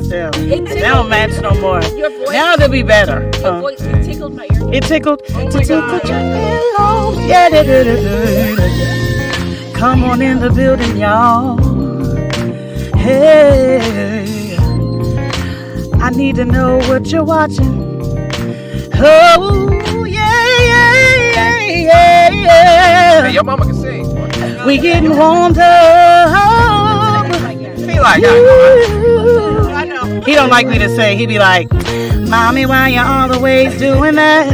still. They don't match no more. Your voice. Now they'll be better. Your voice, it tickled my ear. It tickled. Oh my God. Yeah. Come on in the building, y'all. Hey, I need to know what you're watching. Oh, yeah. Hey, your mama can sing. We getting warmed up. Be like, I know. He don't like me to sing. He be like, Mommy, why you always doing that?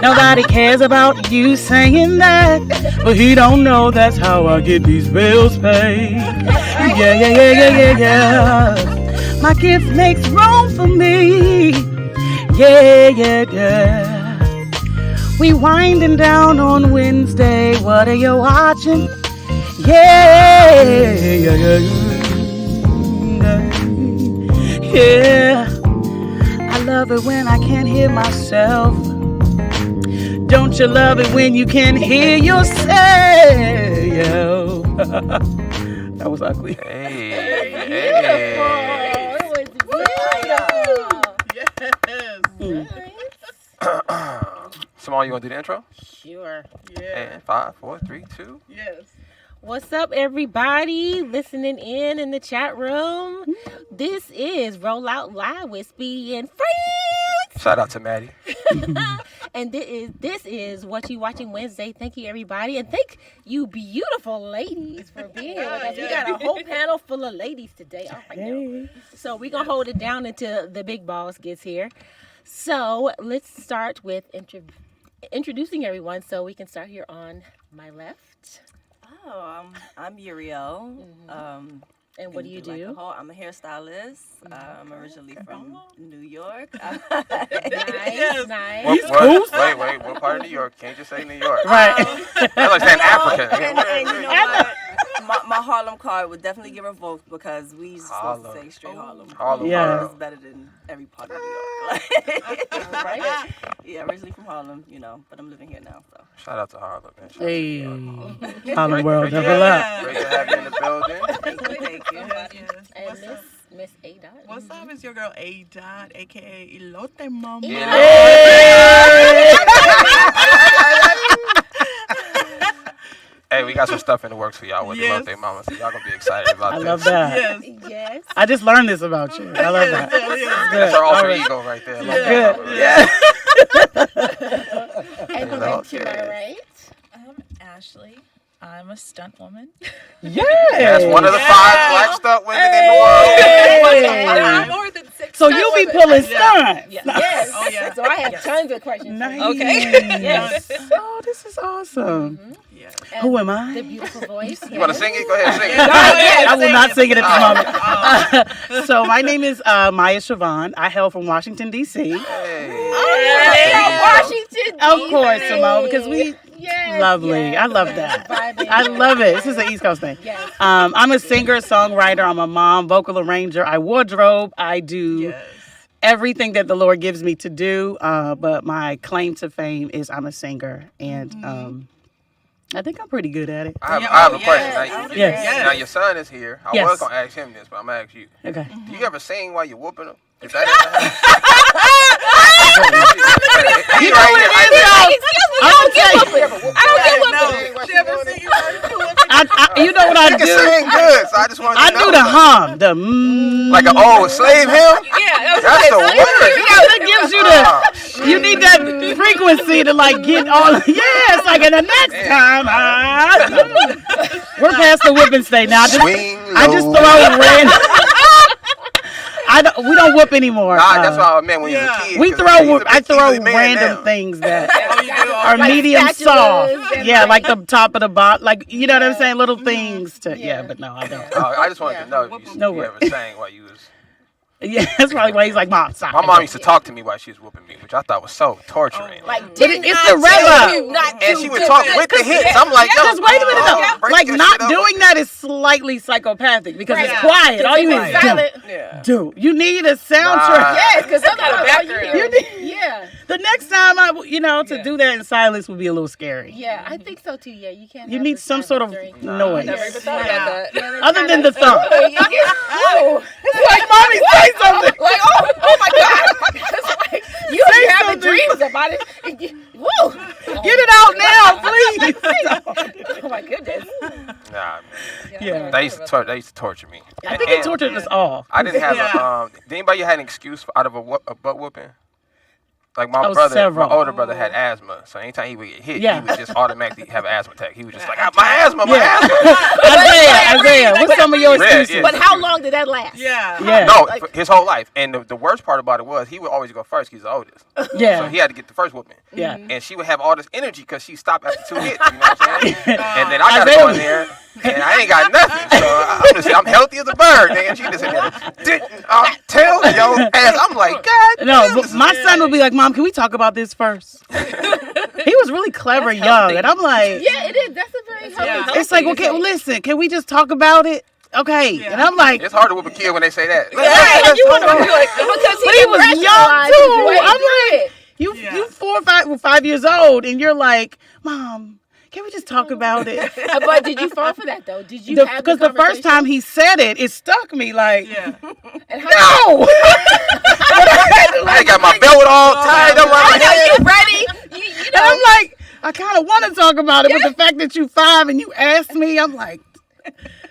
Nobody cares about you saying that. But he don't know that's how I get these bills paid. Yeah. My gift makes room for me. Yeah. We winding down on Wednesday. What are you watching? Yeah. I love it when I can't hear myself. Don't you love it when you can hear yourself? That was ugly. Hey. It was beautiful. Symone, you want to do the intro? Sure. Yeah. And 5, 4, 3, 2. Yes. What's up, everybody listening in the chat room? This is Rollout Live with Speedy and Friends. Shout out to Maddie. And this is What You Watching Wednesday. Thank you, everybody. And thank you, beautiful ladies, for being here with us. We got a whole panel full of ladies today. Oh, I know. So we're going to hold it down until the big boss gets here. So let's start with introducing everyone. So we can start here on my left. Oh, I'm Uriel. And what do you do? I'm a hairstylist. I'm originally from New York. Nice. Wait, what part of New York? Can't just say New York. Right. That's like saying Africa. And you know what? My Harlem card would definitely get revoked because we used to say straight Harlem. Harlem. Yeah. It's better than every part of New York. Right? Yeah, originally from Harlem, but I'm living here now. So Shout out to Harlem, man. Hey. Harlem World, double up. Great to have you in the building. thank you. And Miss A. Dot. What's up? It's your girl A. Dot, aka Elote Mama. Hey, we got some stuff in the works for y'all with the birthday mama, so y'all gonna be excited about I this. love that. Yes. I just learned this about you. I love that. That's our alter ego right there. Good. And then to my right. I'm Ashlie. I'm a stunt woman. That's one of the 5 black stunt women in the world. I'm more than 6. So you be pulling stunts. Yes. Oh, yeah. So I have tons of questions. Nice. Okay. Yes. Oh, this is awesome. Yes. Who am I? The beautiful voice. You want to sing it? Go ahead, sing it. I will not sing it at the moment. So my name is Maya Siobhan. I hail from Washington, D.C. Washington, Of course, Symone, because we Yes, lovely. yes. I love that. Vibing. I love it. This is an East Coast thing. Yes. I'm a singer, songwriter. I'm a mom, vocal arranger. I wardrobe. I do everything that the Lord gives me to do. But my claim to fame is I'm a singer, and I think I'm pretty good at it. I have a question. Yes. Now your son is here. I was gonna ask him this, but I'm gonna ask you. Okay. Do you ever sing while you're whooping him? Is that ever You know what it is, though? I don't get You know what I You do? can sing good, so I just want to I know. do the hum, the Like an old slave hymn? Yeah, That's the word. that gives you the. You need that frequency to like get all. It's like in the next time. We're past the whipping stage now. I just throw random. We don't whoop anymore. Nah, that's what I meant when you was a kid. We throw. I throw random things that are Like medium spatulas soft. and Yeah, like the top of the box. Like you know what I'm saying? Little things to. Yeah, but no, I don't. I just wanted to know if you ever sang while you was. Yeah, that's probably why he's like, Mom, stop. My mom used to talk to me while she was whooping me, which I thought was so torturing. Like, But it's the rev up. And she would talk with the hits. I'm like, yo, Because wait a minute though, break like your not shit up. doing that is slightly psychopathic because it's quiet. All you need is do. You need a soundtrack. Yes, because sometimes You need, yeah. the next time to do that in silence would be a little scary. Yeah, I think so too. Yeah, you can't. You have need the some sort of silence noise. I never even thought about that. Other than the thump. Oh, It's like, Mommy, say something. about it. Woo! Get it out now, please. Oh my goodness. Nah, man. Yeah. They used to torture me. I think it tortured us all. I didn't have did anybody have an excuse out of a butt whooping? Like my several. my older brother had asthma, so anytime he would get hit, Yeah. he would just automatically have an asthma attack. He was just like, my asthma. Isaiah, what's some of your excuses? Yeah. But how long did that last? Yeah. Yeah. No, for his whole life. And the worst part about it was he would always go first. He's the oldest. Yeah. So he had to get the first whooping. Yeah. And she would have all this energy because she stopped after 2 hits. You know what I'm saying? And then I got to go in there, and I ain't got nothing. So I'm healthy as a bird, nigga. And she just in there, didn't I tell your ass? I'm like, God. No, but my son would be like, Mom, can we talk about this first? He was really clever young. And I'm like, Yeah, it is. That's a very healthy. it's like, okay, well, listen, can we just talk about it? Okay. And I'm like, It's hard to whoop a kid when they say that. You want to be like, because but he was young too. I'm like, you Yeah. 4 or 5 years old, and you're like, Mom, can we just talk about it? But did you fall for that though? Did you? Because the first time he said it, it stuck me like, Yeah. no. I got my belt all tied up around my head. You ready? You And I'm like, I kind of want to talk about it, but the fact that you 5 and you asked me, I'm like,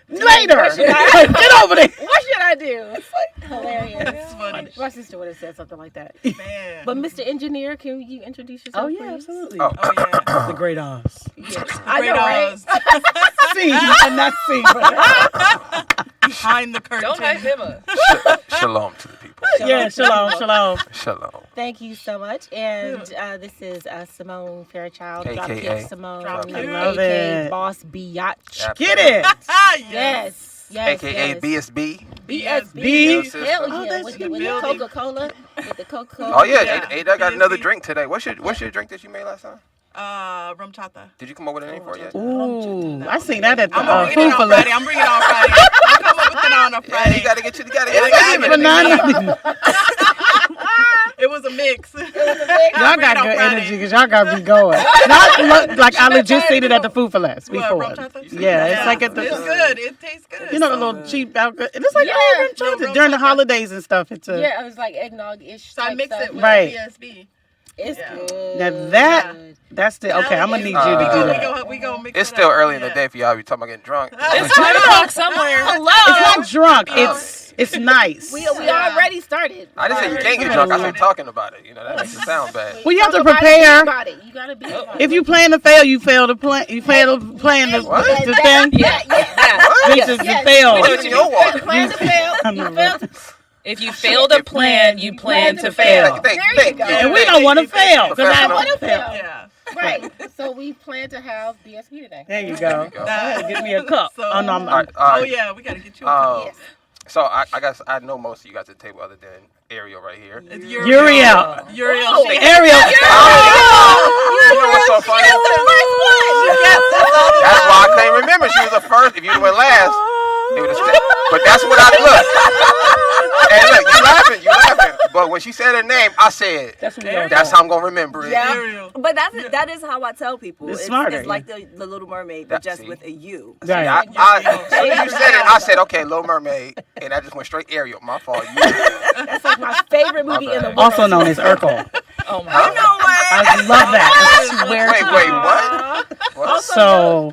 later. Like, get over there. What should I do? It's like hilarious. It's funny. My sister would have said something like that. Man. But Mr. Engineer, can you introduce yourself? Oh, yeah, please? absolutely. Oh. Oh, yeah. The Great Oz. I know, right? See, not see, but Behind the curtain. Don't hype him up. Shalom to the people. yeah, shalom, shalom. Shalom. Thank you so much. And this is Symone Fairchiled, AKA. Dropkick Symone, Dropkick. I love AKA it. Boss Biatch. Get it. Yes, yes, AKA yes. BSB. B. Hell Oh, yeah, that's with the the building. Coca-Cola, with the Coca-Cola. Oh yeah, Yeah. I got another BSB. drink today. What's your drink that you made last time? Rum chata. Did you come up with a name for it yet? Ooh, I seen that at the I'm gonna bring food it for on Friday. I'm bringing it on Friday. I'll come up with it on a Yeah, Friday. you gotta get you together. banana. It was a mix. Y'all Bring it got on good Friday. energy because y'all gotta be going. Not like I legit seen it at the food for less before. Rum chata? Yeah, it's like at the. It's good. It tastes good. You know the little cheap alcohol. It's like Yeah. rum chata during the holidays and stuff. It's a Yeah, it was like eggnog-ish. So I type mix stuff. it with Right. BSB. It's Yeah. good. now that that's the okay. I'm gonna need you to do that. We go mix It's it still up. early in the Yeah. day for y'all to be talking about getting drunk. It's 5 o'clock somewhere. Hello. It's not drunk. It's nice. We already started. I didn't say you can't get drunk. I said talking about it. You know that makes it sound bad. Well, you have to Talk about it, prepare. be about it. You gotta be about If it. you plan to fail, you fail to plan. You fail to plan the thing. Yeah. Which is to fail. What's in your water? Plan to fail. You fail to If you fail to plan, you plan to fail. There you go. And we don't want to fail because I Professional. want to fail. Yeah. Right. So we plan to have BSB today. There you go. That- Give me a cup. So- Oh no, I'm All right, not. all Oh right. yeah, we gotta get you a cup. Yes. So I guess I know most of you guys at the table other than Ariel right here. It's Uriel. Uriel. Oh, She- Ariel. You know what's so funny? That's why I can't remember. She was the first. If you went last, it would have. But that's what I look. Hey, look, you laughing. But when she said her name, I said, That's what we all "That's thought. how I'm gonna remember it." Yeah. Ariel. But that is how I tell people. It's smarter, It's like the Little Mermaid, but just See? with a U. Right. As soon as you said it, I said, "Okay, Little Mermaid," and I just went straight Ariel. My fault. That's like my favorite movie in the world. Also known as Urkel. Oh my No god. way. I love that. I swear Wait, to wait, God. what? So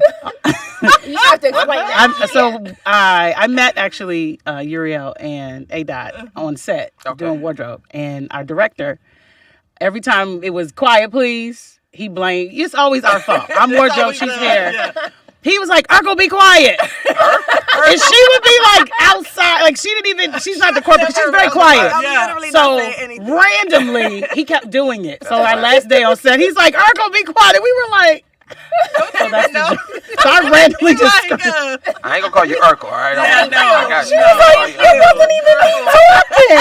You have to explain that. I met actually Uriel and A-Dot on set Okay. doing wardrobe, and our director, every time it was quiet please, he blamed, it's always our fault. I'm wardrobe, always she's us, hair. yeah. He was like, Urkel, be quiet. And she would be like outside, like she's not the corporate, she's very quiet. I'm Yeah. literally So not saying anything. randomly, he kept doing it. So our last day on set, he's like, Urkel, be quiet. And we were like, so that's the joke. So I randomly just Like, I ain't gonna call you Urkel, all right? Yeah, no. I got She you. was I'll like, call you Urkel. talking.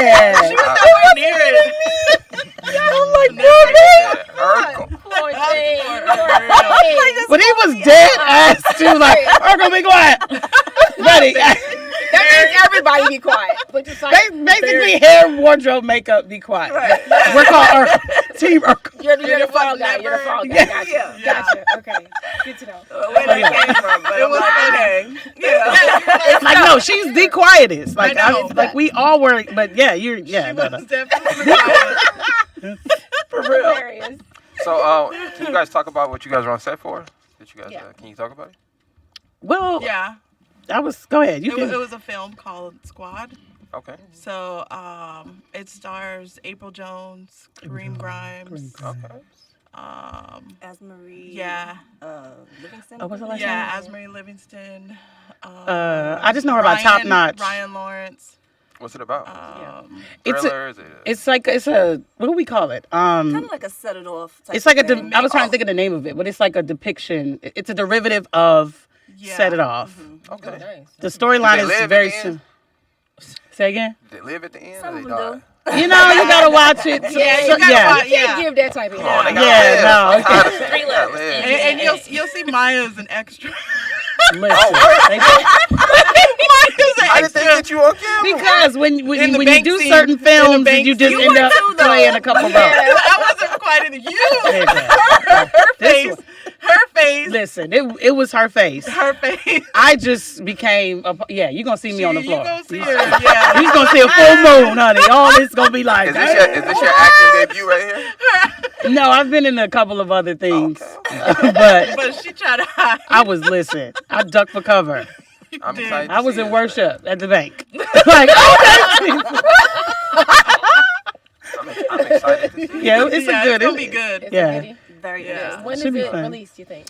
nowhere near it. I'm like, Yeah, Urkel. Poor thing. Poor Poor but he was dead ass too, like, Urkel, be quiet. Buddy, That means everybody be quiet. But just like, basically hair, wardrobe, makeup, be quiet. We're called Urkel. Team Urkel. you're the it fall was guy. You're the fall guy. Yeah. Gotcha. Yeah. Gotcha. Okay. Good to know. Where that came from, but I'm was like, funny. okay. Yeah. Like, no, she's the quietest. Like, I know. like we all were, but yeah, you're, yeah. She No, was no. definitely quiet. For real. Hilarious. So, can you guys talk about what you guys were on set for? Did you guys? Can you talk about it? Well, Yeah. Go ahead. It was a film called Squad. Okay. So it stars April Jones, Kareem Grimes. Okay. Asmarie. Yeah. Livingston. Oh, what's the last Yeah, name? Asmarie Livingston. I just know her by Top Notch. Ryan Lawrence. What's it about? Thriller, Is it? It's a what do we call it? Kind of like a set it off. Type It's like of thing. I was trying to think of the name of it, but it's like a depiction. It's a derivative of Set It Off. Okay. Nice. The storyline Do they is live very at the end? soon. Say again. Did they live at the end? Some or of they them died? do. You know, you gotta watch it. Yeah, you gotta watch- You can't give that type of Come on, they info. gotta Yeah, live. no. I'm tired of seeing they gotta live. And you'll see Maya as an extra. Listen, How did they get you on camera? because when In you the when you bank do scene. certain In the films, bank you just scene. end You up were too, though. playing a couple roles. I wasn't quite into you. Her face. Listen, it was her face. Her face. I just became you're gonna see me on the floor. You gonna see her. Yeah. He's gonna see a full moon, honey. All this gonna be like Is this your acting debut right here? no, I've been in a couple of other things. Okay. But she tried to hide. I ducked for cover. I'm excited. to I was see in this worship at the bank. Like, I'm excited to see. yeah, it's a good. It's gonna be good. Yeah. Very Yeah. good. When is Should be it fun. released, you think?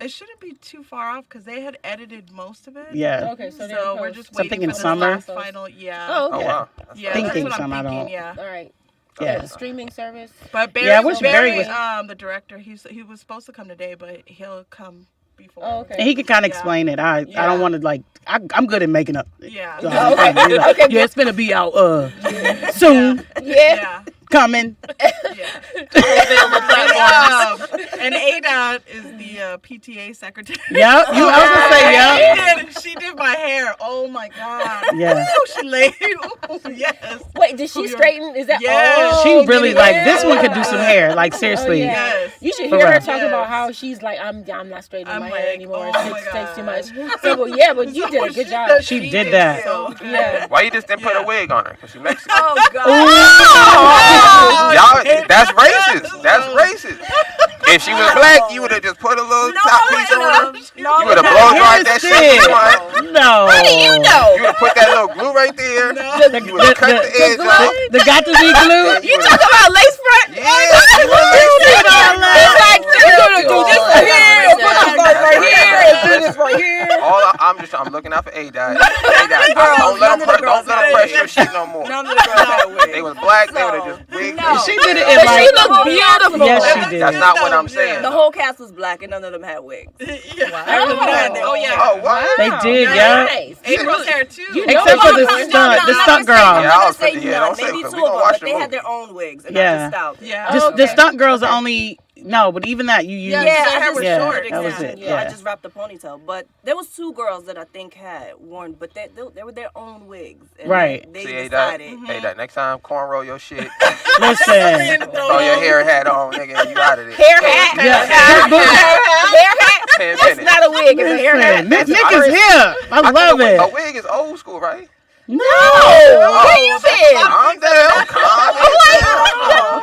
It shouldn't be too far off because they had edited most of it. Yeah. Okay, so, So we're just So I'm waiting thinking for the summer. last final. Yeah. Oh, Oh okay. wow. Yeah, Thinking that's what some, I I'm don't- thinking. Yeah. All right. Yeah. The streaming service. But Barry, Yeah, I wish Barry was- the director. He was supposed to come today, but he'll come before. Oh, okay. And he could kind of Yeah. explain it. I don't want to I'm good at making up. Yeah. So, Oh, okay. he's like, Okay. yeah, it's gonna be out soon. Yeah. Yeah. Coming. And ADOT is the PTA secretary. Yep. I was gonna say yep. She did my hair. Oh my god. Yeah. Oh, she laid. Oh, yes. Wait, did she straighten? Is that? Yes. Oh, She really did like it? this one could do some hair. Like seriously. Oh, yeah. Yes. You should For hear her real. talk Yes. about how she's like, I'm not straightening I'm my like, hair anymore. oh my It takes too God. much. So, well, yeah, but you did a good job. She did that. So good. Yeah. Why you just didn't put a wig on her? Because she Mexican. Oh God. Y'all, that's racist. That's racist. If she was black, you would have just put a little top piece on her. No, You would have blow dried that Here's shit. it. You No. How do you know? would have put that little glue right there. The, You would have cut the edge off. the got to be glued. You Talk about lace front. Yeah, you would have It's like you're gonna do this right here, and put this right here, and do this right here. I'm looking out for A-Dot. Don't let them press your shit no more. None of the girls had a wig. They was black, they would have just wigged. No. She did it But in she like. looked beautiful. Yes, she did. That's not what I'm saying. The whole cast was black and none of them had wigs. Oh yeah. Oh, what? They did, yeah. Nice. April's hair too. Except for the stunt girl. Yeah, I was say thinking, yeah, don't say maybe it, 'cause two we gonna of them, watch but the they movie. had their own wigs and Yeah. not just out. Yeah. The stunt girls are only but even that you use. Yeah, Yeah, her I hair just was yeah, short. that was exactly. it. I Yeah. just wrapped the ponytail, but there was two girls that I think had worn, but they were their own wigs. And Right. They See, A-Dot, decided. A-Dot, next time, cornroll your shit. Listen. Throw your hair hat on, nigga, and you out of there. Hair hat. Yeah. Hair hat. 10 That's minutes. not a wig. It's a hair hat. Listen, Nick is here. I love think it. A wig is old school, right? No. Where you been? Calm down, calm down.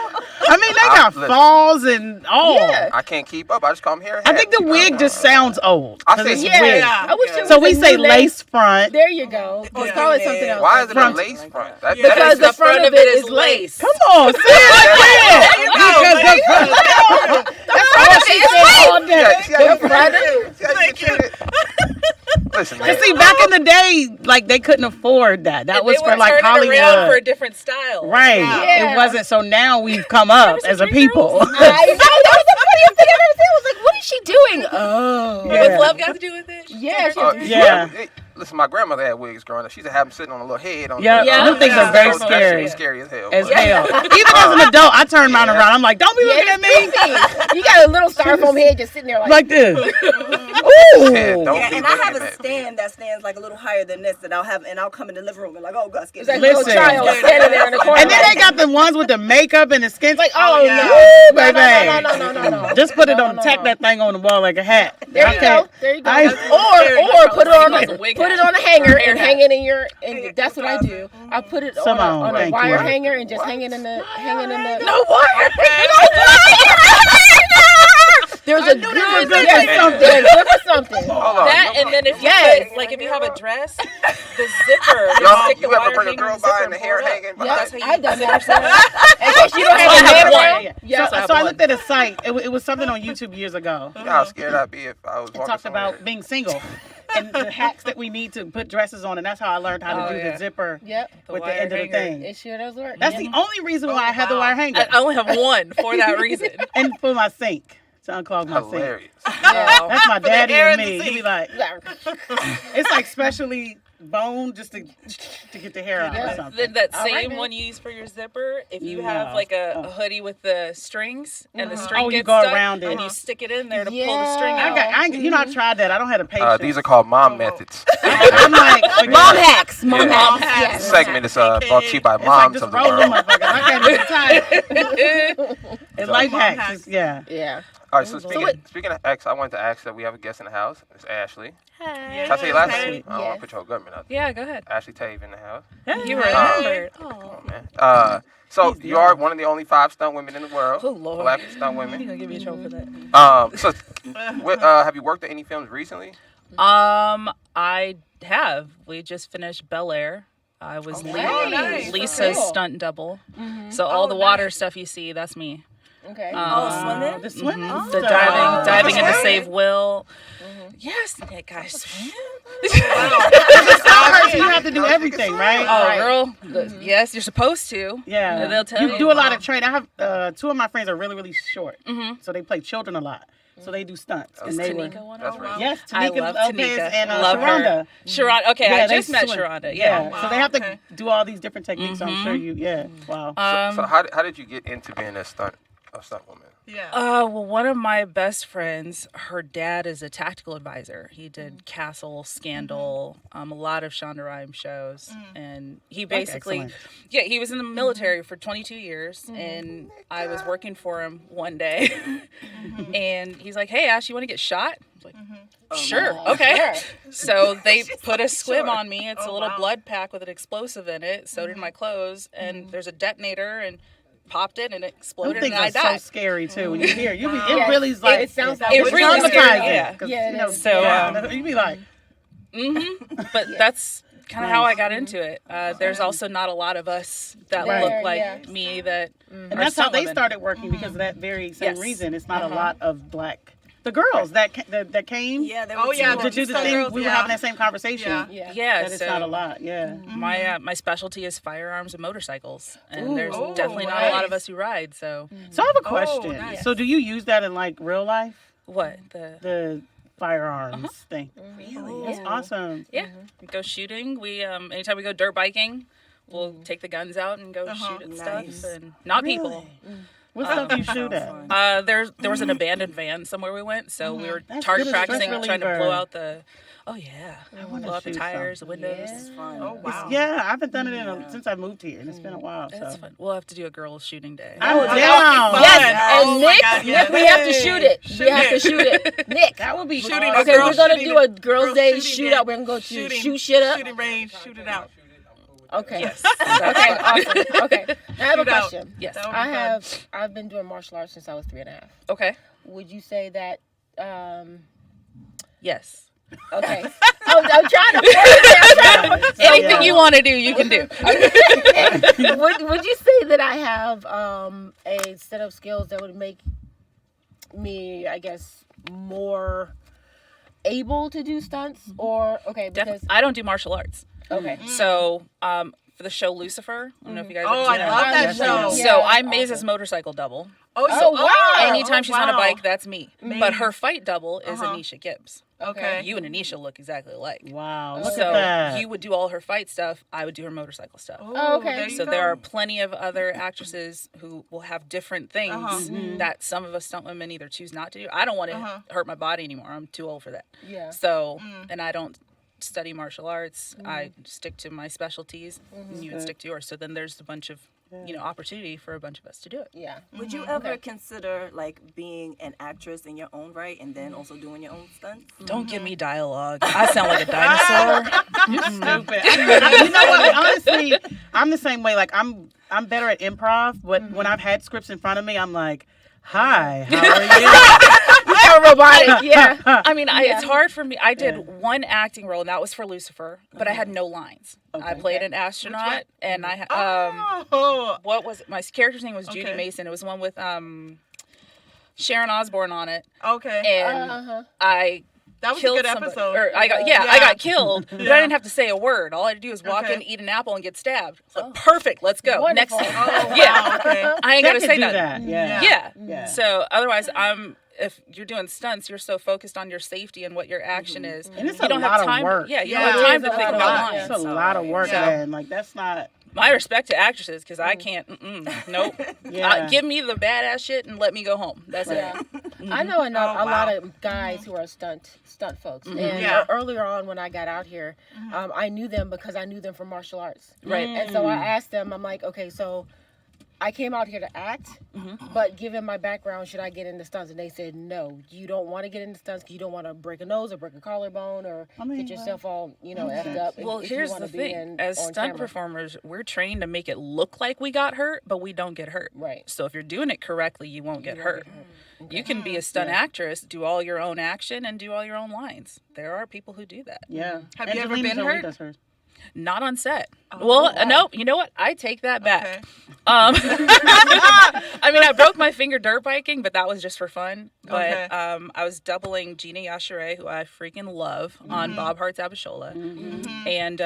I mean, they got Listen. falls and all. Yeah. I can't keep up. I just come here. I think the wig just sounds old. I 'cause see. it's Yeah, wig. yeah. I wish it So was we a say new lace front. There you go. Let's call it something else. Why is it a Front. lace front? That, Yeah. Because the front of it is lace. Come on, say it again. Because the front. That's all she said all day. See how you get treated? Listen, man. And see, back in the day, like they couldn't afford that. That was they for were like turning around for a Hollywood. different style. Right. Yeah. It wasn't. So now we've come up as a people. I know. That was the funniest thing I've ever seen. I was like, what is she doing? Oh. Yeah. What's love got to do with it? Yeah. Yeah. Listen, my grandmother had wigs growing up. She used to have them sitting on a little head. On Yeah, Yeah. them things are very That shit scary. was scary as hell. As but- hell. Even as an adult, I turn mine around. I'm like, don't be looking at me You got a little styrofoam head just sitting there like like this. Ooh, Yeah, don't be and I have looking a at me. stand that stands like a little higher than this that I'll have, and I'll come in the living room and like, oh, Gus, get It's like me. a little Listen. child standing there in the corner. And then they got the ones with the makeup and the skin's like, Oh, yeah. woo, no, baby. no. Just put it No, on, no, tack no. that thing on the wall like a hat. There I you can't- go. There you go. I- Or put it on That's a wig put it hat. on a hanger Hair and hat. hang it in your. And that's what I do. I put it Symone, on a thank wire you. hanger and just hang it in the No wire. There's a knew good they were good yes, for something. they're good for something. Hold on. That and then if you Yes. put, like if you have a dress, the zipper. Y'all, stick the you ever wire bring a hanger girl in by zipper and the and hair pull it up. hanging? Yeah, That's how you- I've done that. In case you don't have I a have hand one. around. Yeah. So I looked at a site. It was something on YouTube years ago. You know how scared I'd be if I was It walking talked somewhere. about being single and the hacks that we need to put dresses on, and that's how I learned how to Oh, do yeah. the zipper Yep. with the wire end of the hanger. thing. It sure does work. That's Yeah. the only reason why I had the wow. wire hanger. I only have one for that reason. And for my sink, to unclog my sink. Hilarious. Yeah. That's my daddy hair and in the me. He'd be sink. like, it's like specially bone just to get the hair out Yeah. or something. Then that All right, same man. one you use for your zipper, if you No. have like a hoodie with the strings and the string Oh, you gets go stuck around it. and you stick it in there to pull the Yeah. string out. I tried that. I don't have the patience. These are called mom methods. I'm like, Mom hacks. Mom Yeah. hacks. hacks. This Yes. segment is brought to you by it's like moms just of the roll them world. motherfuckers. I can't even tie it. It's life Mom hacks. hacks. It's- Yeah. Yeah. All right, so speaking of X, I wanted to ask that we have a guest in the house. It's Ashlie. Yeah. Can I say your last Hey. name? I don't want to put your government out there. Yeah, go ahead. Ashlie Tave in the house. You remembered. remembered. Oh, man. So you are one of the only 5 stunt women in the world. Oh, Lord. Black stunt You're women. gonna give me a trouble for that. So have you worked at any films recently? I have. We just finished Bel Air. I was nice. Lisa's Cool. stunt double. So all the water stuff you see, that's me. Okay. Swimming? The swimming. The diving in to save Will. Yes, that guy swim. So you have to do everything, right? Oh, Right. girl. Yes, you're supposed to. Yeah. They'll tell you you. do a lot of training. I have 2 of my friends are really, really short. So they play children a lot. So they do stunts. Is And they were, Tanika one That's of right. them? yes, I Tanika love Lopez Tanika. and Love her. Sharonda. Sharonda. Okay, Yeah, I they just met swim. Sharonda. Yeah. Yeah. So they have to okay. do all these different techniques. So I'm sure you. Yeah. Wow. So how did you get into being a stunt woman? Yeah. Well, one of my best friends, her dad is a tactical advisor. He did Castle, Scandal, a lot of Shonda Rhimes shows, and he basically, excellent. yeah, he was in the military for 22 years, and I was working for him one day, and he's like, "Hey, Ash, you want to get shot?" I was like, "Sure, okay." So they put a squib on me. It's a little blood pack with an explosive in it, sewed in my clothes, and there's a detonator and. Popped it and it Those exploded things and I are so died. scary too. When you hear, you be, it Yes. really is like It sounds like It really traumatizing. scary, yeah. 'Cause, Yeah, it you know, is. So, yeah, you be like, But that's kind of how I got into it. There's also not a lot of us that Right. look like Yeah. me that and are that's how stunt they women. started working because of that very same Yes. reason. It's not a lot of black. The girls that came. Yeah, they Oh, were yeah, two To do the Stunt thing, girls, we were yeah. having that same conversation. Yeah. Yeah. Yeah, That it's so not a lot. Yeah. my specialty is firearms and motorcycles, and there's Ooh, definitely not a lot of nice. us who ride. So So I have a question. nice. So do you use that in like real life? what The firearms thing. Really? That's awesome. Yeah, go shooting. We anytime we go dirt biking, we'll take the guns out and go shoot at Nice. stuff and not people. What stuff do you shoot at? There was an abandoned van somewhere we went, so we were That's target good as a practicing, stress trying to blow reliever. out the. Oh yeah, blow out the shoot tires, the something. windows. It's fun. Oh wow. Yeah, I haven't done it since I moved here, and it's been a while. That's So fun. We'll have to do a girls' shooting day. I'm down. Yes, Oh and my Nick, God, yes. Nick, we have to shoot it. We have to shoot it. Nick. That would be Shooting awesome. Okay, we're gonna shooting do a it. girls' Girls day shooting shootout. it. We're gonna go to Shooting, shoot shit up. Shooting range, shoot it out. Okay. Yes. Okay. Awesome. Okay. I have a Shoot out. question. Yes. That would be fun. I've been doing martial arts since I was 3.5. Okay. Would you say that? Yes. Okay. I'm trying to. Anything you want to do, you can do. Would you say that I have a set of skills that would make me, I guess, more able to do stunts? Or okay, because I don't do martial arts. Okay. So, for the show Lucifer, I don't know if you guys Oh, ever I seen love that Yeah. show. So I'm Maise's motorcycle double. wow. Anytime she's on a wow. bike, that's me. But her fight double is Anisha Gibbs. Okay. You and Anisha look exactly alike. Wow, look So at that. you would do all her fight stuff. I would do her motorcycle stuff. Oh, okay. There you So go. there are plenty of other actresses who will have different things that some of us stunt women either choose not to do. I don't want to hurt my body anymore. I'm too old for that. Yeah. So, and I don't study martial arts. I stick to my specialties, and you would stick to yours. So then there's a bunch of, opportunity for a bunch of us to do it. Yeah. Would you ever consider like being an actress in your own right and then also doing your own stunts? Don't give me dialogue. I sound like a dinosaur. You're stupid. You know what? Honestly, I'm the same way. Like I'm better at improv, but when I've had scripts in front of me, I'm like, "Hi, how are you?" Robotic. Yeah. I mean, it's hard for me. I did one acting role, and that was for Lucifer, but I had no lines. I played an astronaut, and I had what was it? My character's name was Judy Okay. Mason. It was one with Sharon Osbourne on it, Okay. and I That was a killed good somebody. episode. Or I got killed, but I didn't have to say a word. All I had to do was walk Okay. in, eat an apple, and get stabbed. It's like, perfect. Let's go. Wonderful. Next. Oh, Yeah. wow, okay. I ain't I gotta could say do nothing. that. Yeah. Yeah. Yeah. So otherwise, if you're doing stunts, you're so focused on your safety and what your action is. And it's you a don't lot have of time. work. Yeah, you Yeah. don't have time It to is a think lot of about work. lines. It's a lot of work, Yeah. man. Like that's not. My respect to actresses because I can't. Nope. Yeah. Give me the badass shit and let me go home. That's Yeah. it. I know a Oh, lot wow. of guys who are stunt folks, and Yeah. earlier on when I got out here, I knew them because I knew them from martial arts. Right. And so I asked them, I'm like, okay, so I came out here to act, but given my background, should I get into stunts? And they said, no, you don't want to get into stunts because you don't want to break a nose or break a collarbone or get yourself all, effed up. Well, if you here's wanna the be thing. As on stunt camera. performers, we're trained to make it look like we got hurt, but we don't get hurt. Right. So if you're doing it correctly, you won't get hurt. You can be a stunt actress, do all your own action, and do all your own lines. There are people who do that. Yeah. Have you ever Angelina been Jolie hurt? does hers. Not on set. Well, no, you know what? I take that back. Okay. I mean, I broke my finger dirt biking, but that was just for fun. But Okay. I was doubling Gina Yashere, who I freaking love, on Bob Hart's Abishola. And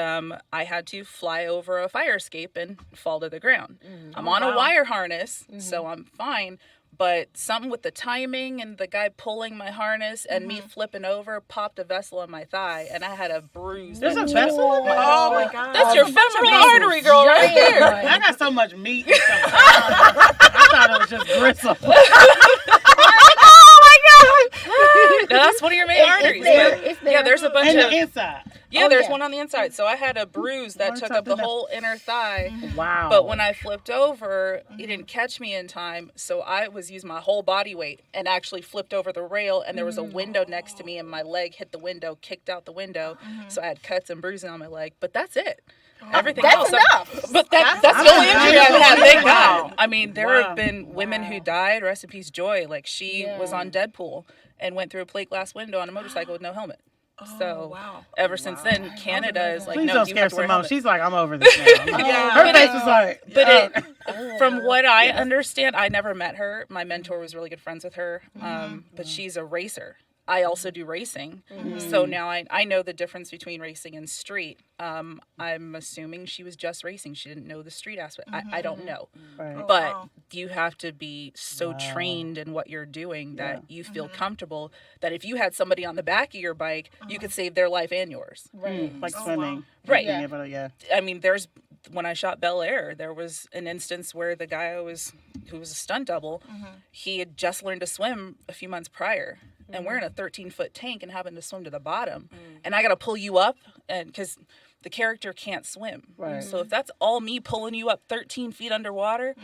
I had to fly over a fire escape and fall to the ground. I'm on a wire harness, so I'm fine. But something with the timing and the guy pulling my harness and me flipping over popped a vessel in my thigh, and I had a bruise. There's that a took- vessel? Oh my God. That's your femoral artery, girl, right there. I got so much meat and stuff. I thought it was just gristle. No, that's one of your main arteries. there. but- It's there. Yeah, there's a bunch And of the inside. there's yeah. one on the inside. So I had a bruise that Learn took up the something whole inner thigh. Wow. But when I flipped over, he didn't catch me in time, so I was using my whole body weight and actually flipped over the rail, and there was a window next to me, and my leg hit the window, kicked out the window, so I had cuts and bruising on my leg. But that's it. Everything That's else. enough. But that's the only injury I've had. Thank Wow. God. I mean, there Wow. have been women who died. Rest in peace, Joy. Like she was Yeah. on Deadpool and went through a plate glass window on a motorcycle with no helmet. So wow. ever since then, Canada is like, Please no, don't you scare have to wear a Symone. helmet. She's like, I'm over this now. I'm like, Yeah. Her But face it- was like, But from what I understand, I never met her. My mentor was really good friends with her, but she's a racer. I also do racing, so now I know the difference between racing and street. I'm assuming she was just racing. She didn't know the street aspect. I don't know. Right. But wow. you have to be so trained in what you're doing that you feel comfortable that if you had somebody on the back of your bike, you could save their life and yours. like swimming. Right. Being able to, I mean, when I shot Bel Air, there was an instance where the guy who was a stunt double, he had just learned to swim a few months prior. And we're in a 13-foot tank and having to swim to the bottom. And I got to pull you up and because the character can't swim. Right. So if that's all me pulling you up 13 feet underwater,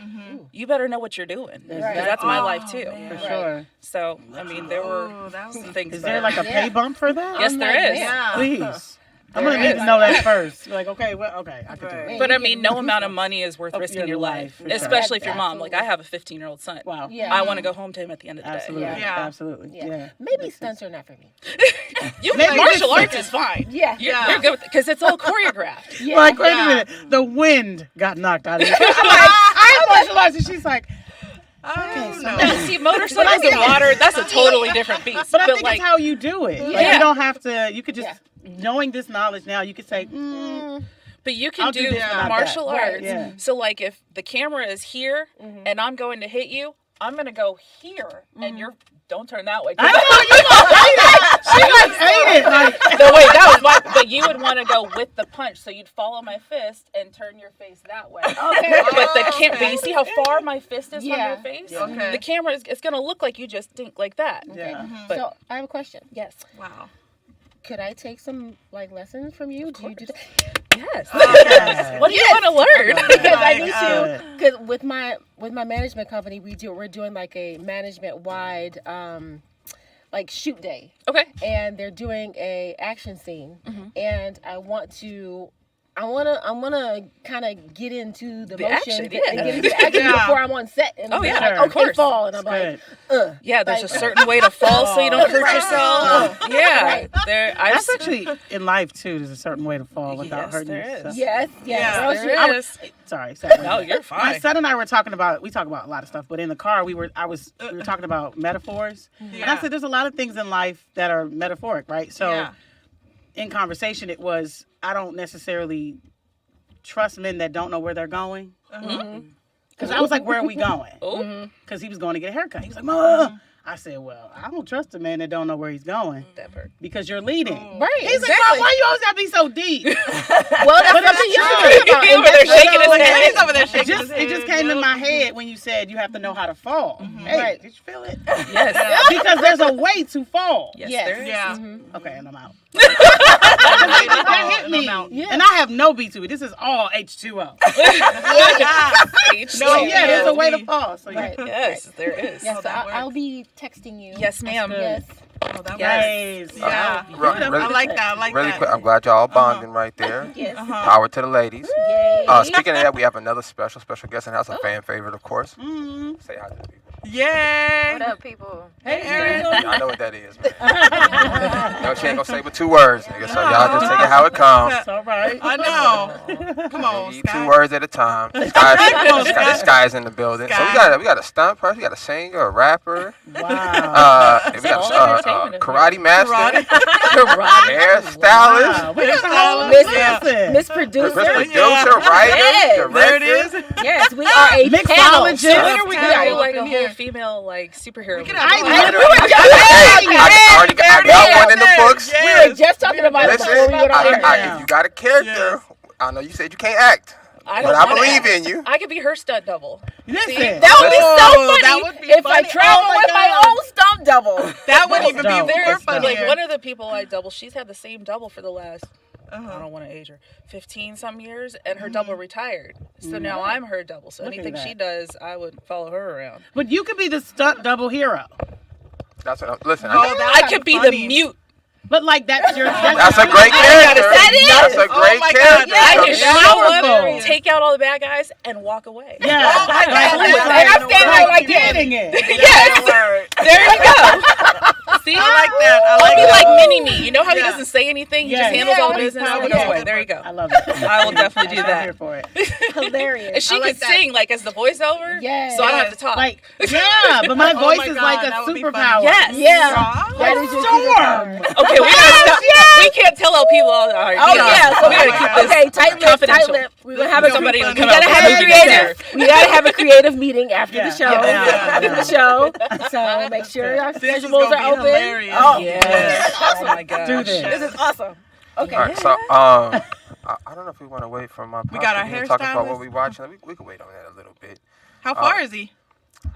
you better know what you're doing. 'Cause that's my life too. For sure. So, I mean, there were that was some things. Is there like a pay bump for that? Yes, there is. yeah. Please. I'm going to need to know that first. Like, okay, well, okay, I could do it. But I mean, no amount of money is worth risking your your life, life, for sure. especially if you're mom. Like I have a 15-year-old son. Wow. Yeah. I want to go home to him at the end of the Absolutely. day. Yeah. Absolutely. Yeah. Maybe stunts are not for me. You Maybe martial it's- arts is fine. Yeah. You're good because it's all choreographed. Yeah. Like, wait Yeah. a minute. The wind got knocked out of you. I'm like, I martial arts. And she's like, Oh, so- no. See, motorcycles and water, that's a totally different beast. but I think like, it's how you do it. Like, Yeah. you don't have to, you could just knowing this knowledge now, you could say, But you can I'll do do this and not martial that. arts. Right, yeah. So like if the camera is here and I'm going to hit you, I'm gonna go here and you're don't turn that way. I know you gonna hate it. She like ate it. Like, No, wait, that was my. But you would want to go with the punch, so you'd follow my fist and turn your face that way. Okay. But the camera, but you see how far my fist is from Yeah. your face? Okay. The camera is it's gonna look like you just think like that. yeah. But So I have a question. Yes. Wow. Could I take some like lessons from you? Do you do that? yes. Yes. What do you want to learn? Because I Like, need to. Because with my management company, we're doing like a management wide like shoot day, Okay. and they're doing a action scene, and I want to kind of get into the motion action, and yeah. get into the action Yeah. before I'm on set. And Oh, they're yeah, like, of okay, course. fall, and I'm Good. like, Yeah, there's Like- a certain way to fall so you don't hurt yourself. Yeah. Right. There. That's actually in life too. There's a certain way to fall without Yes, hurting there yourself. is. yes, Yeah, or else There you- is. Sorry. Sorry. No, you're My fine. son and I were talking about. We talk about a lot of stuff, but in the car, we were talking about metaphors, and I Yeah. said there's a lot of things in life that are metaphoric, right? So Yeah. in conversation, it was I don't necessarily trust men that don't know where they're going. Because I was like, where are we going? Oh, Because he was going to get a haircut. He was like, Ma. I said, well, I don't trust a man that don't know where he's going that part. because you're leading. right? He's like, exactly. Mom, why you always gotta be so deep? Well, that's But something it's you true. should think about. He And over there that's- shaking his Like, head. He's over there shaking his It just head, came in yeah. my head when you said you have to know how to fall. Hey, Right. did you feel it? Yes. Because there's a way to fall. Yes, Yes. there is. Yeah. Okay, and I'm out. That That hit me. Yeah. And I have no B2. This is all H2O. H2O. So yeah, there's a way to Yeah. fall. So yeah. Right. Yes, there is. Yes, so that I'll works. be texting you. Yes, ma'am. Yes. Oh, that Yes. works. Nice. Yeah. Right, I really- like that. I like Really that. quick, I'm glad y'all bonding right there. Yes. Power to the ladies. Yay. Speaking of that, we have another special guest in the house, a fan favorite, of course. Say hi to the people. Yay. What up, people? Hey, Erin. I know what that is, man. No, she ain't gonna say but 2 words, nigga. So y'all just take it how it comes. It's all right. I know. Come on, You eat Sky. 2 words at a time. Sky's in the building. So we got a stunt person, we got a singer, a rapper. Wow. We got all a entertainment. karate master, Karate. hairstylist, Wow. We got the whole Miss- listen. Miss Producer. producer, writer, Yes. director. There it is. Yes, we are a panel. Mixologist. When are we gonna Yeah. do like a Up in here. whole female like superhero? movie? I I literally I got one in the books. We were just talking about it Listen, before we went on air. if you got a character, I know you said you can't act, I but don't I wanna believe act. in you. I could be her stunt double. Listen. That would be so Oh, funny that would be if funny. I travel Oh my with my God. own stunt double. That would even be dope. more There's funny. like one of the people I double. She's had the same double for the last. I Uh-huh. don't want to age her. 15 some years, and her double retired. So now I'm her double. So Look at anything that. she does, I would follow her around. But you could be the stunt double hero. That's what I'm, listen. Oh, I could be funny. the mute. But like that's your. That's a great character. That's a Oh great my God, character. I yeah. can Yeah. show Powerful. up, take out all the bad guys, and walk away. Yeah. Oh my God. And I'm standing there like this. getting it. Yes. There you go. See? I like that. I I'll like be that. like mini me. You know how he Yeah. doesn't say anything? He Yeah. just handles Yeah, all the he's business and powerful. goes away. There you go. I love it. I will definitely do I'm that. here for it. Hilarious. And she I like could that. sing like as the voiceover. Yes. So I don't have to talk. Like, yeah, but my Oh voice my is God, like a that would be superpower. funny. Yes. Yeah. Aw. That is your Storm. superpower. Okay, we gotta stop. We can't tell our people all right. Oh yeah, so we gotta keep this okay, tight lip, tight confidential. lip. We're gonna have a Somebody we will come gotta out have with a a creative. We gotta have a creative meeting after Yeah. the show. Yeah. After the show, so make sure our This is schedules gonna are be open. hilarious. Oh Yes. Oh my gosh. Do this. this is awesome. Okay. All right, so I don't know if we want to wait for my. We got our to talk about what hairstylist. we watching. We can wait on that a little bit. How far is he?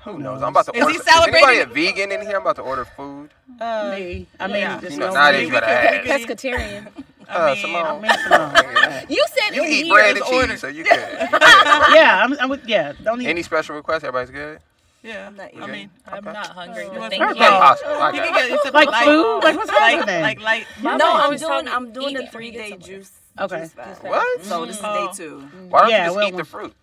Who knows? I'm about to Is order. he Is anybody celebrating? a vegan in here? I'm about to order food. Me. I mean, Yeah. just You know, no nowadays meat. you gotta ask. Pescatarian. Simone. Me, Simone. You said You in eat here bread is and ordered. cheese, so you good. Yeah, I'm with, yeah. Don't eat. Any special requests? Everybody's good. Yeah. not I mean, I'm Okay. not hungry, Oh. but You thank want you. some? Awesome. I you got can it. get you some Like food? Like what's happening? like light. No, I I'm was doing talking the eating. 3-day juice. Okay. Juice fast. What? So this is Oh. day 2. Why don't Yeah, you just well, eat the fruit?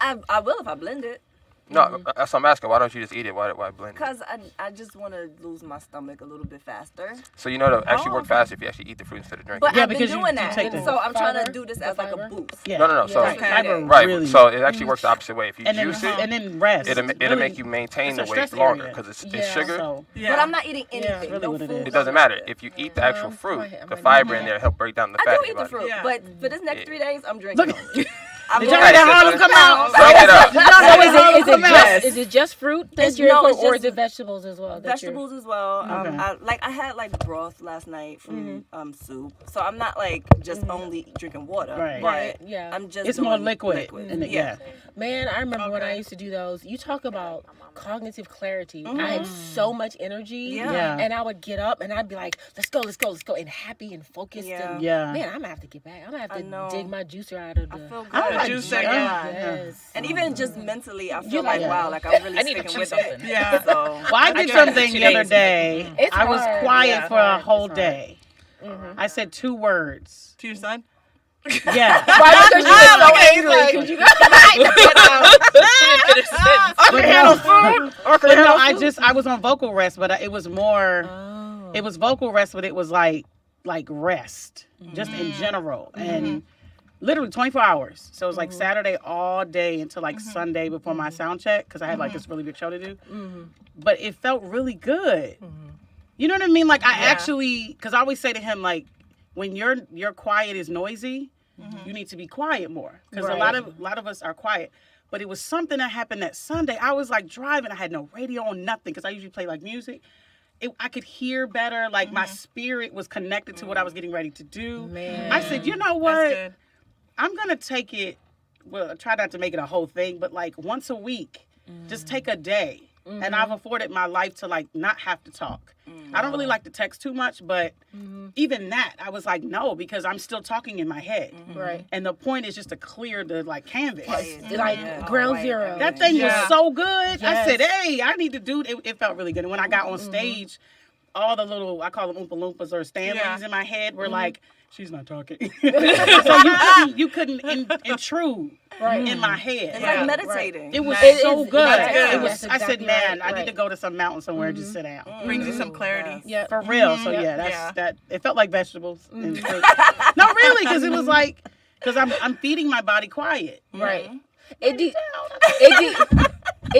I will if I blend it. No, that's what I'm asking. Why don't you just eat it? Why blend it? Because I just want to lose my stomach a little bit faster. So you know to actually work faster if you actually eat the fruit instead of drinking. But Yeah, I've been because you doing that. take the So I'm trying to fiber, do this the as like a fiber. boost. Yeah. No. So Okay. Fiber right. really, So it actually works the opposite way. If you and then juice it, and then rest. it'll Really, make you maintain it's a the weight stress longer area. because it's Yeah. sugar. So, Yeah. But I'm not eating anything. that's really no what it food. is. It doesn't matter. If you eat the actual I fruit, might the need fiber in that. there help break down the I fat do in eat your the body. fruit, Yeah. but for this next 3 days, I'm drinking. Look. I'm Did y'all going hear that to- Harlem come out? Bring it up. Is it just fruit that It's- you're no, eating, it's or just is it vegetables as well? that you're- Vegetables as well. Okay. I had like broth last night from soup, so I'm not like just only drinking water. Right. But Right, yeah. I'm just It's more doing liquid. In it, yeah. Man, I remember when I Okay. used to do those. You talk about cognitive clarity. I had so much energy. Yeah. And I would get up and I'd be like, let's go, and happy and focused. Yeah. And, Yeah. man, I'm going to have to get back. I'm going to I have know. to dig my juicer out of the... I feel good. I like juice juice. yeah. Yes. And even just mentally, I feel You like like- wow, like I'm really I need to sticking chew with something. it. Yeah. So Well, I did something 2 the other days. day. It's I was hard. quiet Yeah. for a It's whole hard. day. I said 2 words. To your son? Yeah. Why? Because you were so okay, angry. like- 'Cause you But no, I was on vocal rest, but it was more. It was vocal rest, but it was like rest, just in general, and literally 24 hours. So it was like Saturday all day until like Sunday before my sound check because I had like this really big show to do. But it felt really good. You know what I mean? Like I actually, because I always say to him like, when your quiet is noisy, you need to be quiet more because a lot of us are quiet. But it was something that happened that Sunday. I was like driving. I had no radio on, nothing, because I usually play like music. I could hear better. Like my spirit was connected to what I was getting ready to do. Man. I said, you know That's what? good. I'm going to take it. Well, try not to make it a whole thing, but like once a week, just take a day. And I've afforded my life to like not have to talk. I don't really like to text too much, but even that, I was like, no, because I'm still talking in my head. Right. And the point is just to clear the like canvas. Like ground zero. That thing Yeah. was so good. I Yes. said, hey, I need to do it. It felt really good. And when I got on stage, all the little, I call them Oompa Loompas or Stanleys in my head were like, she's not talking. So you couldn't intrude in my head. it's Yeah. like meditating. It was Nice. so It good. That's good. It was. That's I said, exactly man, right, I need to go to some mountain somewhere and just sit down. Brings you some clarity. Yeah. For real. So yeah, that's Yeah. that. It felt like vegetables. And fruit. No, really, because it was like, because I'm feeding my body quiet. Right. It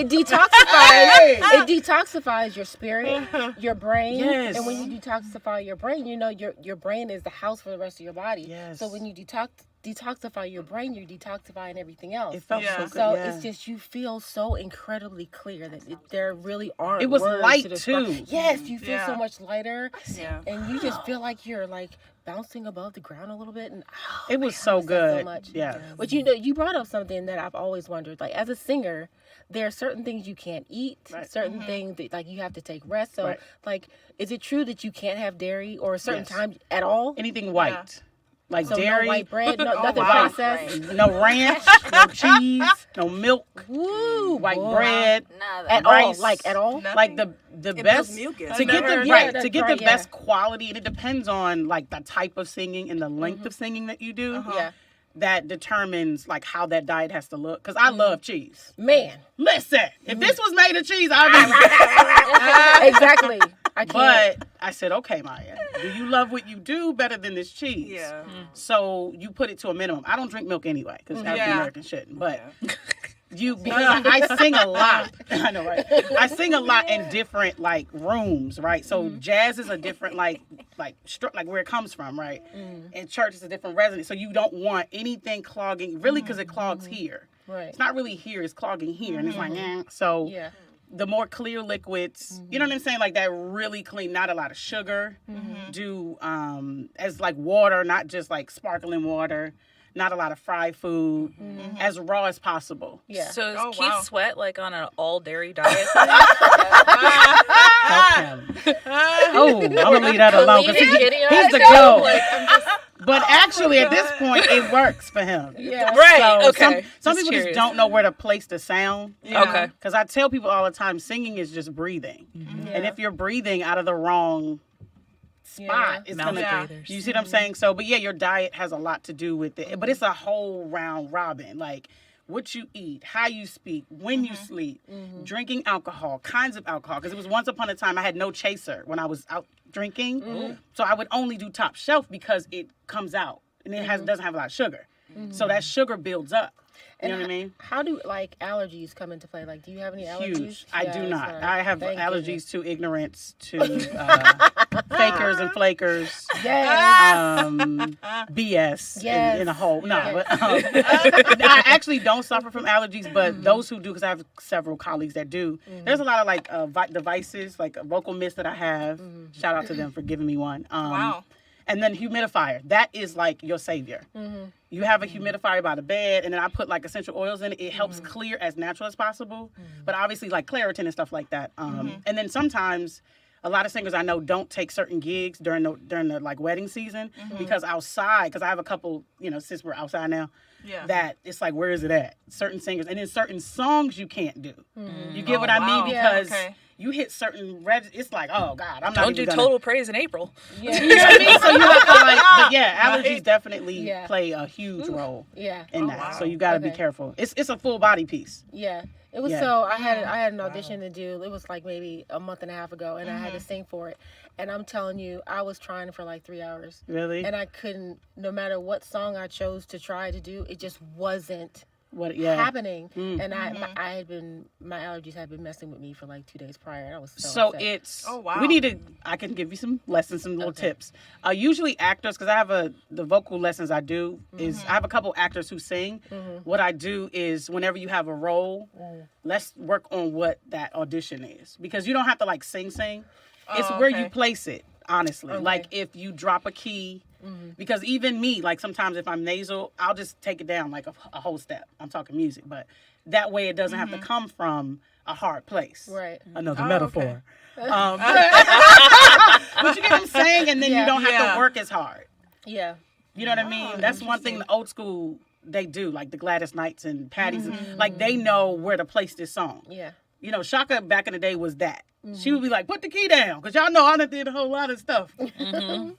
detoxifies. It detoxifies your spirit, your brain. Yes. And when you detoxify your brain, you know your brain is the house for the rest of your body. Yes. So when you detoxify your brain, you're detoxifying everything else. It felt Yeah. so good. So yeah. it's just you feel so incredibly clear that there really aren't. It was words light, to describe. too. Yes, you feel Yeah. so much lighter, Yeah. and you just feel like you're like bouncing above the ground a little bit. And It was man, I so miss that good. So much. Yeah. But you know, you brought up something that I've always wondered. Like as a singer, there are certain things you can't eat, Right. certain things that like you have to take rest. So Right. like, is it true that you can't have dairy or a certain Yes. time at all? Anything white. Like So dairy, no white bread, no, nothing wow. processed. no ranch, no cheese, no milk, Woo, white boy. bread. At rice. all, like at all. Nothing. Like the It best builds mucus. to get never the heard that. to get Right, the yeah. best quality, and it depends on like the type of singing and the length of singing that you do. Yeah, That determines like how that diet has to look. Because I love cheese. man, Listen, if this was made of cheese, I'd be. exactly. I can't. But I said, okay, Maya, do you love what you do better than this cheese? Yeah. So you put it to a minimum. I don't drink milk anyway because African Americans shouldn't. But because I sing a lot. I know, right? I sing a lot in different like rooms, right? So jazz is a different like where it comes from, right? And church is a different resonance. So you don't want anything clogging, really, because it clogs here. Right. It's not really here; it's clogging here, and it's like so. Yeah. The more clear liquids, you know what I'm saying? Like that really clean, not a lot of sugar. Do as like water, not just like sparkling water. Not a lot of fried food. As raw as possible. Yeah. So is Oh, Keith wow. Sweat like on an all dairy diet? Help him. Oh, I'm gonna leave that alone because he's the go. goat. But actually, at this point, it works for him. Yeah. Right. So Okay. Some Just people curious. just don't know where to place the sound. Okay. Because I tell people all the time, singing is just breathing. And if you're breathing out of the wrong spot, it's Mouth gonna. breathers. You see what I'm saying? So, but yeah, your diet has a lot to do with it. But it's a whole round robin. Like what you eat, how you speak, when you sleep, drinking alcohol, kinds of alcohol. Because it was once upon a time I had no chaser when I was out drinking. So I would only do top shelf because it comes out and it doesn't have a lot of sugar. So that sugar builds up. You know what I mean? How do like allergies come into play? Like, do you have any allergies? Huge. I do Yes, not. right. I have Thank allergies goodness. to ignorance, to fakers and flakers, Yes. BS Yes. in a whole. No, Yes. but, I actually don't suffer from allergies, but those who do, because I have several colleagues that do. There's a lot of like devices, like a vocal mist that I have. Shout out to them for giving me one. Wow. And then humidifier. That is like your savior. You have a humidifier by the bed, and then I put like essential oils in it. It helps clear as natural as possible, but obviously like Claritin and stuff like that. And then sometimes a lot of singers I know don't take certain gigs during the like wedding season because outside, because I have a couple, you know, since we're outside now, that it's like, where is it at? Certain singers, and then certain songs you can't do. You get what I mean? Because you hit certain it's like, oh God, I'm not Don't do Total Praise in April. Yeah. You know what I mean? So you have to like, but yeah, allergies definitely play a huge role in that. So you got to be careful. It's a full body piece. Yeah. It was so I had an audition to do. It was like maybe a month and a half ago, and I had to sing for it. And I'm telling you, I was trying for like 3 hours. Really? And I couldn't. No matter what song I chose to try to do, it just wasn't happening. And my allergies had been messing with me for like 2 days prior, and I was so upset. It's we need to. I can give you some lessons, some little tips. Usually actors, because I have the vocal lessons I do is I have a couple actors who sing. What I do is whenever you have a role, let's work on what that audition is, because you don't have to like sing. It's where you place it. Honestly, like if you drop a key, because even me, like sometimes if I'm nasal, I'll just take it down like a whole step. I'm talking music, but that way it doesn't have to come from a hard place. Right. Another metaphor. But you get what I'm saying? And then you don't have to work as hard. Yeah. You know what I mean? That's one thing the old school, they do, like the Gladys Knights and Patties. Like they know where to place this song. Yeah. You know, Shaka back in the day was that. She would be like, put the key down, because y'all know I done did a whole lot of stuff.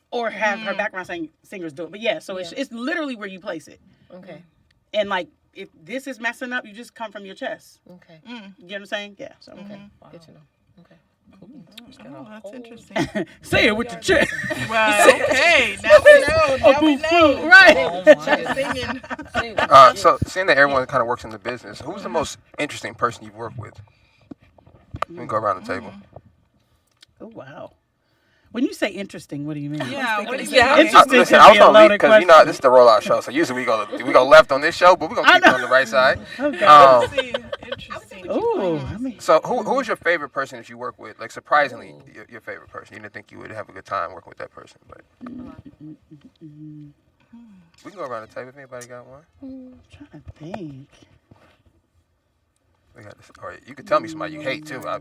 Or have her background singers do it. But yeah, so it's literally where you place it. Okay. And like, if this is messing up, you just come from your chest. Okay. You know what I'm saying? Yeah. So Okay. Good to know. Okay. Oh, that's interesting. say it with your chest. Well, okay. Now we know. Now we know. Right. Singing. So seeing that everyone kind of works in the business, who's the most interesting person you've worked with? We can go around the table. Oh, wow. When you say interesting, what do you mean? Yeah. What is Interesting. Listen, could I was be a gonna leave loaded because you know question. this is the rollout show, so usually we go left on this show, but we're gonna keep it on the right side. Okay. Interesting. Ooh, I mean, So who is your favorite person that you work with? Like surprisingly, your favorite person. You didn't think you would have a good time working with that person, but we can go around the table if anybody got one. I'm trying to think. We got this. Or you could tell me somebody you hate too. I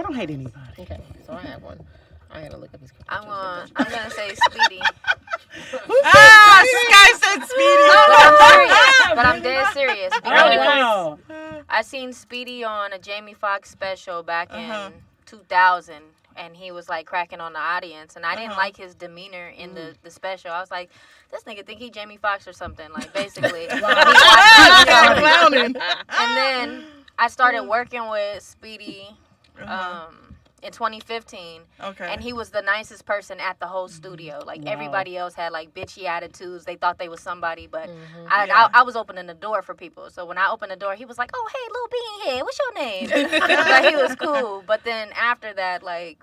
don't hate anybody. Okay. So I have one. I had to look up his. I'm gonna say Speedy. This guy said Speedy. But I'm dead serious. Oh, Because wow. I seen Speedy on a Jamie Foxx special back in 2000, and he was like cracking on the audience, and I didn't like his demeanor in the special. I was like, this nigga think he Jamie Foxx or something, like basically. Clowning. And then I started working with Speedy in 2015. Okay. And he was the nicest person at the whole studio. Like everybody else had like bitchy attitudes. They thought they was somebody, but I was opening the door for people. So when I opened the door, he was like, "Oh, hey, little beanhead, what's your name?" Like he was cool. But then after that, like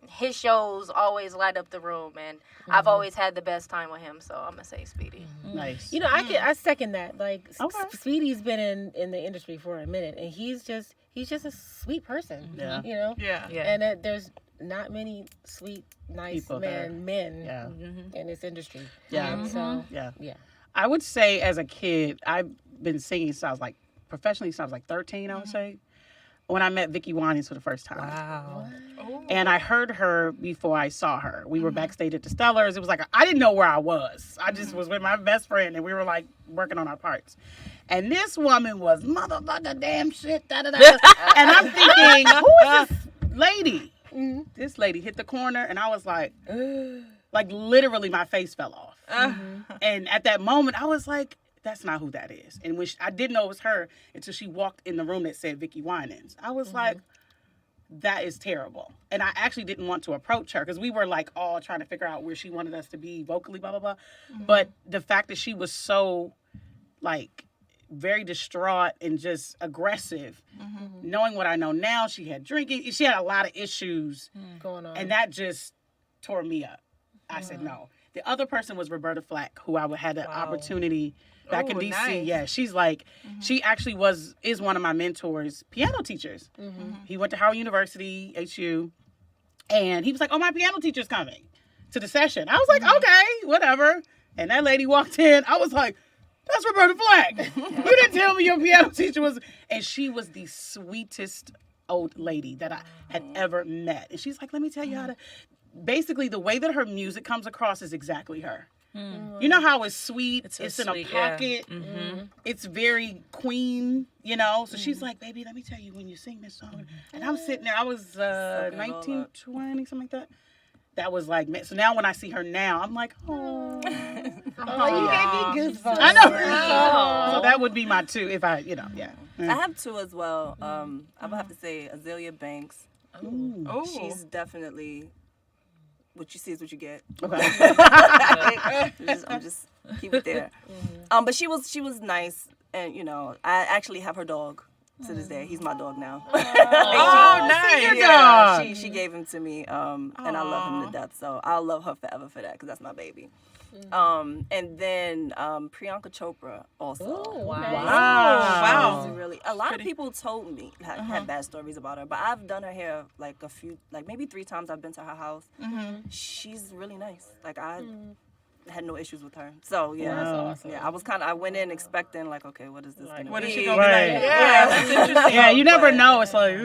his shows always light up the room, and I've always had the best time with him. So I'm gonna say Speedy. Nice. You know, I second that. Like Okay. Speedy's been in the industry for a minute, and he's just a sweet person. Yeah. You know. Yeah. And there's not many sweet, nice People there. men Yeah. in this industry. Yeah. So Yeah. yeah. I would say as a kid, I've been singing since I was like, professionally since I was like 13, I would say. When I met Vicki Winans for the first time. Wow. And I heard her before I saw her. We were backstage at the Stellars. It was like, I didn't know where I was. I just was with my best friend, and we were like working on our parts. And this woman was motherfucker damn shit, da da da. And I'm thinking, who is this lady? This lady hit the corner, and I was like literally my face fell off. And at that moment, I was like, that's not who that is. And when I didn't know it was her until she walked in the room that said Vicky Winans. I was like, that is terrible. And I actually didn't want to approach her because we were like all trying to figure out where she wanted us to be vocally, blah, blah, blah. But the fact that she was so like very distraught and just aggressive, knowing what I know now, she had drinking, she had a lot of issues going on. And that just tore me up. I said no. The other person was Roberta Flack, who I had the opportunity back in DC. Nice. Yeah, she's like, she actually is one of my mentors, piano teachers. He went to Howard University, HU, and he was like, oh, my piano teacher's coming to the session. I was like, okay, whatever. And that lady walked in. I was like, that's Roberta Flack. You didn't tell me your piano teacher was... And she was the sweetest old lady that I had ever met. And she's like, let me tell you how to... Basically, the way that her music comes across is exactly her. You know how it's sweet, it's so in sweet, a pocket, it's very queen, you know? So she's like, baby, let me tell you when you sing this song. And I'm sitting there, I was 19, 20, something like that. That was like, so now when I see her now, I'm like, oh. You gave me goosebumps. I know. So that would be my two if I, yeah. I have two as well. I would have to say Azalea Banks. Oh. She's definitely... What you see is what you get. Okay. I'm just keep it there. But she was nice, and I actually have her dog to this day. He's my dog now. Oh, nice. Yeah, she gave him to me, and I love him to death. So I'll love her forever for that because that's my baby. And then Priyanka Chopra also. Ooh, wow. She's really, a lot of people told me had bad stories about her, but I've done her hair like maybe 3 times. I've been to her house. She's really nice. Like I had no issues with her. So yeah, that's awesome. yeah. I went in expecting like, okay, what is this gonna What be? is she gonna be like? Right. Yeah, that's interesting. Yeah, you never know. It's like,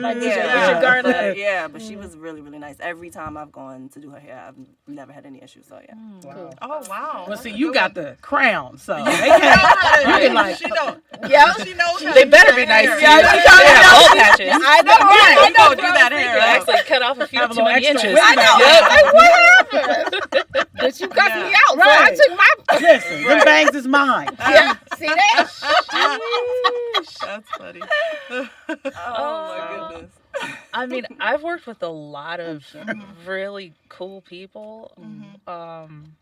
But she was really, really nice. Every time I've gone to do her hair, I've never had any issues. So yeah. Wow. Oh wow. Well, see, you got the crown, so they can't. You can like, She don't. Yeah. She knows how They to better do be that nice hair. to you. Yeah, bald patches. I know, right? I know. Do that hair. I actually cut off a few Have a too little many extra inches. wig. Like, what happened? But you cut me out, so I Right. took my... listen, them bangs is mine. Yeah, see that? That's funny. Oh my goodness. I mean, I've worked with a lot of really cool people. I'm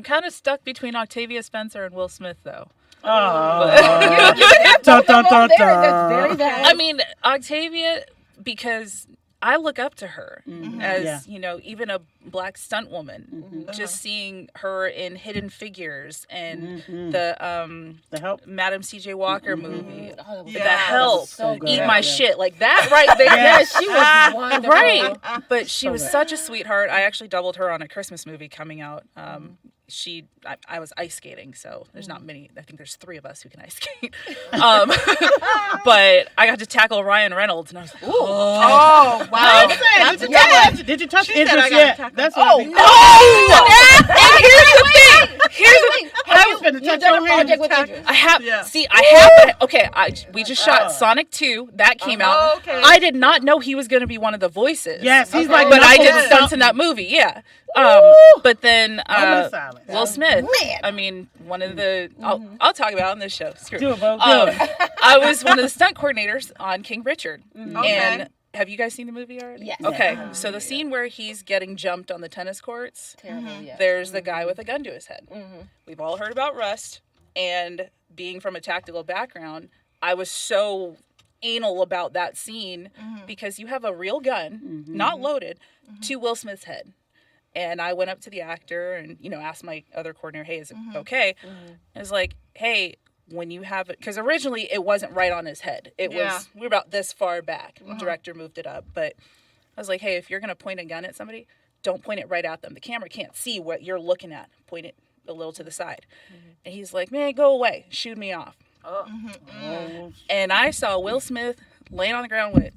kind of stuck between Octavia Spencer and Will Smith, though. Oh. You can have Dun, both dun, of them dun, there. dun. That's very bad. I mean, Octavia, because I look up to her as, even a black stunt woman. Just seeing her in Hidden Figures and the Help. Madam C.J. Walker movie. Oh, that was The Yeah. Help. so good. Eat Yeah. my shit. Like that right there. Yes, she was wonderful. Right. But she was good. such a sweetheart. I actually doubled her on a Christmas movie coming out. I was ice skating, so there's not many. I think there's 3 of us who can ice skate. But I got to tackle Ryan Reynolds, and I was like, ooh. Oh wow. Did you touch She said interest I got yet? tackled. That's what I mean. And here's the thing. I was finna You touch done your a project hand. with Idris. I have Yeah. okay. We just shot Sonic 2 that came out. Oh, okay. I did not know he was going to be one of the voices. Yes, he's like, But I did Knuckles stunts in something. that movie. Yeah. But then Moment of silence. Will Smith. Man. I mean, one of the I'll talk about it on this show. Screw Do it, Bo. Do I was one of the stunt coordinators on King Richard. Okay. And have you guys seen the movie already? Yes. Okay. So the scene where he's getting jumped on the tennis courts, Terrible, yeah. there's the guy with a gun to his head. We've all heard about Rust, and being from a tactical background, I was so anal about that scene because you have a real gun, not loaded, to Will Smith's head. And I went up to the actor and, asked my other coordinator, hey, is it okay? I was like, hey, when you have it, because originally it wasn't right on his head. It was, we were about this far back. The director moved it up. But I was like, hey, if you're going to point a gun at somebody, don't point it right at them. The camera can't see what you're looking at. Point it a little to the side. And he's like, man, go away. Shoot me off. And I saw Will Smith laying on the ground with it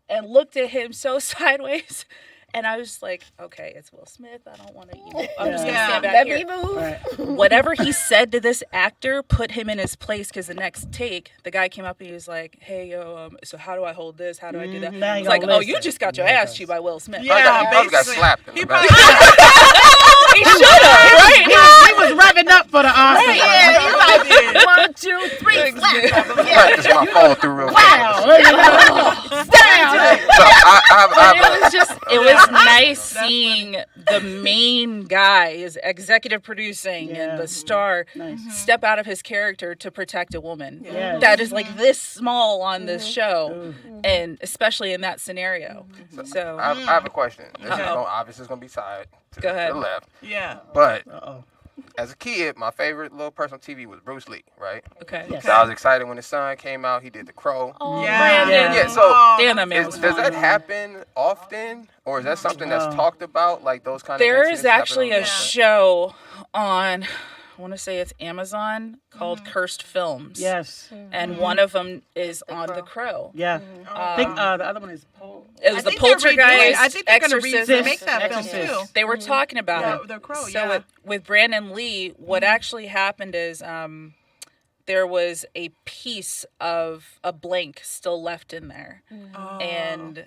and looked at him so sideways. And I was like, okay, it's Will Smith. I don't want to, I'm just going to stand back Let here. me move. Right. Whatever he said to this actor put him in his place, because the next take, the guy came up and he was like, hey, yo, so how do I hold this? How do I do that? Now I you was like, gonna oh, listen. you just got your ass chewed by Will Smith. Yeah, He probably got basically. slapped in He the probably back. He should have, right? he was revving up for the Oscar. Yeah, he's like 1, 2, 3, slap. Practice my follow through real quick. Wow. So It was nice seeing the main guy, his executive producing and the star, step out of his character to protect a woman that is like this small on this show, and especially in that scenario. So I have a question. This is obviously going to be side to the left. Yeah. But as a kid, my favorite little person on TV was Bruce Lee, right? okay. Yes. So I was excited when his son came out. He did The Crow. Oh, Yeah. Brandon. Yeah, so Damn, that man was does fine. that happen often, or is that something that's talked about, like those kind of There incidents is actually happen a on set? show on, I want to say it's Amazon, called Cursed Films. Yes. And one of them is on The Crow. Yeah. I think the other one is Paul. It was I the think they're Poltergeist, redoing- I think they're going to Exorcist. remake that film Exorcist. too. They were talking about it. The Crow, So with Brandon Lee, what actually happened is there was a piece of a blank still left in there. And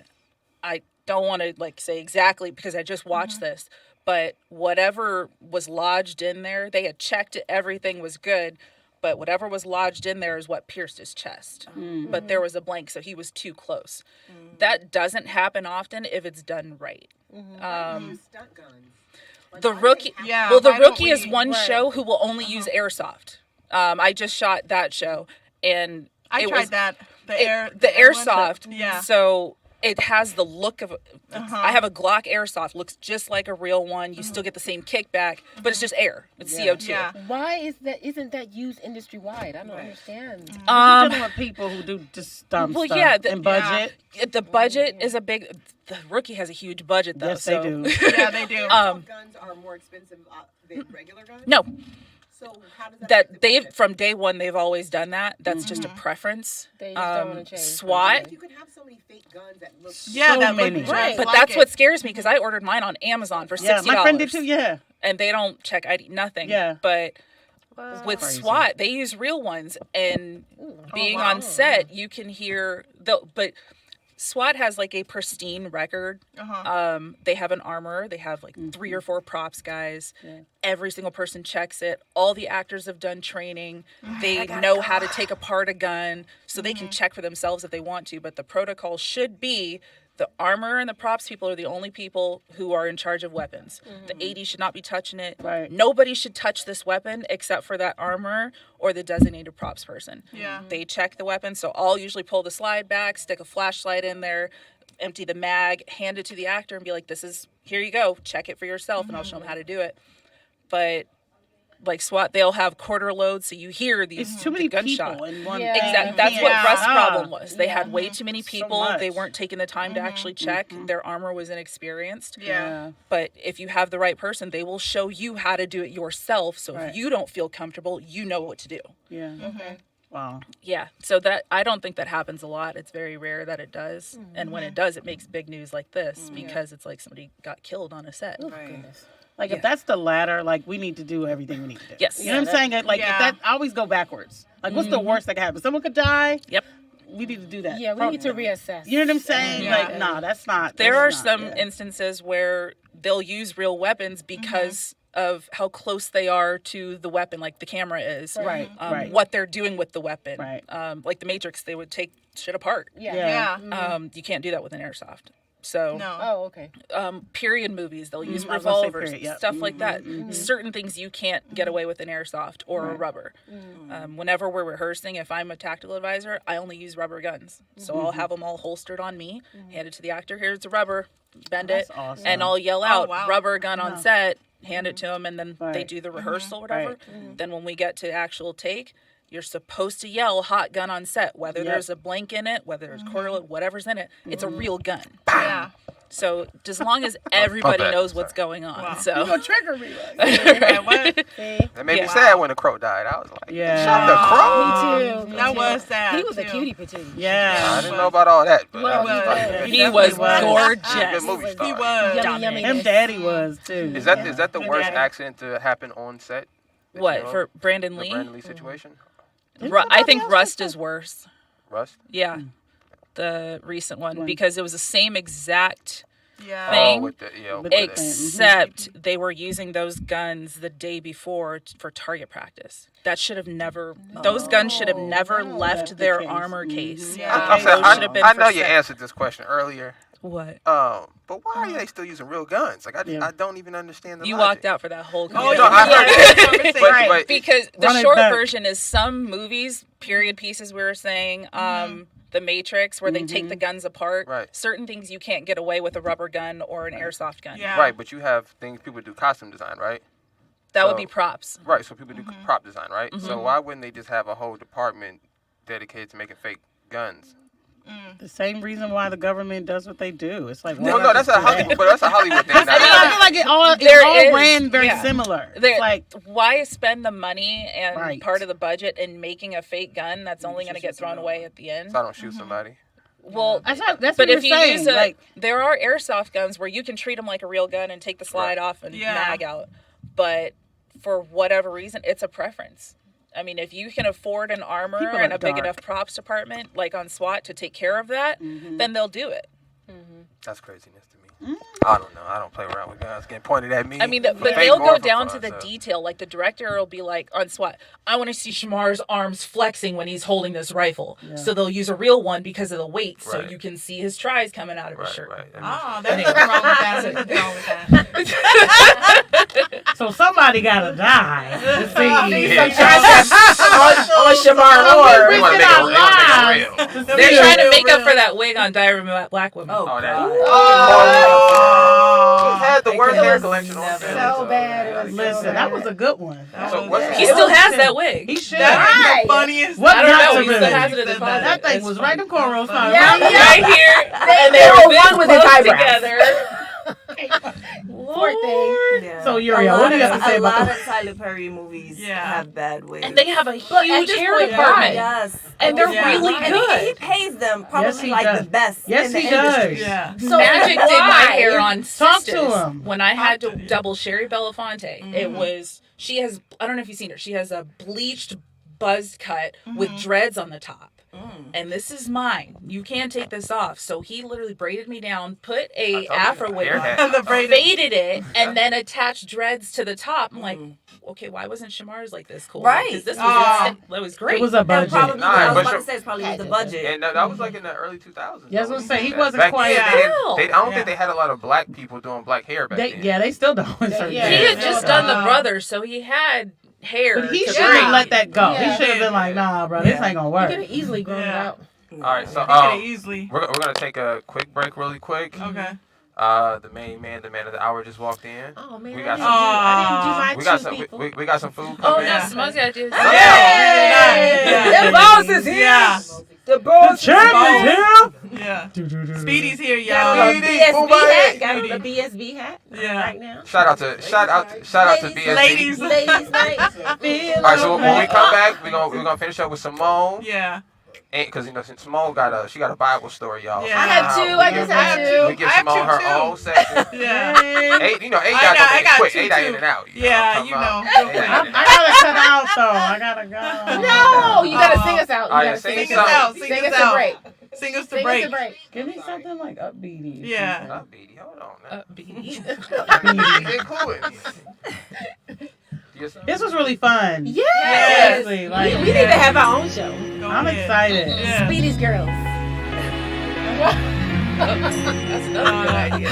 I don't want to like say exactly because I just watched this, but whatever was lodged in there, they had checked it, everything was good. But whatever was lodged in there is what pierced his chest. But there was a blank, so he was too close. That doesn't happen often if it's done right. Stunt guns. The Rookie, Yeah, well, The why don't Rookie is we- one show who will only use airsoft. I just shot that show, and I it tried was, that. The airsoft. Yeah. So it has the look of. I have a Glock airsoft. Looks just like a real one. You still get the same kickback, but it's just air. It's CO2. Yeah. Why isn't that used industry wide? I don't understand. You're dealing with people who do just dumb Well, stuff. yeah, and budget. The budget is a big. The Rookie has a huge budget, though. Yes, so. they do. Yeah, they do. Guns are more expensive than regular guns? No, So how does that that affect the they've budget? from day one they've always done that. That's just a preference. They just don't want to change. SWAT. You can have so many fake guns that look Yeah, so that many. look Right. But like that's it. what scares me because I ordered mine on Amazon for $60. Yeah, my friend did too. Yeah. And they don't check ID, nothing. Yeah. But with Crazy. SWAT, they use real ones. And being on set, you can hear but SWAT has like a pristine record. They have an armor. They have like 3 or 4 props guys. Every single person checks it. All the actors have done training. They know how to take apart a gun, so they can check for themselves if they want to. But the protocol should be the armor and the props people are the only people who are in charge of weapons. The AD should not be touching it. Right. Nobody should touch this weapon except for that armor or the designated props person. Yeah. They check the weapon, so I'll usually pull the slide back, stick a flashlight in there, empty the mag, hand it to the actor and be like, here you go, check it for yourself, and I'll show them how to do it. But like SWAT, they'll have quarter loads, so you hear these It's too many gunshot. people in one Yeah. thing. Exactly. That's what Yeah. Rust's problem was. They had way too many So people. They much. weren't taking the time to actually check. Their armor was inexperienced. Yeah. But if you have the right person, they will show you how to do it yourself. So Right. if you don't feel comfortable, you know what to do. Yeah. Wow. Yeah. So that I don't think that happens a lot. It's very rare that it does. And when it does, it makes big news like this because it's like somebody got killed on a set. Right. Like if that's the latter, like we need to do everything we need to do. Yes. You know what I'm saying? Like if that, I always go backwards. Like what's the worst that can happen? Someone could die. Yep. We need to do that. Yeah, we need to reassess. You know what I'm saying? Yeah. Like nah, that's not. There are that's not- some instances where they'll use real weapons because of how close they are to the weapon, like the camera is. Right. Right. What they're doing with the weapon. Right. Like the Matrix, they would take shit apart. Yeah. Yeah. You can't do that with an airsoft. So, No. Oh, okay. period movies, they'll use I was gonna say revolvers, period, yep. stuff like that. Certain things you can't get away with an airsoft or a rubber. Whenever we're rehearsing, if I'm a tactical advisor, I only use rubber guns. So I'll have them all holstered on me, hand it to the actor, here's the rubber, bend it, awesome. and I'll yell out, wow. rubber gun on set, hand it to them, and then they Right. do the rehearsal, whatever. Right. Then when we get to actual take, you're supposed to yell hot gun on set, whether Yep. there's a blank in it, whether there's correlate, whatever's in it, it's a real gun. Yeah. So as long as everybody bad. knows what's going on. Wow. So Gonna trigger me. Like, Right, what? That made me Yeah. sad when the crow died. I was like, yeah. shot the crow? Me too. That was sad. He was a too. cutie patootie. Yeah. I didn't know about all that. But Well, he was was. gorgeous. good movie star. He was. Yummy, yummy. Him daddy was too. Is that the worst daddy. accident to happen on set? that you What know for of? Brandon The Lee? Brandon Lee situation? I think Rust is worse. Rust? Yeah, the recent one because it was the same exact Yeah. thing. with the, Except they were using those guns the day before for target practice. That should have never. Those guns should have never left their armor case. Yeah. I know you answered this question earlier. What? But why are they still using real guns? Like I don't even understand the You logic. walked out for that whole. Oh, No, I heard it. But Because the Run it short back. version is some movies, period pieces we were saying, The Matrix, where they take the guns apart. Right. Certain things you can't get away with a rubber gun or an airsoft gun. Yeah. Right, but you have things people do costume design, right? That would So- be props. Right, so people do prop design, right? So why wouldn't they just have a whole department dedicated to making fake guns? The same reason why the government does what they do. It's like, Well, no, that's a Hollywood, but that's a Hollywood thing. I feel like it all There is, ran very yeah. similar. There- It's like, why spend the money and Right. part of the budget in making a fake gun that's only going to get thrown away at the end? So I don't shoot somebody. Well, that's but what if you're you saying. use it, like, there are airsoft guns where you can treat them like a real gun and take the slide off and mag out. But for whatever reason, it's a preference. I mean, if you can afford an armor People and are a big dark. enough props department, like on SWAT, to take care of that, then they'll do it. That's craziness to me. I don't know. I don't play around with guns getting pointed at me. I mean, for but fake they'll or go for down fun, to the so. detail. Like the director will be like on SWAT, I want to see Shamar's arms flexing when he's holding this rifle. So they'll use a real one because of the weight, so Right. you can see his tries coming out of his shirt. Right. Oh, there's nothing wrong with that. There's nothing wrong with that. so somebody gotta die. To see. on Shamar or They want to make it real. They're trying to make up for that wig on Diary of a Black Woman. Oh, that. Oh. He had the worst hair collection on so film. bad. It was Listen, that was a good one. So what's He still has that wig. He should. That is the funniest. What I don't not know. to He still really? has it in the closet. That thing It's was funny. right in cornrows. Yeah, Right here. And they were this one with his close eyebrows. together. Poor thing. Yeah. So, Uriel, what do you have to say a about lot the- of Tyler Perry movies Yeah. have bad wigs. And they have a But huge at hair this point, department. Yes. And they're Yeah. really And he good. pays them probably Yes, he like does. the best. Yes, in the he does. industry. Yeah. So Magic did my why? hair on Talk Sisters to him. when I had to double Sherry Belafonte. It was, she has, I don't know if you've seen her, she has a bleached buzz cut with dreads on the top. And this is mine. You can't take this off. So he literally braided me down, put a afro wig on, The braided. faded it, and then attached dreads to the top. I'm like, okay, why wasn't Shamar's like this cool? Right. Because this Oh. was, that was great. It was a And budget. probably, Nah, I was but about to you- say, it's probably the budget. And that was like in the early 2000s. Yeah, I was gonna say, he Back wasn't then, quite- I don't think they had a lot of black people doing black hair back then. They still don't. in certain Yeah. he things. had just done the brothers, so he had hair. But he to should have bring. let that go. Yeah. He should have been like, nah, bro, this ain't gonna You work. could have easily grown it Yeah. out. All right, so He could have easily. we're gonna take a quick break, really quick. Okay. The man of the hour just walked in. Oh man, We I got didn't do my We got two some. people. We got some food Oh, coming. no, Yeah. Simone's got to do The boss is here. Yeah. The boss. Champ is Yeah. here. Speedy's here, Got y'all. on a BSB hat. Got on Speedy. a BSB hat. Yeah. Right now. Shout out to BSB. Ladies. Ladies night. All right, so when we come back, we're gonna finish up with Symone. Yeah. Because Symone got a Bible story, y'all. Yeah. I have two. I just have two. We give I have Symone two, her too. own section. Yeah. Eight I got got quick. two, 8 in too. and out. Yeah, what you I'm know. talking about. 8 in I and out. gotta cut out though. I gotta go. No, you gotta sing us out. You All right, gotta sing sing us us out. out. Sing Sing us us a out. break. Sing us to Sing us break. a break. Give me something like upbeaty. Yeah. Not Beatty. Hold on. Now. Upbeat. Include it. Yes. This was really fun. Yes. Seriously, We like, need to have our own show. Go I'm ahead. excited. Yeah. Speedy's Girls. That's another good idea.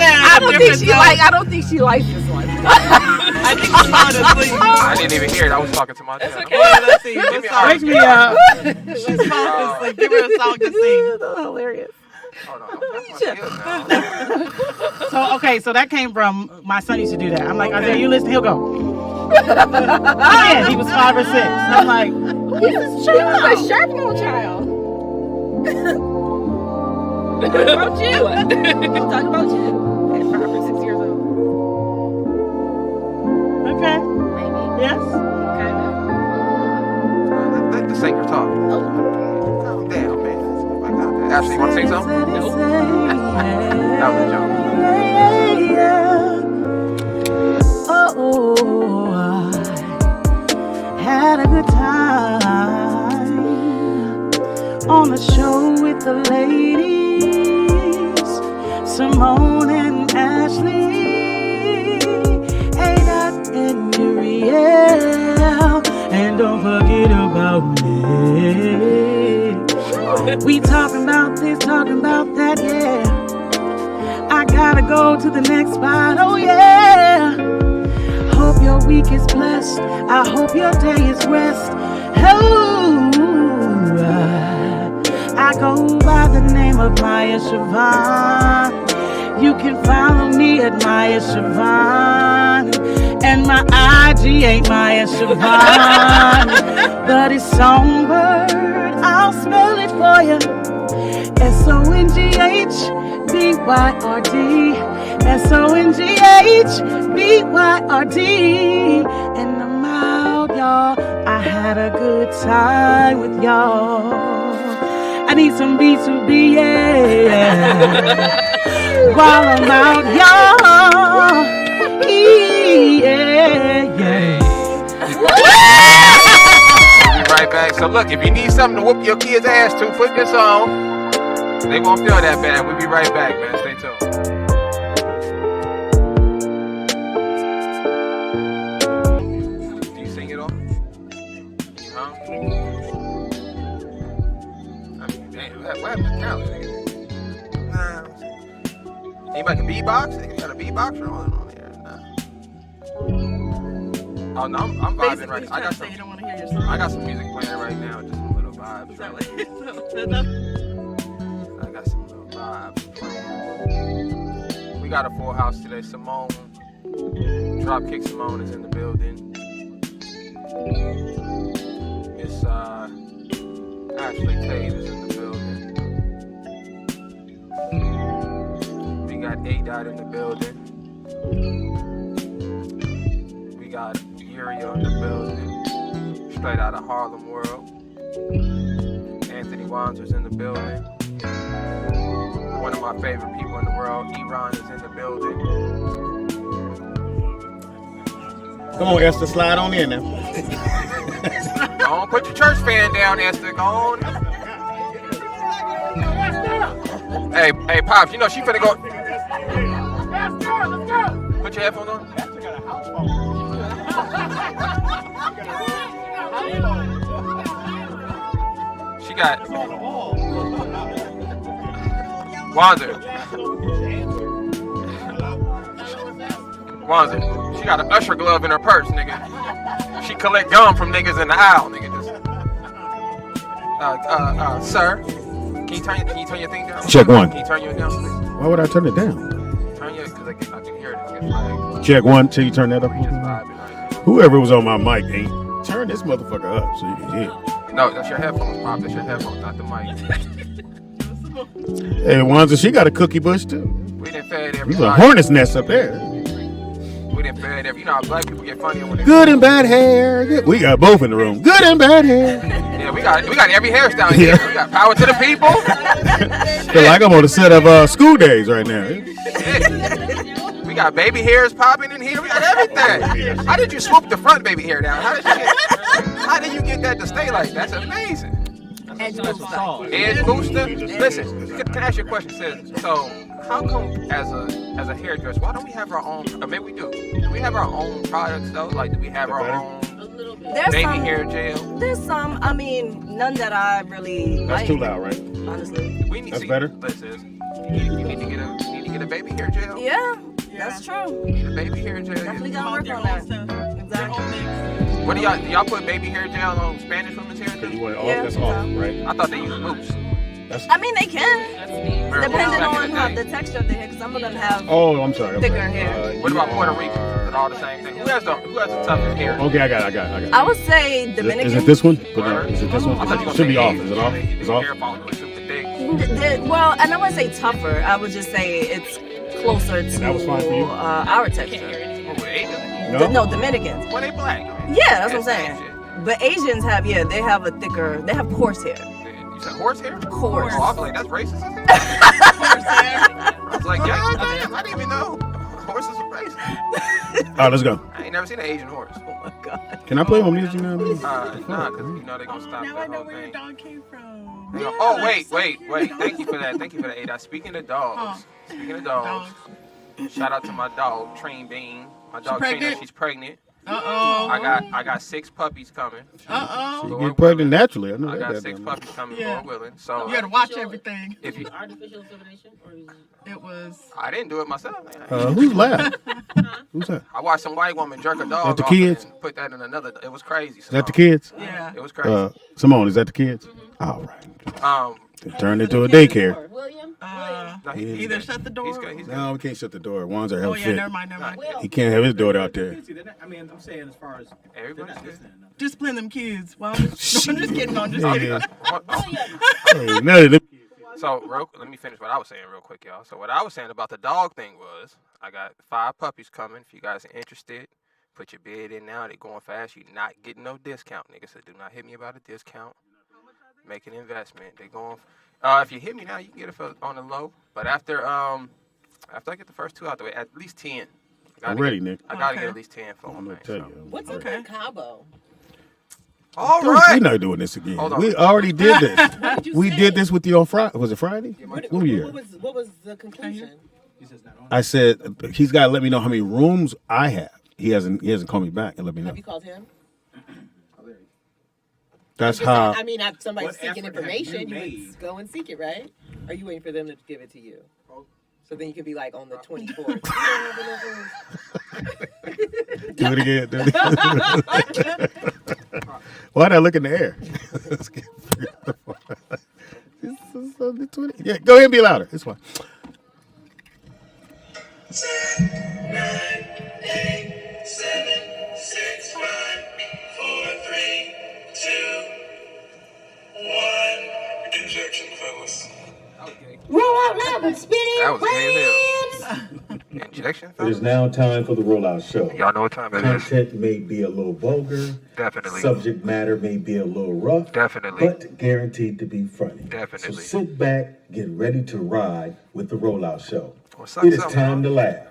I don't think she likes this one. I think she's falling asleep. I didn't even hear it. I was talking to myself. That's okay. Wait, let's see. Give What me song? Wake me up. She's falling asleep. Give her a song to sing. Hilarious. Hold on. That's my skills now. So that came from my son used to do that. I'm like, Isaiah, you listen, he'll go. Again, he was 5 or 6. I'm like, He was a sharp little child. What about you? I'm talking about you. At 5 or 6 years old. okay, Maybe. yes. Kind Let the singer talk. of. Damn, man. I got that. Ashley, you want to say something? Nope. That was a joke. Oh, I had a good time on the show with about the ladies, Symone and Ashlie, Ada and Uriel, and don't forget about me. We talking about this, talking about that, yeah. I gotta go to the next spot, oh yeah. Hope your week is blessed. I hope your day is rest. Oh, I go by the name of Maya Siobhan. You can follow me at Maya Siobhan. And my IG ain't Maya Siobhan, but it's Songbird. I'll spell it for you. SONGHBYRD. SONGHBYRD. And I'm out, y'all. I had a good time with y'all. I need some B2B, yeah. While I'm out, y'all. Yeah, yeah. We'll be right back. So look, if you need something to whoop your kid's ass to, put this on. They won't feel that bad. We'll be right back, man. Stay tuned. Do you sing it all? Huh? I mean, damn, what happened to talent, nigga? Nah. Anybody can beatbox? Nigga got a beatboxer on here? Nah. Oh, no, I'm vibing right now. I got some music playing right now. Just some little vibes. Right? I got some little vibes playing. We got a full house today. Symone, Dropkick Symone is in the building. It's Ashlie Tave is in the building. We got A-Dot in the building. We got Uriel in the building. Straight out of Harlem World. Anthony Wanzer's in the building. One of my favorite people in the world, Iran, is in the building. Come on, Esther, slide on in now. Go on, put your church fan down, Esther. Go on. Hey, Pops, you know she finna go. Put your headphones on. She got Wanzer. She got an usher glove in her purse, nigga. She collect gum from niggas in the aisle, nigga. Just, sir, can you turn your thing down? Check one. Can you turn your down, please? Why would I turn it down? Turn your, cause I can hear it. It's like, Check one till you turn that up. just vibing right now. Whoever was on my mic ain't turn this motherfucker up so you can hear. No, that's your headphones, Pop. That's your headphones, not the mic. Hey, Wanza, she got a cookie bush too. We done fed There's a everybody. hornet's nest up there. We done fed every. You know how black people get funny when they. Good and bad hair. Yeah, we got both in the room. Good and bad hair. Yeah, we got every hairstyle here. Yeah. We got power to the people. Feel like I'm on a set of School Days right now. Shit. We got baby hairs popping in here. We got everything. How did you swoop the front baby hair down? How did you get that to stay like that? That's amazing. Edge booster. Edge booster. Listen, can I ask you a question, sis? So, how come as a hairdresser, why don't we have our own? Or maybe we do. Do we have our own products though? Like, do we have our own baby hair gel? There's some. I mean, none that I really That's like. too loud, right? Honestly. We need That's to, better? Listen, you need to get a baby hair gel. Yeah, that's true. You need a baby hair gel. Definitely gotta work on that. Exactly. What do y'all put baby hair gel on Spanish women's hair too? Yeah. That's off, right? I thought they used mousse. I mean, they can. Very Depending well, on back in the texture of the hair, because some of them have Oh, I'm sorry. thicker hair. What about Puerto Rican? Is it all the same thing? Who has the toughest hair? Okay, I got it. I would say Dominican. Is it this one? Put it, is it this one? I thought you were It should be gonna off. say Is it off? Asian. It's off? Hair follicle is super thick. Well, and I wouldn't say tougher. I would just say it's closer to that was fine for you? our texture. What, with Asian? No, Dominicans. Well, they black. Yeah, that's what I'm Same saying. But Asians have, they have a thicker, they have coarse hair. shit. You said horse hair? Coarse. Oh, I was like, that's racist. I was like, yeah, damn, I didn't even know. horses are crazy. Oh, let's go. I ain't never seen an Asian horse. Oh my God. Can I play my music now? Nah, because you know they're gonna stop Now that I know whole where your thing. dog came from. Oh, wait. Thank you for that. Thank you for that, Ada. Speaking of dogs, shout out to my dog, Train Bean. My dog Trina, she's pregnant. I got 6 puppies coming. You get pregnant naturally. I know I that. got 6 puppies coming, Lord willing. So you gotta watch everything. If you Artificial insemination, or is it was. I didn't do it myself. Who's loud? Who's that? I watched some white woman jerk a dog That the off kids? and put that in another. It was crazy. Is that the kids? Yeah. It was crazy. Symone, is that the kids? All right. They turned into a daycare. William? No, Either shut the door. No, we can't shut the door. Ones are Oh held yeah, fit. never mind. He can't have his daughter out there. I mean, I'm saying as far as everybody's discipline them kids. Well, I'm just kidding. I'm just kidding. Hey, none of them. So, let me finish what I was saying real quick, y'all. So, what I was saying about the dog thing was, I got 5 puppies coming. If you guys are interested, put your bid in now. They're going fast. You're not getting no discount, nigga. So, do not hit me about a discount. Make an investment. They're going. If you hit me now, you can get it on the low. But after I get the first 2 out the way, at least 10. I'm ready, Nick. I gotta get at least 10 for I'm them. gonna tell you. What's up in Cabo? All right. We're not doing this again. Hold on. We already did this. We did this with you on Friday. Was it Friday? What was the conclusion? I said he's got to let me know how many rooms I have. He hasn't called me back and let me know. Have you called him? That's how. I mean, if somebody's seeking information, you would go and seek it, right? Or are you waiting for them to give it to you? So then you can be like on the 24th. Do it again. Do it again. Why'd I look in the air? Yeah, go ahead and be louder. It's fine. 10, 9, 8, 7, 6, 5, 4, 3, 2, 1. Injection, fellas. Roll out loud with Speedy. That was gay. Injection. It is now time for the rollout show. Y'all know what time it is. Content may be a little vulgar. Definitely. Subject matter may be a little rough. Definitely. But guaranteed to be funny. Definitely. So sit back, get ready to ride with the rollout show. Well, It is time to laugh.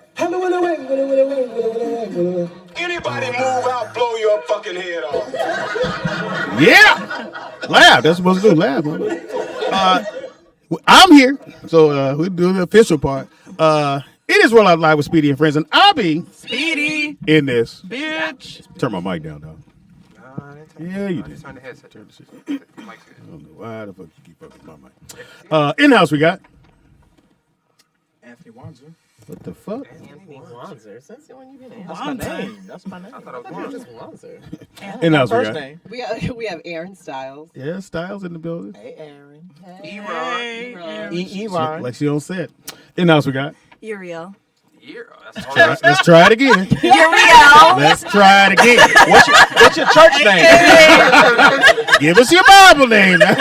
Anybody move out, blow your fucking head off. Yeah, laugh. That's supposed to do. Laugh. Man. I'm here, so we do the official part. It is Roll Out Live with Speedy and Friends, and I'll be Speedy in this. bitch. Turn my mic down, dog. Yeah, you did. Turn the headset. Turn the shit. I don't know why the fuck you keep up with my mic. In house we got Anthony Wanzer. what the fuck? Wanzer. Since when you been in? That's my name. That's my name. I thought it was Wanzer. In house we First got. name. We have Aaron Styles. Yeah, Styles in the building. Hey, Aaron. E-Ron. Like she on set. In house we got. Uriel. Yeah, that's all right. Let's try it again. Uriel. Let's try it again. What's your church name? Give us your Bible name now.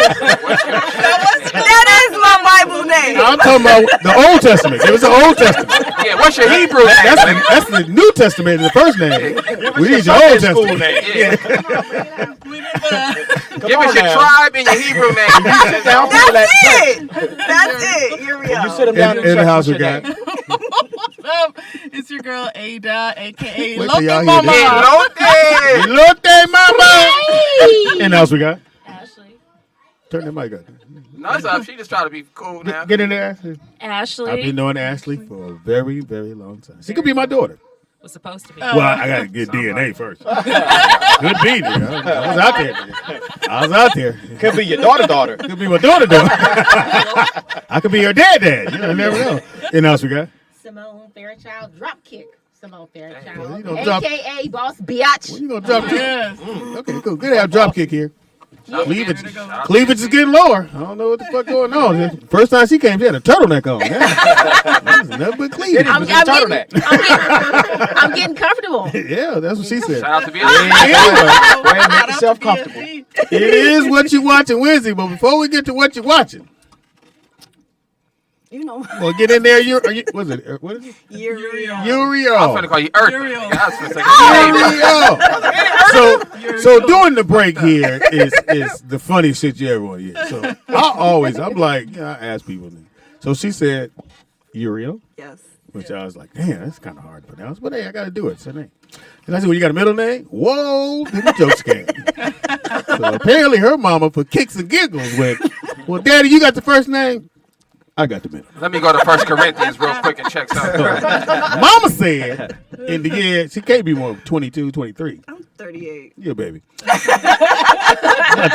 That is my Bible name. I'm talking about the Old Testament. Give us the Old Testament. Yeah, what's your Hebrew name? That's the New Testament, the first name. We need your Old Testament. Yeah. Give us your tribe and your Hebrew name. That's it. That's it. Uriel. You sit him down In the house we got. What's up? It's your girl Ada, aka Wait till y'all Loki hear Mama. this. Elote mama. In the house we got. Ashley. Turn that mic up. No, it's up. She just trying to be cool now. Get in there, Ashley. Ashley. I've been knowing Ashley for a very, very long time. She could be my daughter. was supposed to be. Well, I got to get DNA first. Could be, nigga. I was out there. Nigga. I was out there. Could be your daughter. Could be my daughter. I could be your dad. You never know. And else we got? Symone Fairchiled Dropkick. Symone Fairchild. Well, you gonna drop- AKA Boss Biatch. When you going to drop kick? Yes. Okay, cool. Good to have drop kick here. Cleavage is getting lower. I don't know what the fuck going on. First time she came, she had a turtleneck on. That was nothing but cleavage. I'm getting comfortable. Yeah, that's what she said. Shout out to be Make yourself comfortable. It is what you watching Wednesday, but before we get to what you're watching, You know. well, get in there. What is it? Uriel. I was going to call you Earth. Uriel. I was going to say Uriel. So during the break here is the funny shit you ever want to hear. So I'm like, I ask people. So she said, Uriel. Yes. which I was like, damn, that's kind of hard to pronounce. But hey, I got to do it. It's her name. And I said, well, you got a middle name? Whoa, then the jokes came. So apparently her mama, for kicks and giggles, went, well, Daddy, you got the first name? I got the middle. Let me go to 1 Corinthians real quick and check something. Mama said in the year, she can't be more 22, 23. I'm 38. Yeah, baby.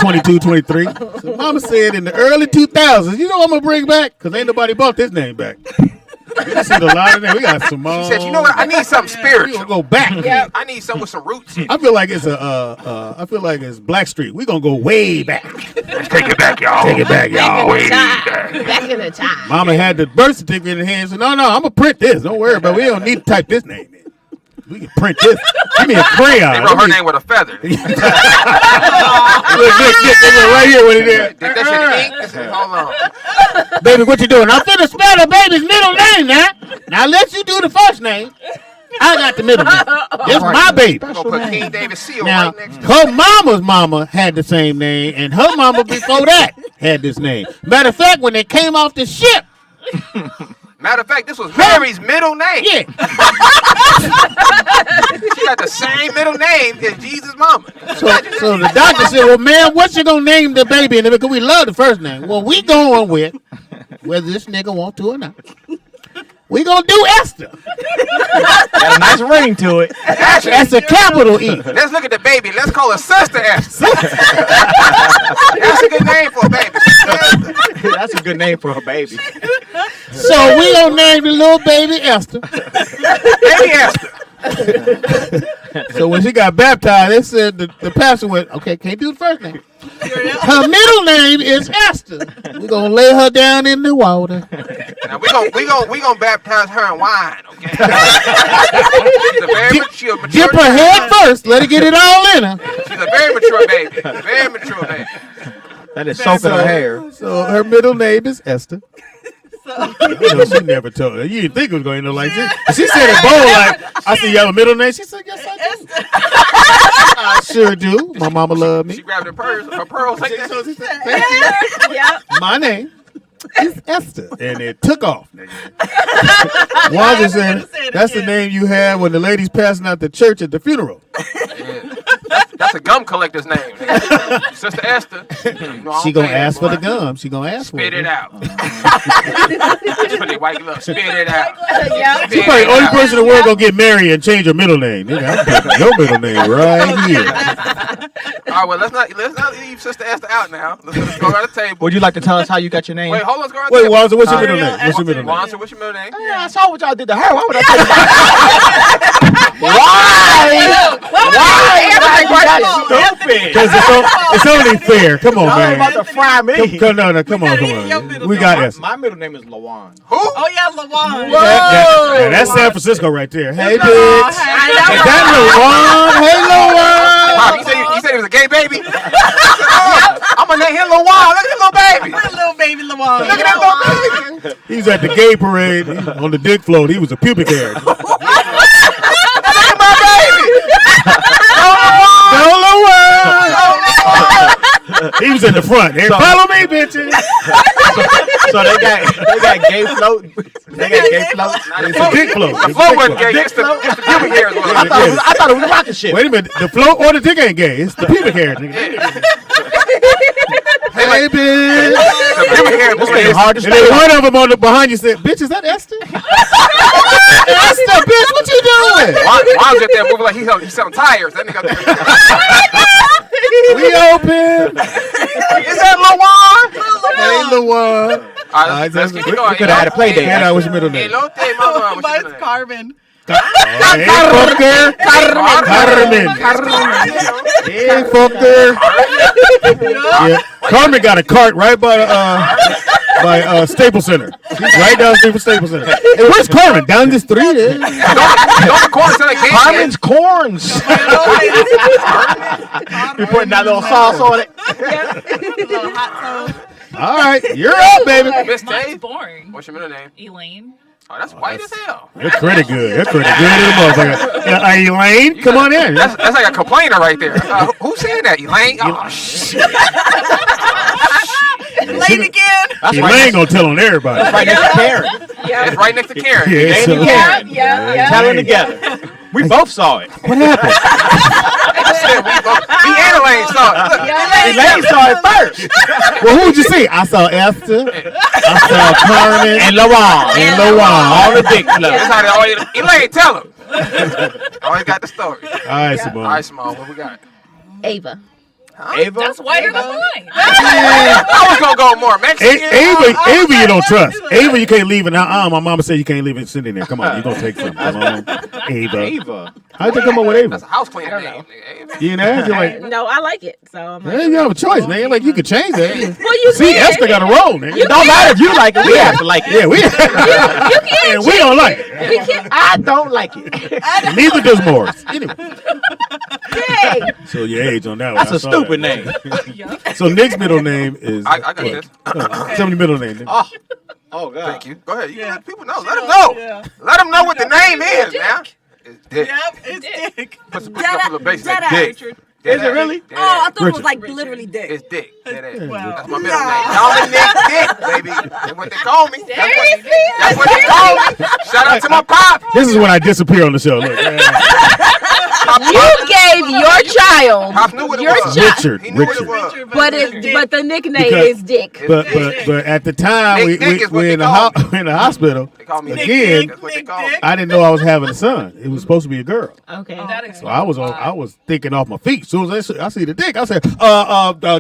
22, 23. So Mama said in the early 2000s, you know what I'm going to bring back? Because ain't nobody bought this name back. We seen a lot of them. We got Symone. She said, you know what? I need something spiritual. We gonna go back. Yep. I need something with some roots in it. I feel like it's I feel like it's Blackstreet. We gonna go way back. Let's take it back, y'all. Take it back, y'all. Way back. Back in the time. Mama had the birth certificate in her hand. Said, no, I'm gonna print this. Don't worry about it. We don't need to type this name in. We can print this. Give me a crayon. They wrote her name with a feather. Look, they went right here with it there. Did that shit ink? Hold on. Baby, what you doing? I'm finna spell the baby's middle name now. Now let you do the first name. I got the middle name. It's my baby. I'm gonna put King David Seal Now, right next to her mama's mama had the same name, and her mama before that had this name. Matter of fact, when they came off the ship. Matter of fact, this was Mary's middle name. Yeah. She got the same middle name as Jesus' mama. So the doctor said, well, man, what you gonna name the baby? And because we love the first name. Well, we going with, whether this nigga want to or not, we gonna do Esther. Got a nice ring to it. That's a capital E. Let's look at the baby. Let's call her Sister Esther. That's a good name for a baby. That's a good name for a baby. So we gonna name the little baby Esther. Baby Esther. So when she got baptized, they said the pastor went, okay, can't do the first name. Her middle name is Esther. We're gonna lay her down in the water. Now we gonna baptize her in wine, okay? She's a mature Dip her head first. Let her get it all in her. She's a very mature baby. Very mature baby. That is soaking her hair. So her middle name is Esther. She never told her. You didn't think it was going to end up like this. She said it bold like, I said, you have a middle name? She said, yes, I do. I sure do. My mama loved me. She grabbed her pearls like that. Thank you. My name is Esther. And it took off. Wanda said, that's the name you have when the lady's passing out the church at the funeral. That's a gum collector's name. Sister Esther. She gonna ask for the gum. She gonna ask for it. Spit it out. Just put the white glove. Spit it out. She probably the only person in the world gonna get married and change her middle name. Nigga, I'm putting your middle name right here. All right, well, let's not leave Sister Esther out now. Let's go around the table. Would you like to tell us how you got your name? Wait, hold on. Let's go around the Wait, table. Wanda, what's your middle name? What's your middle name? Wanda, what's your middle name? Yeah, I saw what y'all did to her. Why would I tell you? Why? Stupid. Because it's only fair. Come on, Y'all man. about to fry me. Come on. We got this. My middle name is Lawan. Who? Oh yeah, Lawan. That's San Francisco right there. Hey, bitch. I know. Is that LaJuan? Hey, LaJuan. Wow, you said he was a gay baby? I'm going to name him LaJuan. Look at that little baby. Little baby Lawan. Look at that little baby. He was at the gay parade on the dick float. He was a pubic hair. Look at my baby. No, LaJuan. He was in the front. Hey, follow me, bitches. So they got gay float. They got gay float. It's a dick float. The float wasn't gay. It's the pubic hair. I thought it was rocket ship. Wait a minute. The float or the dick ain't gay. It's the pubic hair. Hey, bitch. The pubic hair. This thing hard to And then stay. one of them behind you said, bitch, is that Esther? Esther, bitch, what you doing? Juan's at there moving like he's selling tires. That nigga up there. We open. Is that LaJuan? Hey, LaJuan. All right, let's keep it going. We could have had a play date. And what's your middle name? Elote, mama. What's your Mine's name? Carmen. Hey, fucker. Carmen. Hey, fucker. Yeah. Carmen got a cart right by Staples Center. Right down Staples Center. Hey, where's Carmen? Down the street. Don't the corn sell like Carmen's corns. You putting that little sauce on it. Little hot sauce. All right, you're up, baby. Miss Mine's Tave? boring. What's your middle name? Elaine. Oh, that's white as hell. You're pretty good. You're pretty good in the motherfucker. Elaine, come on in. That's like a complainer right there. Who's saying that? Elaine? Oh, shit. Elaine again. Elaine gonna tell on everybody. Right next to Karen. It's right next to Karen. Yeah, so- yeah. Tell them together. We both saw it. What happened? Me and Elaine saw it. Look, Elaine saw it first. Well, who'd you see? I saw Esther. I saw Carmen. And Lawan. All the big That's clubs. how they always. Elaine, tell him. Always got the story. All right, Symone. All right, Symone, what we got? Ava. Ava? That's whiter than mine. I was gonna go more Mexican. Ava, you don't trust. Ava, you can't leave it. Now, my mama said you can't leave it sitting there. Come on, you're gonna take something. Come on. Ava. How'd you come up with Ava? That's a house cleaner name. You didn't ask? You're like, No, I like it. So I'm like, hey, you have a choice, man. Like, you could change that. well, you See, can. Esther got a role, man. It don't matter if you like it. We have to like it. Yeah, we. You can. And we don't like it. We can. I don't like it. Neither does Morris. Anyway. Hey. So your age on that one. That's I a saw stupid that. name. So Nick's middle name is. I got this. Tell me your middle name. Nick. Oh, God. Thank you. Go ahead. You let people know. Let them know. Let them know what the name is, man. It's Dick. Yep, it's Dick. Put a little basic. Dead Dick. ass. Is it really? Oh, I thought it Richard. was like literally Dick. It's Dick. That's Wow. my middle name. Dominic Dick, baby. That's what they call me. That's what they call me. Shout out to my pop. This is when I disappear on the show. Look. You gave your child Pops knew what it your was. child, Richard. He knew what it Richard. was. but the nickname Because- is Dick. But at the time Dick is what we they in the call in the hospital They call me again. Dick. That's what they call me. I didn't know I was having a son. It was supposed to be a girl. Okay. That So explains I was thinking off my feet. As soon as I see the dick, I said,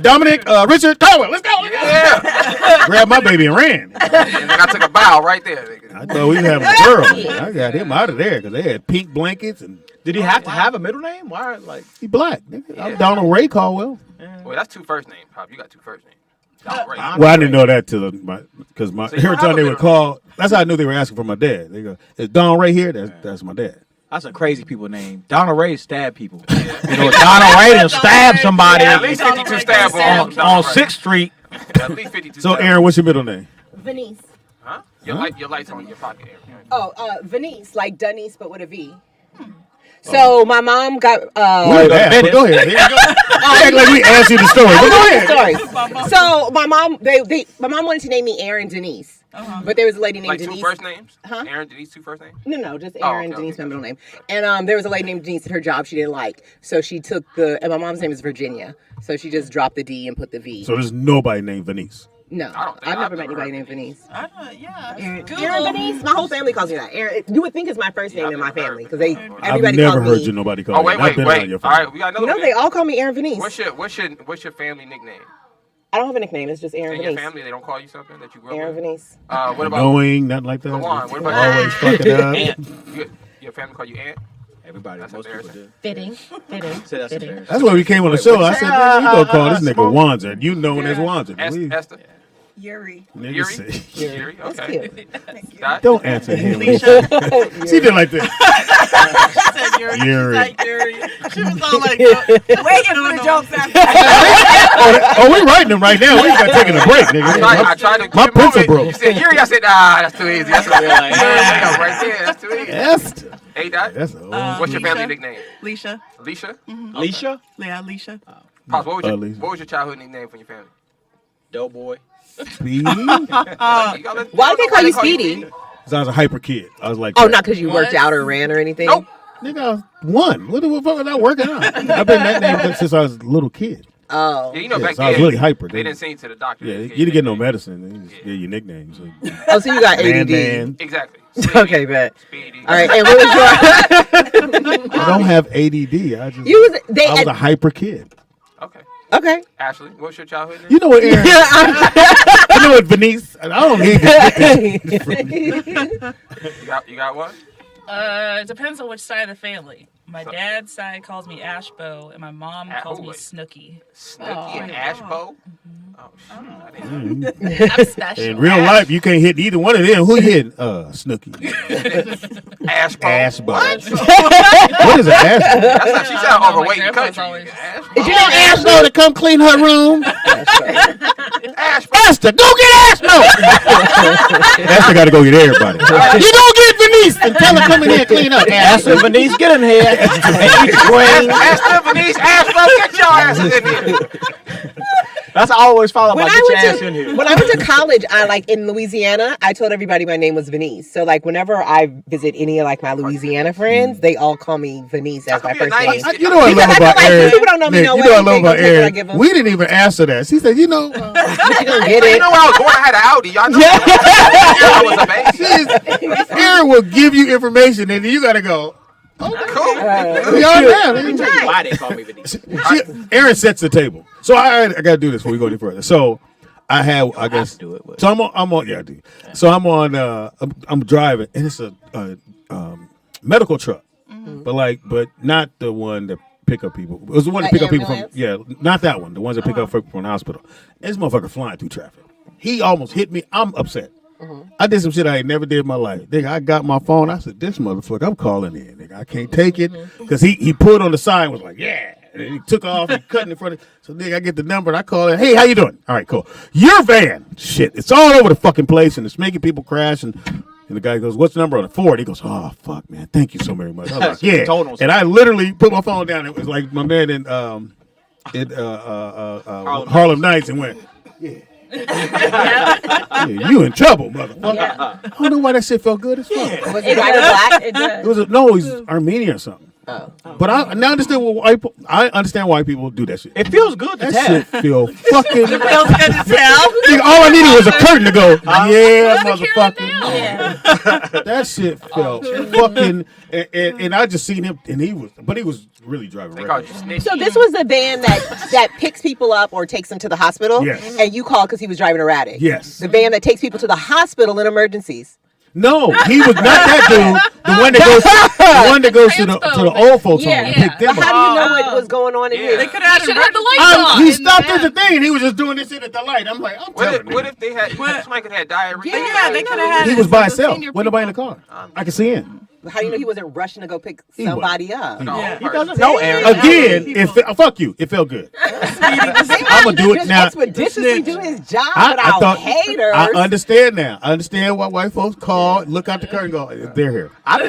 Dominic, Richard, Caldwell, let's go. Yeah. Grabbed my baby and ran. And then I took a bow right there. I thought we was having a girl. I got him out of there because they had pink blankets and Did he have to have a middle name? Why? Like, he black. Nigga. I'm Donald Ray Caldwell. Well, that's two first names, Pop. You got two first names. Donald Ray. Well, I didn't know that till because my So you every don't have time they a would middle call. That's how I knew they were asking for my dad. They go, "Is Don Ray here?" That's my dad. that's a crazy people name. Donald Ray stabbed people. You know, Donald Ray done stabbed somebody At least 52 stab wounds on 6th Street. At least 52 So, stab Aaron, what's your middle name? Venice. Huh? Your light's on your pocket, Aaron. Oh, Venice, like Denise, but with a V. So my mom got. Go ahead. Go ahead. You act like we asked you the story. But go ahead. Sorry. So my mom, my mom wanted to name me Aaron Denise, but there was a lady named Like Denise. two first names? Huh? Aaron, Denise, two first names? No, just Oh, Aaron okay, Denise, okay. my middle name. And there was a lady named Denise at her job she didn't like, so she took and my mom's name is Virginia, so she just dropped the D and put the V. So there's nobody named Venice. No, I've never met anybody named Venice. Yeah. Aaron Venice. My whole family calls me that. Aaron. You would think it's my first name in my family because I've everybody never calls heard me. you nobody call Oh, you. wait, I've been around wait. your All family. right, we got You another know, they all call me Aaron Venice. What's your family nickname? I don't have a nickname. It's just Aaron In your Venice. family, they don't call you something that you grew up Aaron with? Venice. What about Annoying, nothing like that. Go on. What about Always fucking up. your family call you Aunt? Everybody, That's most people embarrassing. do. Fitting. Say that's embarrassing. That's why we came on the show. I said, man, you gonna call this nigga Wanzer. You known as Wanzer. Esther? Yuri. Nigga Yuri? say- Yuri? That's Okay. cute. Dot? Don't answer him. She did like that. She said Yuri. Yuri. She's like Yuri. She was all like, Waiting for the jokes after. Oh, we writing them right now. We got taking a break, nigga. I tried to My keep it pencil moving. broke. You said Yuri. I said, that's too easy. That's right there. That's too easy. Esther. Hey, Dot. That's old. What's your family Leisha. nickname? Leisha. Alicia? Alicia? Yeah, Leisha. Pops, what Alicia. was your childhood nickname for your family? Doughboy. Speedy. Why did they call you Speedy? Because I was a hyper kid. I was like, Oh, that. not because you worked out or ran or anything? Nope. Nigga, I was one. What the fuck was I working out? I've been that name since I was a little kid. Oh. Yeah, you know, Yeah, back so I was then, really hyper. they didn't send you to the doctor. Yeah, They you just didn't get no gave you medicine. They just gave you nicknames. So. Oh, so you got ADD. Man. Exactly. Okay, bet. Speedy. All right, and what was your... I don't have ADD. I just You was, they, I was a hyper kid. Okay. Okay. Ashley, what's your childhood name? You know what, Aaron? You know what, Venice? I don't need this. You got one? It depends on which side of the family. My dad's side calls me Ashbow, and my mom calls me Snooky. Snooky and Ashbow? Oh, shit. I didn't know. I'm special. In real life, you can't hit either one of them. Who you hitting? Snooky. Ashbow. Ashbow. What? What is an Ashbow? That's like she sound overweight in grandpa's country. always- Did you know Ashbow to come clean her room? Ashbow. Esther, go get Ashbow. Esther got to go get everybody. You go get Venice and tell her come in here and clean up. Esther, Venice, get in here. Ashbow, Venice, Ashbow, get your asses in here. That's I always follow When my I bitch went ass to in here. when I went to college, I like in Louisiana, I told everybody my name was Venice. So like whenever I visit any of like my Louisiana friends, they all call me Venice as my first name. You know what I love about Erin? People don't know me no You way. know what I love They about gonna take what I Erin? give 'em. We didn't even answer that. She said, you know. You don't get You it. know where I was going? I had an Audi. Y'all know. I was a baby. Erin will give you information and you gotta go. Cool. Y'all Let me tell you why they call me Venice. Erin sets the table. So I gotta do this before we go any further. So I guess do it. But. so I'm on yeah I do. So I'm on I'm driving and it's a medical truck. But not the one that pick up people. It was the one that pick up people from not that one. The ones that pick up people from the hospital. And this motherfucker flying through traffic. He almost hit me. I'm upset. I did some shit I ain't never did in my life. Nigga, I got my phone. I said, this motherfucker, I'm calling in. Nigga, I can't take it. Because he pulled on the side and was like, yeah. And then he took off and cut in front of. So nigga, I get the number and I call in. Hey, how you doing? All right, cool. Your van. Shit. It's all over the fucking place and it's making people crash. And the guy goes, what's the number on it? Ford. He goes, oh, fuck, man. Thank you so very much. I was like, yeah. And I literally put my phone down. It was like my man in Harlem Nights and went, yeah. Yeah, you in trouble, motherfucker. Yeah. I don't know why that shit felt good as fuck. Was it white or black? It does. He's Armenian or something. Oh. But I understand why people do that shit. It feels good to that tell. Shit feel fucking. It feels good to tell. All I needed was a curtain to go. Yeah, motherfucker. Yeah. That shit felt fucking. And I just seen him, and he was really driving. So this was the van that picks people up or takes them to the hospital. Yes. And you called because he was driving erratic. Yes. The van that takes people to the hospital in emergencies. No, he was not that dude. The one that goes to the old folks home and pick them up. How do you know what was going on in here? They could have had the lights on. He stopped at the thing and he was just doing this shit at the light. I'm like, What if they had somebody could have had diarrhea? Yeah, they could have had. He was by himself. Wasn't nobody in the car. I could see him. How do you know he wasn't rushing to go pick somebody up? No, he doesn't know Aaron. Again, fuck you. It felt good. I'm gonna do it now. Expeditiously do his job without haters. I understand now. I understand why white folks call, look out the curtain, go, they're here. I've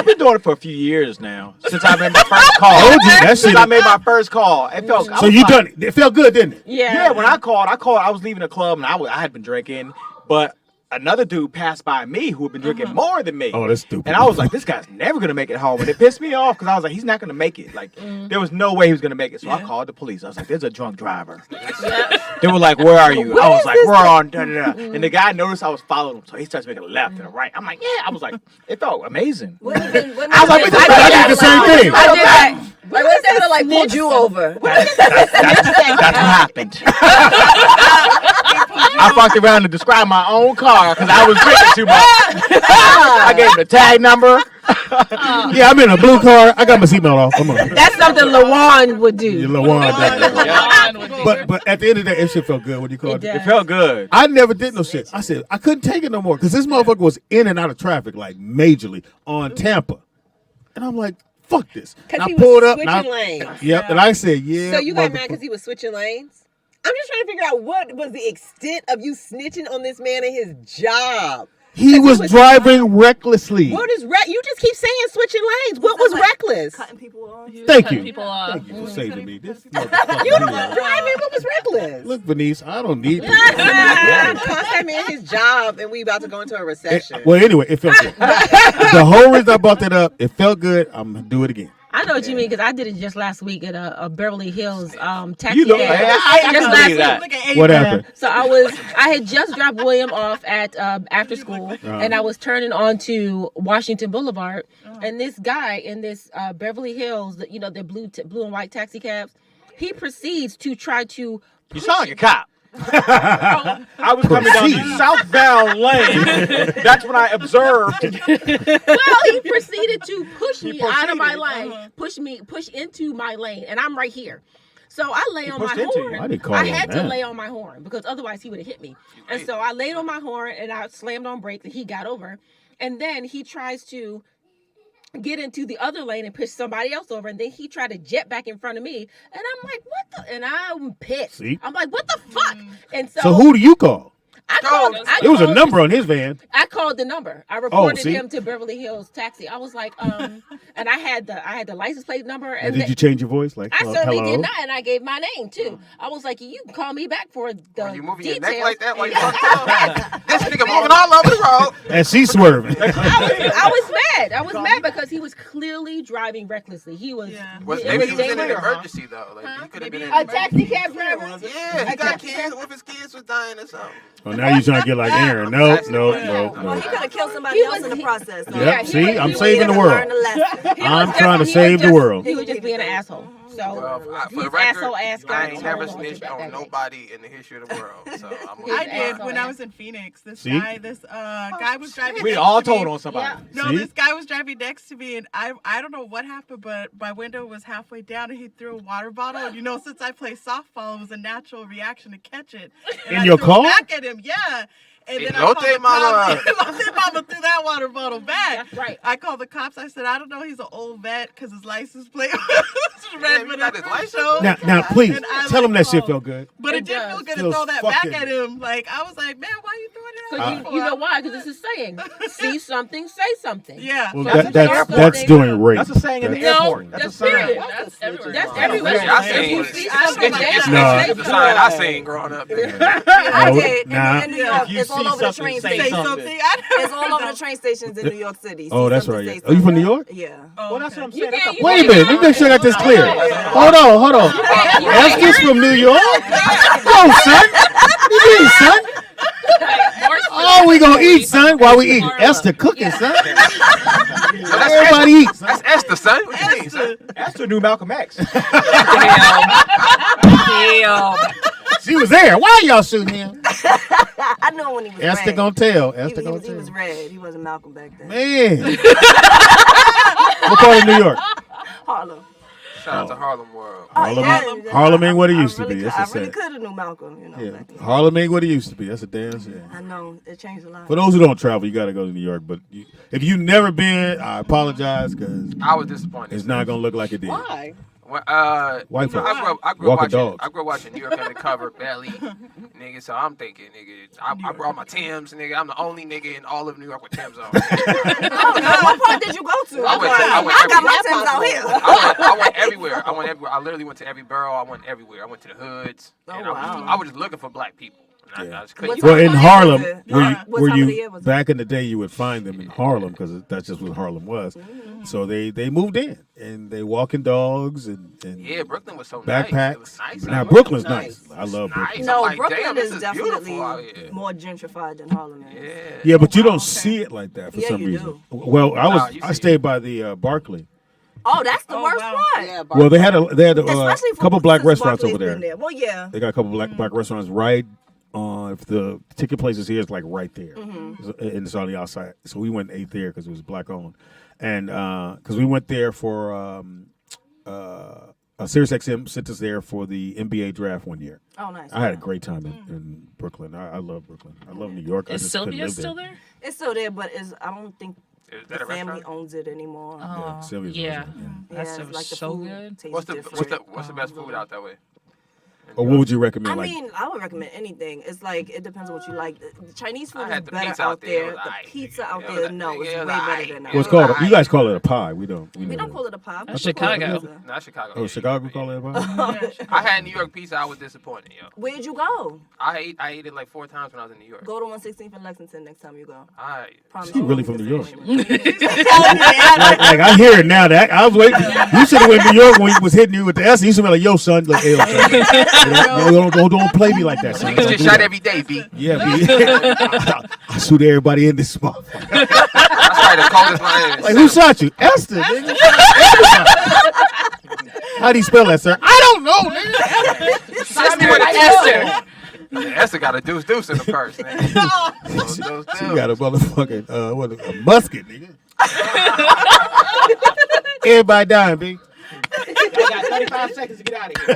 been doing it for a few years now. Since I made my first call. I made my first call. It felt. So you done it. It felt good, didn't it? Yeah. Yeah. When I called. I was leaving the club and I had been drinking, but another dude passed by me who had been drinking more than me. Oh, that's stupid. And I was like, this guy's never going to make it home. And it pissed me off because I was like, he's not going to make it. Like, there was no way he was going to make it. So I called the police. I was like, there's a drunk driver. They were like, where are you? I was like, we're on da-da-da. And the guy noticed I was following him. So he starts making a left and a right. I'm like, yeah. I was like, it felt amazing. I was like, I did the same thing. I did that. Like, what if they would like pulled you over? That's what happened. I fucked around to describe my own car because I was drinking too much. I gave him the tag number. Yeah, I'm in a blue car. I got my seatbelt off. Come on. That's something LaJuan would do. Yeah, but at the end of the day, it shit felt good when you called it. It felt good. I never did no shit. I said I couldn't take it no more because this motherfucker was in and out of traffic like majorly on Tampa, and I'm like, fuck this. Because he pulled was up. switching lanes. Yep, and I said, yeah. So you got mad because he was switching lanes? I'm just trying to figure out what was the extent of you snitching on this man and his job. He was driving recklessly. What is you just keep saying switching lanes. What was reckless? Cutting people off. Thank you. People off. Thank you for saving me. This You the one driving. What was reckless? Look, Venice, I don't need this. Cost that man his job, and we about to go into a recession. Well, anyway, it felt good. The whole reason I brought that up, it felt good. I'm going to do it again. I know what you mean because I did it just last week at a Beverly Hills taxi. You know, I just last week. that. What happened? So I had just dropped William off at after school, and I was turning onto Washington Boulevard, and this guy in this Beverly Hills, the blue and white taxi cabs, he proceeds to try to. You sound like a cop. I was coming down the southbound lane. That's when I observed. Well, he proceeded to push me out of my lane, push into my lane, and I'm right here. So I lay on my horn. I had to lay on my horn because otherwise he would have hit me. And so I laid on my horn and I slammed on brakes and he got over. And then he tries to get into the other lane and push somebody else over, and then he tried to jet back in front of me, and I'm like, what the? And I'm pissed. See? I'm like, what the fuck? And So who do you call? It was a number on his van. I called the number. I reported see? him to Beverly Hills Taxi. I was like, and I had the license plate number. And did you change your voice? Like, I certainly hello? did not, and I gave my name too. I was like, you can call me back for the Are you moving details. your neck like that while you fucked This nigga moving all over the road. And she's swerving. I was mad. I was mad because he was clearly driving recklessly. He was. Maybe he was in an emergency though. Like he could have been in a taxi cab driver. Yeah, he got kids. What if his kids was dying or something? Well, now you're trying to get like Aaron. No. Well, he could have killed somebody else in the process. So. Yep. See, I'm saving the world. I'm trying to save the world. He was just being an asshole. So for the record, I ain't never snitched on nobody in the history of the world. So I did when I was in Phoenix. This guy was driving. We all told on somebody. No, this guy was driving next to me, and I don't know what happened, but my window was halfway down, and he threw a water bottle. And since I play softball, it was a natural reaction to catch it. And in your car? Back at him, yeah. And then I called the cops. Mama threw that water bottle back. That's right. I called the cops. I said, I don't know. He's an old vet because his license plate was red. But got his license. Now, please tell him that shit felt good. But it did feel good to throw that back at him. Like I was like, man, why are you throwing it at him? You know why? Because it's a saying: see something, say something. Yeah. Well, that's doing rape. That's a saying in the airport. That's period. That's everywhere. That's everywhere. If you see something, It's the sign I seen growing up. I did. In New York, you it's all see over the something, train say station. something. It's all over the train stations in New York City. Oh, that's right. Are you from New York? Yeah. Well, that's what I'm saying. Wait a minute. Let me make sure I got this clear. Hold on. Esther's from New York? Yo, son. What you mean, son? Oh, we gonna eat, son. While we eat. Esther cooking, son. Everybody eats. That's Esther, son. What you mean, son? Esther knew Malcolm X. Damn. She was there. Why y'all shooting him? I know when he was Esther red. gonna tell. He was red. He wasn't Malcolm back then. Man. What part of New York? Harlem. Shout out to Harlem World. Harlem ain't what it used to be. I really could have knew Malcolm. Back then. Harlem ain't what it used to be. That's a damn shame. I know it changed a lot. For those who don't travel, you got to go to New York. But if you've never been, I apologize because I was disappointed. It's not gonna look like it did. Why? White folks. I grew up watching New York Undercover, Belly, nigga. So I'm thinking, nigga, I brought my Timbs, nigga. I'm the only nigga in all of New York with Timbs on. What part did you go to? I got my Timbs out here. I went everywhere. I literally went to every borough. I went everywhere. I went to the hoods. And I was just looking for black people. Well, in Harlem, where you back in the day, you would find them in Harlem because that's just what Harlem was. So they moved in and they walking dogs and yeah, Brooklyn was so backpacks. Nice. It was nice. Now Brooklyn's nice. I love Brooklyn. No, like, Brooklyn is this definitely beautiful more gentrified than Harlem is. Yeah, but you don't see it like that for some reason. Do. Well, I stayed by the Barclay. Oh, that's the worst part. Yeah, Well, they had a couple black restaurants Barclay's over there. Well, yeah. They got a couple black restaurants right if the ticket places here is like right there, and it's on the outside. So we went and ate there because it was black owned, and because we went there for Sirius XM sent us there for the NBA draft one year. Oh, nice. I had a great time in Brooklyn. I love Brooklyn. I love New York. Is Sylvia still there? It's still there, but I don't think the family owns it anymore. Yeah, Sylvia's That stuff is like the so food good. tastes What's different. the best food out that way? Or what would you recommend? I mean, I would recommend anything. It's like it depends on what you like. The Chinese food is the better pizza out there. It was The aight. pizza out It was there, a- no, it it's was way aight. better than that. Well, it's called. You guys call it a pie. We don't. We don't call it a pie. That's Chicago. Not Chicago. Oh, Chicago call it a pie. I had New York pizza. I was disappointed, yo. Where'd you go? I ate it like 4 times when I was in New York. Go to 116th and Lexington next time you go. Promise She you really won't from New York. disappoint. Like I hear it now. That I was waiting. You should have went to New York when he was hitting you with the S. You should be like, "Yo, son, like, hey, son. Don't play me like that, son. Niggas get shot every day, B. Yeah, B. I shoot everybody in this motherfucker. That's right. The coldest line. Like, who shot you? Esther. Nigga. How do you spell that, sir? I don't know, nigga. Esther. Esther got a deuce in the purse, man. She got a motherfucking a musket, nigga. Everybody dying, B. I got 35 seconds to get out of here.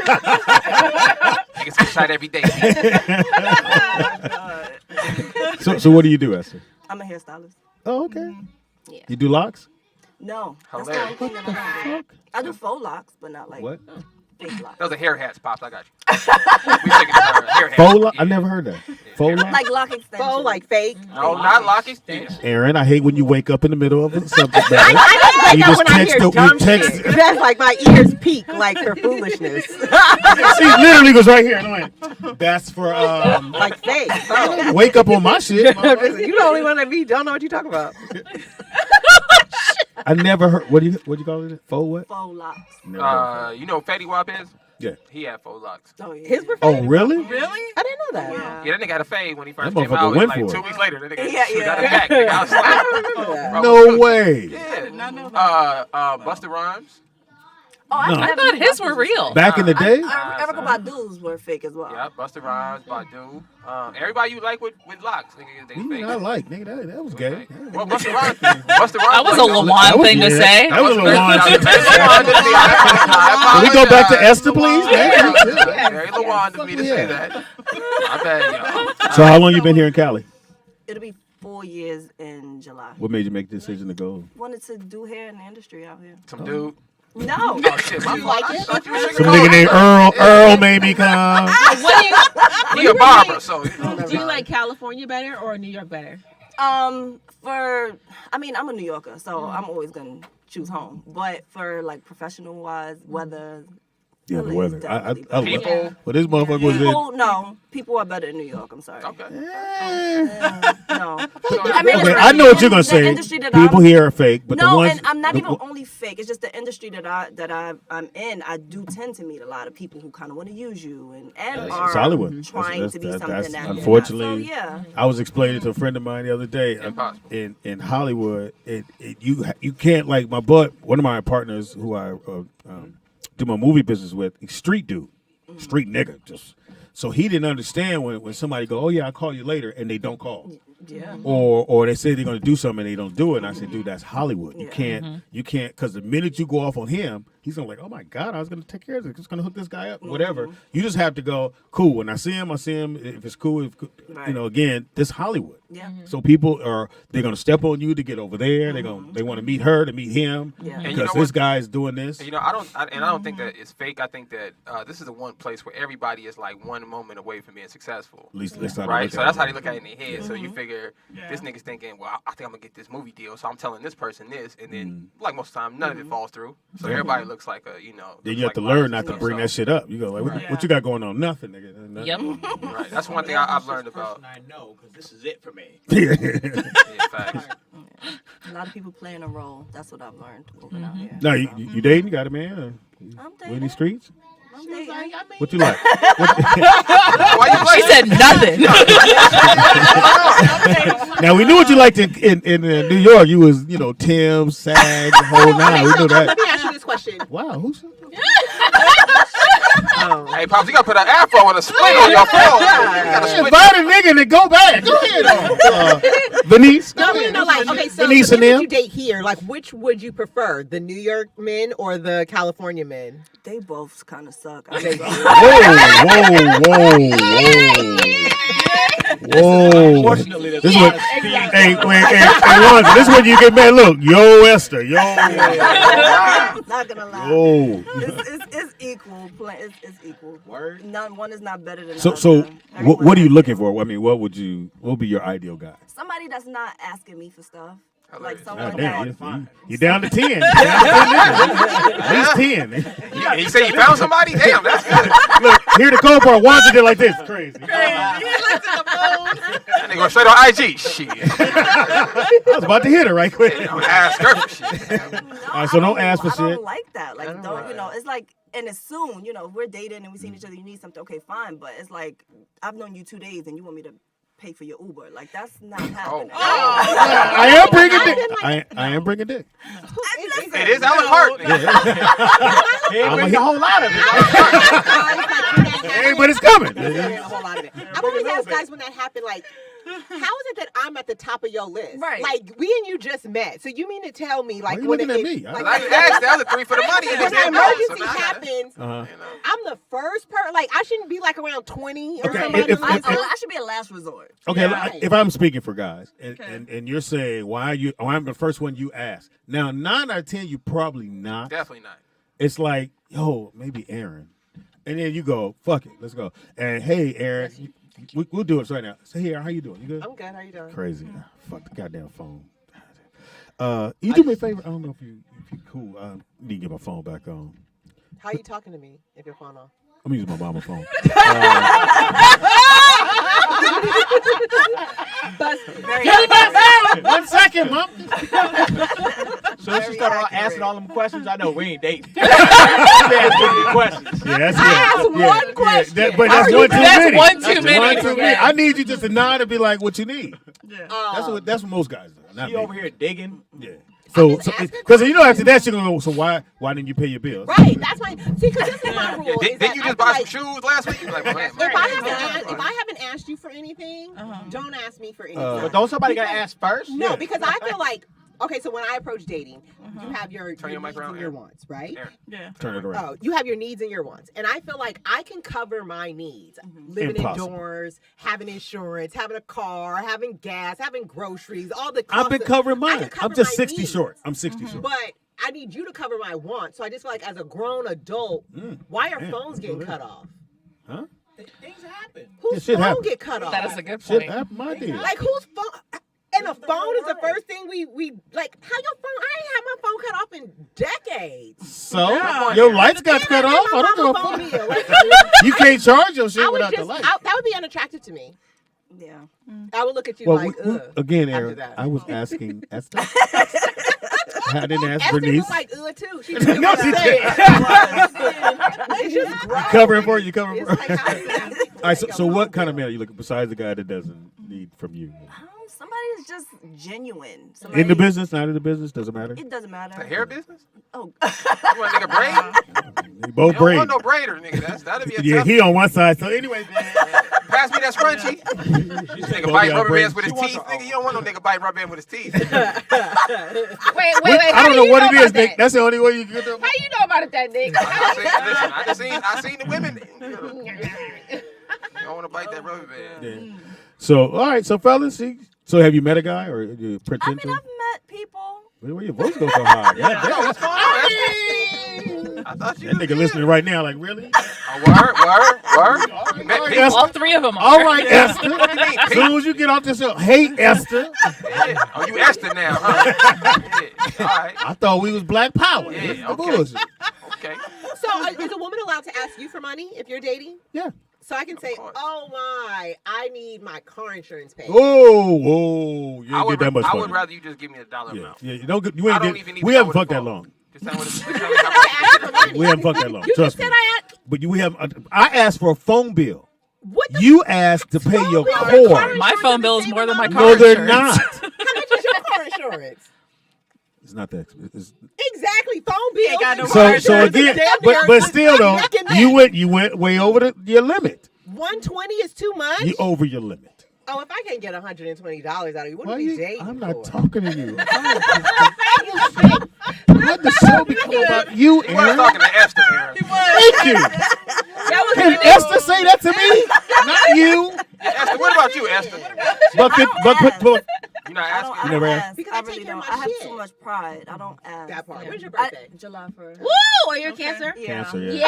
Niggas get shot every day. So what do you do, Esther? I'm a hairstylist. Oh, okay. Yeah. You do locks? No, that's the Hilarious. only thing that I do. I do faux locks, but not like fake locks. Those are hair hats, Pops. I got you. We taking hair hats. Faux lock? I never heard that. Faux lock? Like lock extension. Faux, like fake. No, not lock extension. Aaron, I hate when you wake up in the middle of something. I You know just when I text hear the- you dumb text- shit. That's like my ears peak, like for foolishness. She literally goes right here. And I'm like, that's for like fake. Faux. wake up on my shit. You the only one that don't know what you talking about. I never heard. What do you call it? Faux what? Faux locks. Never heard of You know Fetty Wap is? Yeah. He had faux locks. Oh yeah. His were Oh, fake. really? Really? I didn't know that. Yeah, that nigga had a fade when he first That came motherfucker out. went Like for 2 it. weeks later, that nigga Yeah, got it back. Nigga, I was like, I don't remember that. No way. Yeah. Busta Rhymes. Oh, I No. I thought his were real. Back in the day? Erica Badu's were fake as well. Yeah, Busta Rhymes, Badu. Everybody you like with locks, nigga, they fake. I like, nigga. That was gay. Well, Busta Rhymes. Busta Rhymes. That was a Lawan thing to say. That was a Lawan Very shit. Can we go back to Esther, please? Very Lawan to me to say that. I bet, yo. So how long you been here in Cali? It'll be 4 years in July. What made you make the decision to go? Wanted to do hair in the industry out here. Some dude. No. Oh shit, my fault. I thought you were Some nigga named Earl. Earl made me come. He a barber, so you know. Do you like California better or New York better? I'm a New Yorker, so I'm always gonna choose home. But for like professional wise, weather. Yeah, the LA is weather. I definitely love People. it. But this motherfucker was in. People are better in New York. I'm sorry. Okay. No. Okay, I know what you're gonna say. People here are fake, but the No, ones. and I'm not even only fake. It's just the industry I'm in. I do tend to meet a lot of people who kind of want to use you and are It's Hollywood. trying to be something that's that unfortunately. you're not. So, yeah. I was explaining to a friend of mine the other day. Impossible. In Hollywood, you can't, like my boy, one of my partners who I do my movie business with, he's street dude, street nigga, just. So he didn't understand when somebody go, oh yeah, I'll call you later, and they don't call. Yeah. Or they say they're gonna do something and they don't do it. And I said, dude, that's Hollywood. You can't, because the minute you go off on him, he's gonna like, oh my God, I was gonna take care of this. Just gonna hook this guy up, whatever. You just have to go, cool. When I see him, I see him. If it's cool, again, this Hollywood. Yeah. So people they're gonna step on you to get over there. They want to meet her to meet him because this guy is doing this. And, I don't think that it's fake. I think that this is the one place where everybody is like one moment away from being successful. At least that's how right. they So look that's at how it. they look at it in their head. So you figure this nigga's thinking, well, I think I'm gonna get this movie deal, so I'm telling this person this, and then like most of the time, none of it falls through. So everybody looks like a Then you have to learn not to bring that shit up. You go like, what you got going on? Nothing, nigga. Nothing. Yep. Right. That's one thing I've learned about. I know because this is it for me. Yeah, facts. A lot of people playing a role. That's what I've learned moving out here. No, you dating? You got a man? I'm In these dating. streets? I'm dating. What you like? Why you She said nothing. Now we knew what you liked in New York. You was Tim, SAG, the whole nine. We knew Let that. me ask you this question. Wow, who's? Hey, Pops, you gotta put an afro and a split on your phone. You gotta split. Invite a nigga and then go back. Go ahead. Venice. No, like, okay, so Venice the and men them. you date here, like, which would you prefer, the New York men or the California men? They both kind of suck. Whoa. Unfortunately, This is what. Hey, Wanda, this is when you get mad. Look, yo, Esther, yo. Not gonna lie. Whoa. It's equal. It's equal. Word. One is not better than the So other. Everyone what are you has looking it. for? I mean, what would be your ideal guy? Somebody that's not asking me for stuff. Like Hilarious. someone God that. damn, you down to 10. At least 10. You say you found somebody? Damn, that's good. Look, here the cold part. Wanda did like this. Crazy. That nigga go straight on IG. Shit. I was about to hit her right quick. I'm gonna ask her for shit. All right, so don't ask for I don't shit. like that. Like, it's like, and it's soon, if we're dating and we seen each other, you need something, okay, fine. But it's like, I've known you 2 days and you want me to pay for your Uber. Like, that's not happening. I am bringing dick. I am bringing dick. It is a la carte. He ain't bring a whole lot of it. Hey, but it's coming. A whole lot of it. I always ask guys when that happened, like, how is it that I'm at the top of your list? Right. Like, we and you just met. So you mean to tell me, like, Why you when looking it, at me? Like, I asked the other three for the money and they when said an no. So emergency now I gotta- happens, I'm the first person. Like, I shouldn't be like around 20 or Okay, something. I should be a last resort. Okay, Right. if I'm speaking for guys, and you're saying why I'm the first one you ask. Now 9 out of 10, you probably not. Definitely not. It's like, yo, maybe Aaron, and then you go, fuck it, let's go. And hey, Aaron, We'll do it right now. Say here, how you doing? You good? I'm good. How you doing? Crazy. Fuck the goddamn phone. You do me a favor. I don't know if you cool. I need to get my phone back on. How you talking to me if your phone off? I'm using my mama phone. One second, mom. So she started asking all them questions. I know we ain't dating. questions. Yeah, that's Ask one question. But that's one too many. One too many. I need you just to nod and be like, "What you need?" Yeah. That's what most guys do. Not She me. over here digging. Yeah. So, because you know after that she's gonna go. So why didn't you pay your bills? Right. That's my. See, because this is my rule. is Didn't that you I just feel buy like some shoes last week? You like, well, if I haven't asked you for anything, don't ask me for anything. But don't somebody gotta ask first? No, Yeah. because I feel like. Okay, so when I approach dating, you have your Turn your mic needs around, and your Aaron. wants, right? Yeah. Turn it around. Oh, you have your needs and your wants. And I feel like I can cover my needs. Living Impossible. indoors, having insurance, having a car, having gas, having groceries, all the I've been covering I mine. can cover I'm just my 60 needs. short. I'm 60 short. But I need you to cover my wants. So I just feel like as a grown adult, why are Damn, phones getting that's cut off? Huh? Things happen. Whose shit phone happen. get cut off? That is a good Shit point. happened, my dear. Like whose phone? And the phone is the first thing we like. How your phone? I ain't had my phone cut off in decades. So Yeah. your lights got cut off. I don't give a phone fuck. bill. Like, You can't charge your shit I would without the just, light. that would be unattractive to me. Yeah. I would look at you Well, like, ugh. again, after Aaron, that. I was asking Esther. I didn't ask Esther Bernice. was like, ugh, too. She No, she did. It's just gross. Covering for you, covering It's for like, how is that? All right, so what kind of man are you looking besides the guy that doesn't need from you? Somebody is just genuine. In the Somebody- business, not in the business, doesn't matter. It doesn't matter. The hair business? Oh. You want a nigga braid? They both You don't braid. want no braider, nigga. That'd be a Yeah, tough. he on one side. So anyway, Pass me that scrunchie. Nigga both bite got rubber braids. bands with his teeth. Nigga, you don't want no nigga bite rubber band with his teeth. Wait. I How don't do know you what know it about is, Nick. that? That's the only way you can get them. How you know about it, that Nick? I seen the women. You don't want to bite that rubber band. Yeah. So, all right. So, fellas, so have you met a guy or you I pretend mean, to? I've met people. Where your voice go so high? Yeah. God damn. What's going on? I thought you That nigga listening right now, like, really? Word. You met people. All three of them are. All right, Esther. What do you mean, As soon as you get off this, hey, Esther. Yeah. Oh, you Esther now, huh? Yeah. All right. I thought we was Black Power. Yeah, This is the okay. bullshit. Okay. So is a woman allowed to ask you for money if you're dating? Yeah. So I can say, course. oh my, I need my car insurance paid. Whoa. You I ain't would, get that much I money. would rather you just give me a dollar Yeah, amount. yeah. You don't. You I ain't don't get. even need We to know haven't what fucked it's that for. long. Just tell me how much. We haven't fucked that long. You Trust just me. said I asked. But we have. I asked for a phone bill. What the You asked to pay your bill? car. My phone bill is more than my car No, they're insurance. not. How much is your car insurance? It's not that. It's, Exactly, phone bill. Ain't got no so again, but still though, you went way over your limit. 120 is too much. You over your limit. Oh, if I can't get $120 out of you, what Why are we you- dating I'm not for? talking to you. Let the show become about you, You weren't Aaron. talking to Esther, Aaron. Thank you. Can Esther say that to me? Not you. Yeah, Esther, what about you, Esther? But You're not I asking. don't, I You don't never ask. asked? Because I I really take care of don't. my I have shit. too much pride. I don't ask. That part. When's your I- birthday? July 1st. Woo! Are you a Cancer? Yeah. Cancer, yeah. Yeah,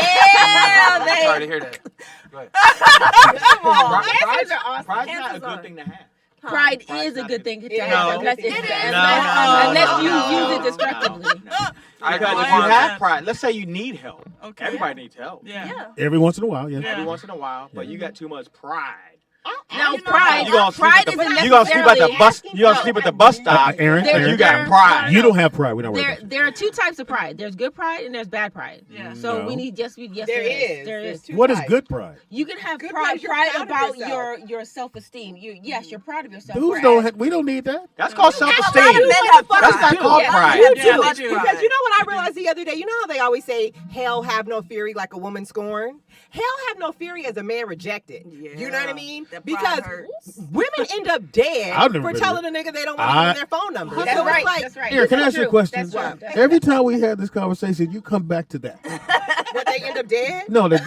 I'm sorry to babe. hear that. Go ahead. Cancers are awesome. Pride's not a Cancers good are- thing to have. Pride Pride's is a not good a- thing to It have, is. unless it's It is. unless you No. use it destructively. I Because agree if you with have that. pride, let's say you need help. Okay. Everybody needs help. Yeah. every once in a while, yeah. Every once in a while, but you got too much pride. No, You know, pride. You gonna sleep Pride at the, isn't you gonna sleep at the necessarily bus. You gonna sleep at the bus stop. Aaron, There- You got there- pride. You don't have pride. We're not worried about you. There are two types of pride. There's good pride and there's bad pride. Yeah. So No. we need yes, there There is. is. There There's is. two What is types. good pride? You can have Good pride pride, you're proud of about yourself. your self-esteem. Yes, you're proud of yourself. Dudes don't. We don't need that. That's called self-esteem. men have That's not called Yeah. pride. You Yeah, too. I do. Because you know what I realized the other day? You know how they always say, hell have no fury like a woman scorned? Hell have no fury as a man rejected. You know what I Yeah. mean? That pride Because hurts. women end up dead I've never for been telling a nigga they don't want to give their phone number. That's So it's right. like, That's right. Aaron, can I ask you a True. question? That's true. Every time we have this conversation, you come back to that. what, they end up dead? No, the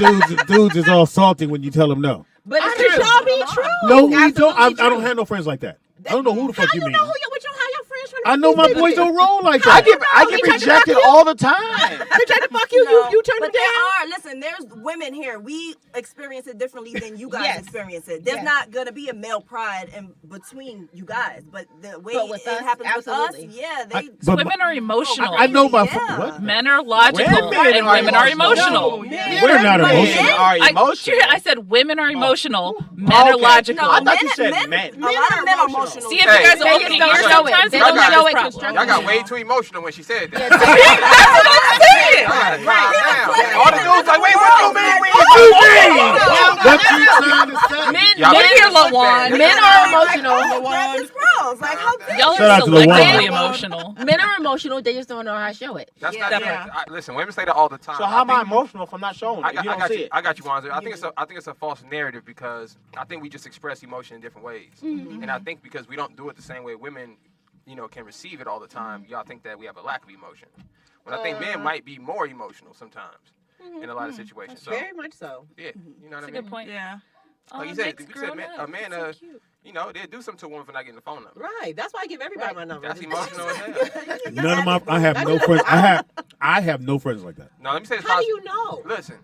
dudes is all salty when you tell them no. But I it's think true. y'all be true. No, we Absolutely don't. I true. don't have no friends like that. I don't know who the fuck How you you mean. know how your friends from I know my boys don't roll like that. I get rejected all the time. They try to fuck you. You turn them down. Listen, there's women here. We experience it differently than you guys experience it. There's not gonna be a male pride in between you guys, but the way it happens with us, women are emotional. I know my what? Men are logical, and women are emotional. We're not emotional. I said women are emotional. Men are logical. I thought you said men. A lot of men are emotional. See, if you guys are opening ears sometimes, they don't have this problem. Y'all got way too emotional when she said that. That's what I'm saying. All the dudes like, wait, what you mean? What you trying to say? Men here, LaJuan. Men are emotional. Y'all Shout out are to LaJuan. selectively emotional. Men are emotional. They just don't know how to show it. That's not listen, women say that all the time. So how am I emotional if I'm not showing it? I got you, Wanzer. I think it's a false narrative because I think we just express emotion in different ways. And I think because we don't do it the same way women, can receive it all the time, y'all think that we have a lack of emotion. When I think men might be more emotional sometimes in a lot of situations. So, very much so. Yeah, you know what I mean? That's a good point. Yeah. Like you said, a man, they'll do something to a woman for not getting the phone number. Right. That's why I give everybody my number. That's emotional as hell. None of I have no friends. I have no friends like that. No, let me say this. How do you know? Listen.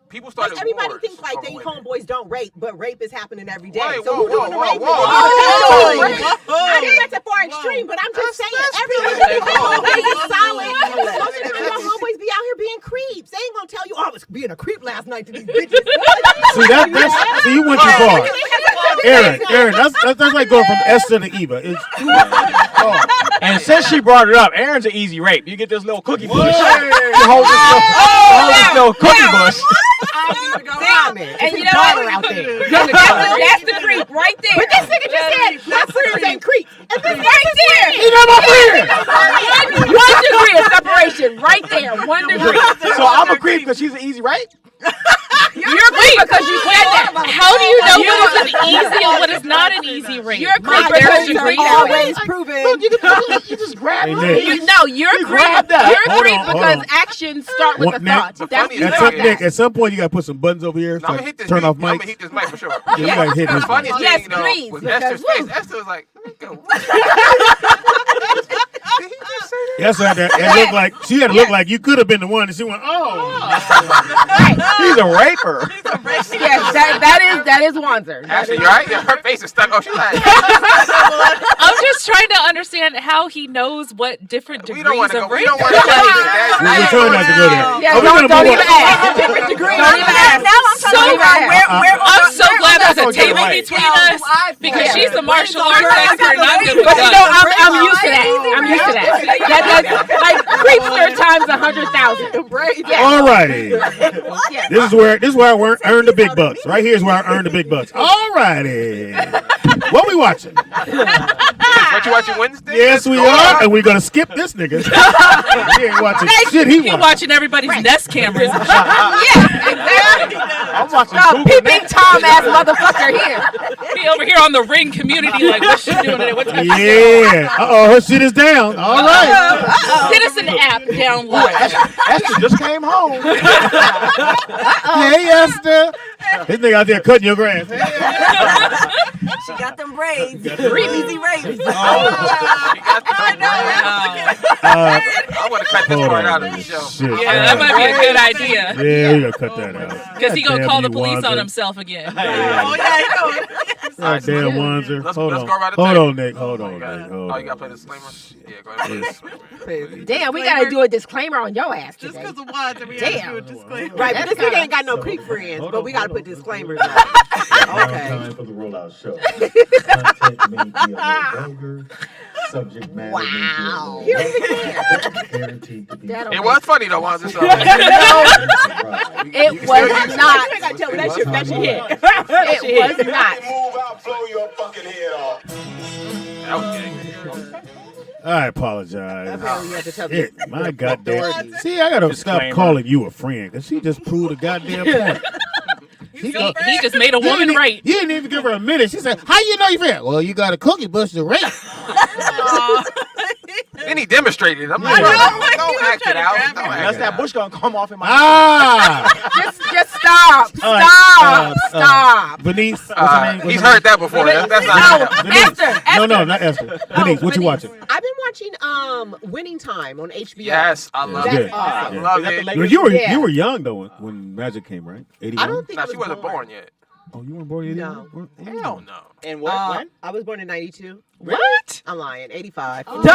People started everybody wars thinks like they homeboys don't rape, but rape is happening every day. Wait, so whoa, who doing the rape? I think that's a far extreme, but I'm just saying everybody is solid. Most of the time, homeboys be out here being creeps. They ain't gonna tell you, I was being a creep last night to these bitches. See that's you went too far. Aaron, that's like going from Esther to Eva. It's too far. And since she brought it up, Aaron's an easy rape. You get this little cookie bush. Hey. You hold this little cookie bush. And you know what? That's the creep right there. But this nigga just said my friends ain't creep. And this right there. He's not my friend. 1 degree of separation right there. 1 degree. So I'm a creep because she's an easy rape? You're a creep because you said that. How do you know what is an easy and what is not an easy rape? You're a creep because you always proven. You just grab it. No, you're a creep. You're a creep because actions start with a thought. At some point, you got to put some buttons over here. So turn off mics. I'm going to hit this mic for sure. Yeah, you got to hit this The funniest yes, thing, please, was Esther's face. Esther was like, let me go. Yes, it looked like she had to look like you could have been the one, and she went, "Oh, he's a raper." Yes, that is Wanzer. Ashlie, you right? Yeah, her face is stuck. Oh, she's like. I'm just trying to understand how he knows what different degrees of rape. We don't want to go there. we're trying not to go there." Yeah, don't even ask. Different degrees. Don't even ask. Now I'm talking about I'm so glad there's a table between us because she's a martial arts expert and I'm good with But you know, guns. I'm used to that. I'm used to that. That's like creepster times 100,000. Yeah. All righty. This is where I earned the big bucks. Right here is where I earned the big bucks. All righty. What we watching? What you watching Wednesday? Yes, we are, and we're gonna skip this nigga. He ain't watching shit. He watching everybody's Nest cameras. Yeah, exactly. I'm watching peeping Tom ass motherfucker here. He over here on the Ring community, like, what's she doing today? What's Yeah. Her shit is down. All right. Citizen app download. Esther just came home. Hey, Esther. This nigga out there cutting your grass. She got them braids. Easy rape. I want to cut this part out of the show. Shit. Yeah, that might be a good idea. Yeah, we gonna cut that out. Because he gonna call the police Wanzer. on himself again. Oh, yeah, God damn, Wanzer. Let's Hold go right on. to Hold tape. on, Nick. Hold on, Nick. Oh, you got to play the disclaimer? Yeah, go ahead and play the disclaimer. Damn, we gotta do a disclaimer on your ass Just today. because of WADs, we have to do a disclaimer. Right, but this nigga ain't got no creep friends, but we gotta put disclaimers on. Okay. Time for the rollout show. Content may be a little vulgar. Subject matter may be a little rough. Guaranteed to be. It was funny though, Wanzer. So. It was not. You ain't gotta tell me that shit. That shit hit. It was not. Move out, blow your fucking head off. That was gay. I apologize. Apparently you had to tell me. Shit, my goddamn. See, I gotta stop calling you a friend because she just proved a goddamn point. He just made a woman right. You didn't even give her a minute. She said, "How you know you friend?" Well, you got a cookie bush to rape. Then he demonstrated it. I'm like, don't act it out. Unless that bush gonna come off in my Just stop. Stop. Venice, what's her name? He's heard that before. That's not Esther. No, not Esther. Venice, what you watching? I've been watching Winning Time on HBO? Yes, I love That's it. awesome. I love it. Well, you were young though when Magic came, right? 81? I don't think No, I she was wasn't born yet. Oh, you weren't born in 81? No. Hell no. And when? I was born in 92. What? I'm lying. 85. I was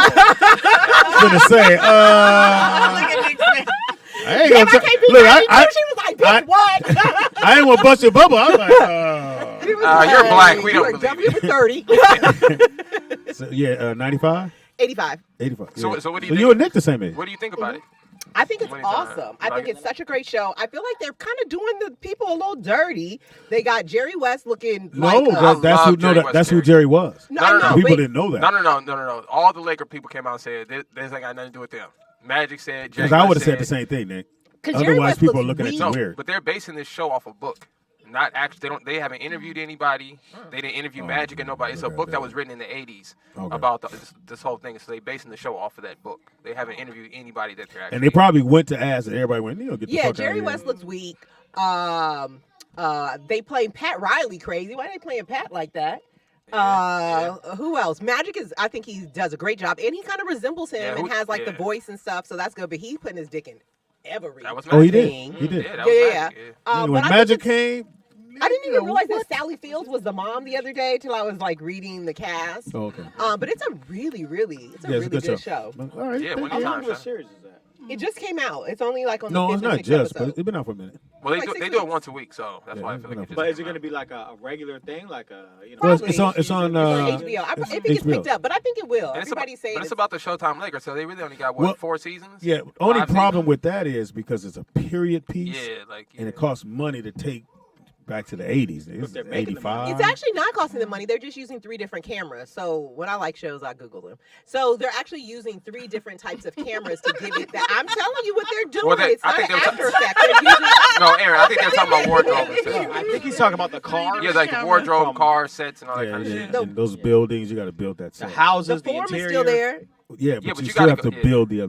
gonna say, I ain't gonna can't be look. 92. She was like, bitch, what? I ain't want to bust your bubble. I was like, You're black. We You don't were believe definitely you. 30. so, yeah, 95, 85. 85. So- yeah. so what do you think? you and Nick the same age. What do you think about it? I think it's Winning Time. awesome. I Like think it? it's such a great show. I feel like they're kind of doing the people a little dirty. They got Jerry West looking No, like that's who. No, that's who Jerry was. No, I know, People but- didn't know that. No. All the Laker people came out and said this ain't got nothing to do with them. Magic said. Because I would have said the same thing, Nick. 'Cause Jerry Otherwise, West people are looks looking at you No, weird. but they're basing this show off a book. Not actually, they haven't interviewed anybody. They didn't interview Magic and nobody. It's a book that was written in the 80s about this whole thing. So they basing the show off of that book. They haven't interviewed anybody that they're actually. And they probably went to ask, and everybody went, "Get the fuck out Jerry of West here." looks weak. They playing Pat Riley crazy. Why are they playing Pat like that? Who else? Magic is. I think he does a great job, and he kind of resembles him and has like the voice and stuff. So that's good. But he's putting his dick in everything. Oh, he did. He did. Yeah. When But I Magic think came, I didn't even realize that Sally Fields was the mom the other day till I was like reading the cast. Oh, okay. But it's a really good show. All right. Yeah, thank Winning you. Time. What series is that? It just came out. It's only like on No, the it's fifth or not sixth just, episode. but it's been out for a minute. Well, Like they 6 do it weeks. once a week, so that's why I feel like it just. But is it going to be like a regular thing, like a Well, it's on. It's on. HBO. I think it's HBO. picked up, but I think it will. And it's Everybody's saying but it's about the Showtime Lakers, so they really only got Well, 4 seasons. Yeah. Only 5 problem seasons? with that is because it's a period piece. Yeah, like And it costs money to take back to the 80s. It's they're making the 85. It's actually not costing them money. They're just using 3 different cameras. So when I like shows, I Google them. So they're actually using 3 different types of cameras to give it that. I'm telling you what they're doing. Well, It's I not think an they're after effect. They're using No, Aaron, I think they're talking about wardrobe and stuff. I think he's talking about the car. Yeah, like the wardrobe, car sets, and all that Yeah, kind of yeah. shit. And those buildings, you got to build that The set. houses, the the form is interior. still there. Yeah, Yeah, but but you you still gotta have to go- build the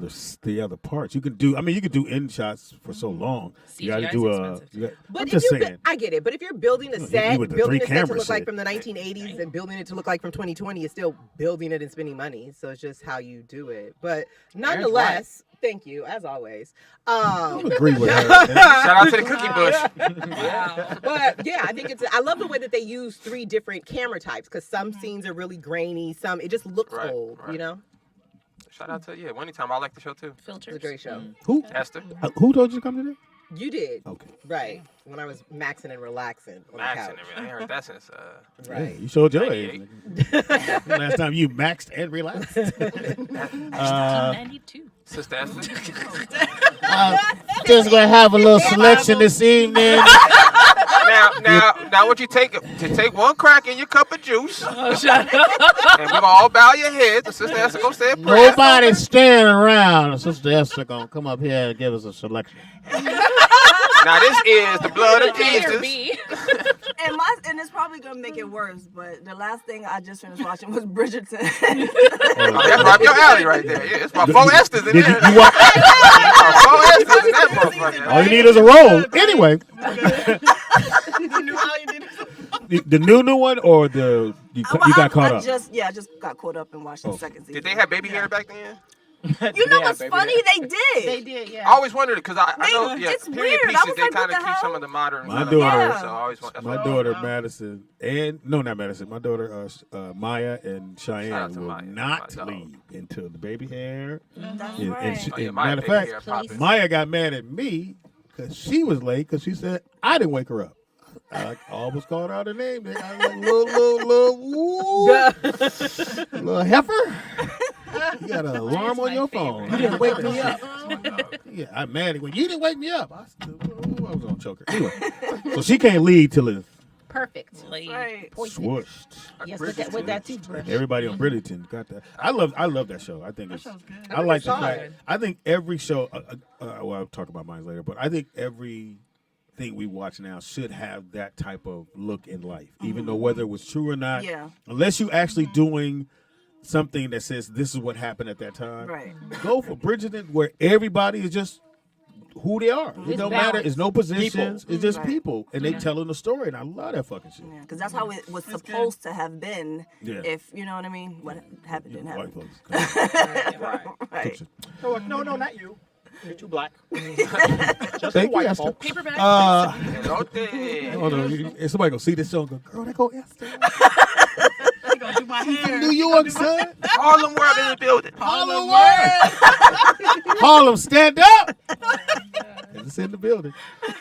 other parts. You can do. I mean, you can do in shots for so long. You got to CGI is do expensive. But I'm if just you, saying. I get it. But if you're building a You set, with the building 3 a set to camera look like shit. from the 1980s and building it to look like from 2020 is still building it and spending money. So it's just how you do it. But nonetheless, thank you as always. I agree with her. Shout out to the cookie bush. But yeah, I think I love the way that they use 3 different camera types because some scenes are really grainy, some it just looks Right, old, right. you know. Shout out to Winning Time. I like the show too. It's a great show. Who? Esther. Who told you to come today? You did. Okay. Right. When I was maxing and relaxing on Max the and couch. everything. I ain't heard that since. Right. Yeah, you showed your 98. age. nigga. Last time you maxed and relaxed. 92. Sister Esther. Just gonna have a little selection this evening. Now, what you take? To take 1 crack in your cup of juice, Oh, shut up. and we're gonna all bow your heads. And Sister Esther gonna say a prayer. Nobody's staring around. Sister Esther gonna come up here and give us a selection. Now this is the blood of A or Jesus. B. And it's probably gonna make it worse. But the last thing I just finished watching was Bridgerton. Oh, that's right up your alley right there. Yeah, it's my 4 Esthers in Did there. you watch? 4 Esthers in that motherfucker. All you need is a roll. Anyway, the new one or you got caught up? I just got caught up and watched the second season. Did they have baby hair back then? You know what's funny? They did. They did, yeah. I always wondered because I know it's period weird. I pieces was they like, kind what of the keep hell? some of the modern. My kind of daughter- colors, so I always want. That's My what daughter Madison and no, not Madison. My daughter Maya and Shout out Cheyenne to will Maya, not my dog. leave until the baby hair. That's And, right. she, Oh, yeah, and Maya matter of baby fact, hair popping. Maya got mad at me because she was late because she said I didn't wake her up. I almost called out her name. I was like, little heifer. You got an alarm on your phone. You didn't wake me up. Yeah, I'm mad when you didn't wake me up. I was gonna choke her. Anyway, so she can't leave till it's Perfect. Right. swooshed. Yes, with that toothbrush. Everybody on Bridgerton got that. I love that show. I think it's. I like the fact. I think every show. Well, I'll talk about mine later, but I think everything we watch now should have that type of look in life, even though whether it was true or not. Yeah. Unless you actually doing something that says this is what happened at that time. Right. Go for Bridgerton, where everybody is just who they are. It don't matter. It's no positions. People. It's just Right. people, and they telling the story, and I love that fucking shit. Yeah, because that's how it was supposed to have been. Yeah. If you know what I mean, what happened didn't White happen. folks. Right. No, not you. You're too black. Just Thank you, white Esther. folks. Paperback. Hold on. If somebody gonna see this show and go, girl, that go Esther. She gonna do my hair. New York, son. Harlem World in the building. Harlem World. Harlem, stand up. It's in the building.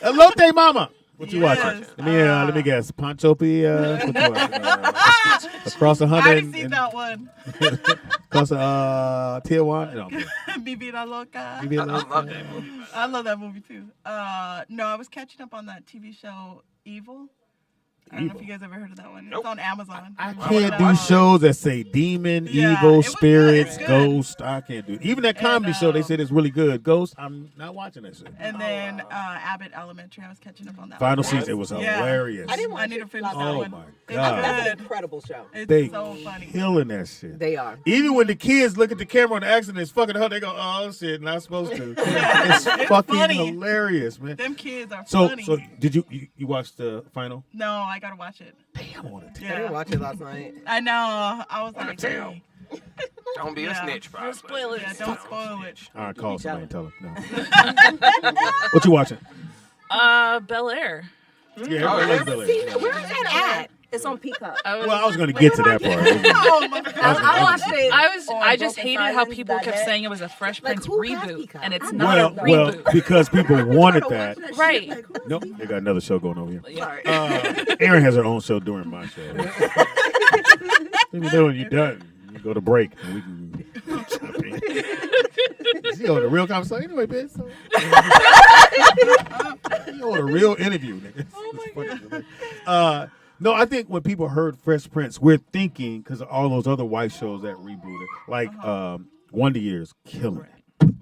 Elote Mama. What you watching? Let me guess. Pancho P. What you watching? Across 100. I already seen that one. Across Tijuana. No, Vivida Loca. Vivida I Loca. love that movie. I love that movie too. No, I was catching up on that TV show Evil. I don't know if you guys ever heard of that one. It's on Amazon. I can't do shows that say demon, evil, spirits, ghost. I can't do it. Even that comedy show, they said it's really good. Ghost, I'm not watching that shit. And then Abbott Elementary, I was catching up on that. Final one. season, it was hilarious. I didn't watch I need to finish that Oh one. my It's God. That's an good. incredible show. It's They so funny. killing that shit. They are. Even when the kids look at the camera on the accident, it's fucking her. They go, "Oh shit, not supposed to." Yeah. It's fucking funny. hilarious, man. Them kids are So, funny. so did you watch the final? No, I gotta watch it. Damn, I want to I didn't Yeah, watch it last night. I know. I was like, tell. dang. Don't be a Yeah. snitch, bro. No spoilers. Yeah, don't spoil it. All right, call somebody and tell them. No. What you watching? Bel Air. Yeah, Oh, everybody yeah. knows Bel Air. Where is that at? It's on Peacock. Well, I was going to get to that part. I watched it. I just Broken hated how Silence, people that kept day. saying it was a Fresh Like, Prince who has reboot, Peacock? and it's I not Well, a reboot. because people wanted that. Right. Nope, they got another show going over here. Sorry. Erin has her own show during my show. Let me know when you're done. You go to break, and we can jump in. You on a real conversation anyway, bitch. So. You on a real interview, nigga. Oh my no, I think when people heard Fresh Prince, we're thinking because of all those other white shows that rebooted, like Wonder Years, killing it.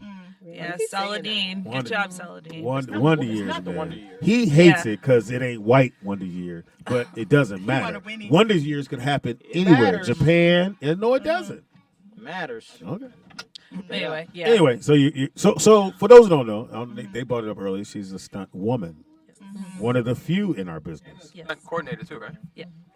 Yeah, Saladin. Good Wonder- job, Saladin. Wonder Years, not the man. Wonder Years. He hates Yeah. it because it ain't white Wonder Year, but it doesn't matter. wanna win. Wonder Years could happen anywhere, matters. Japan, and no, it doesn't. Matters. Okay. Anyway, yeah. Anyway, so so for those who don't know, they brought it up earlier. She's a stunt woman, one of the few in our business, Yes. Coordinator too, right?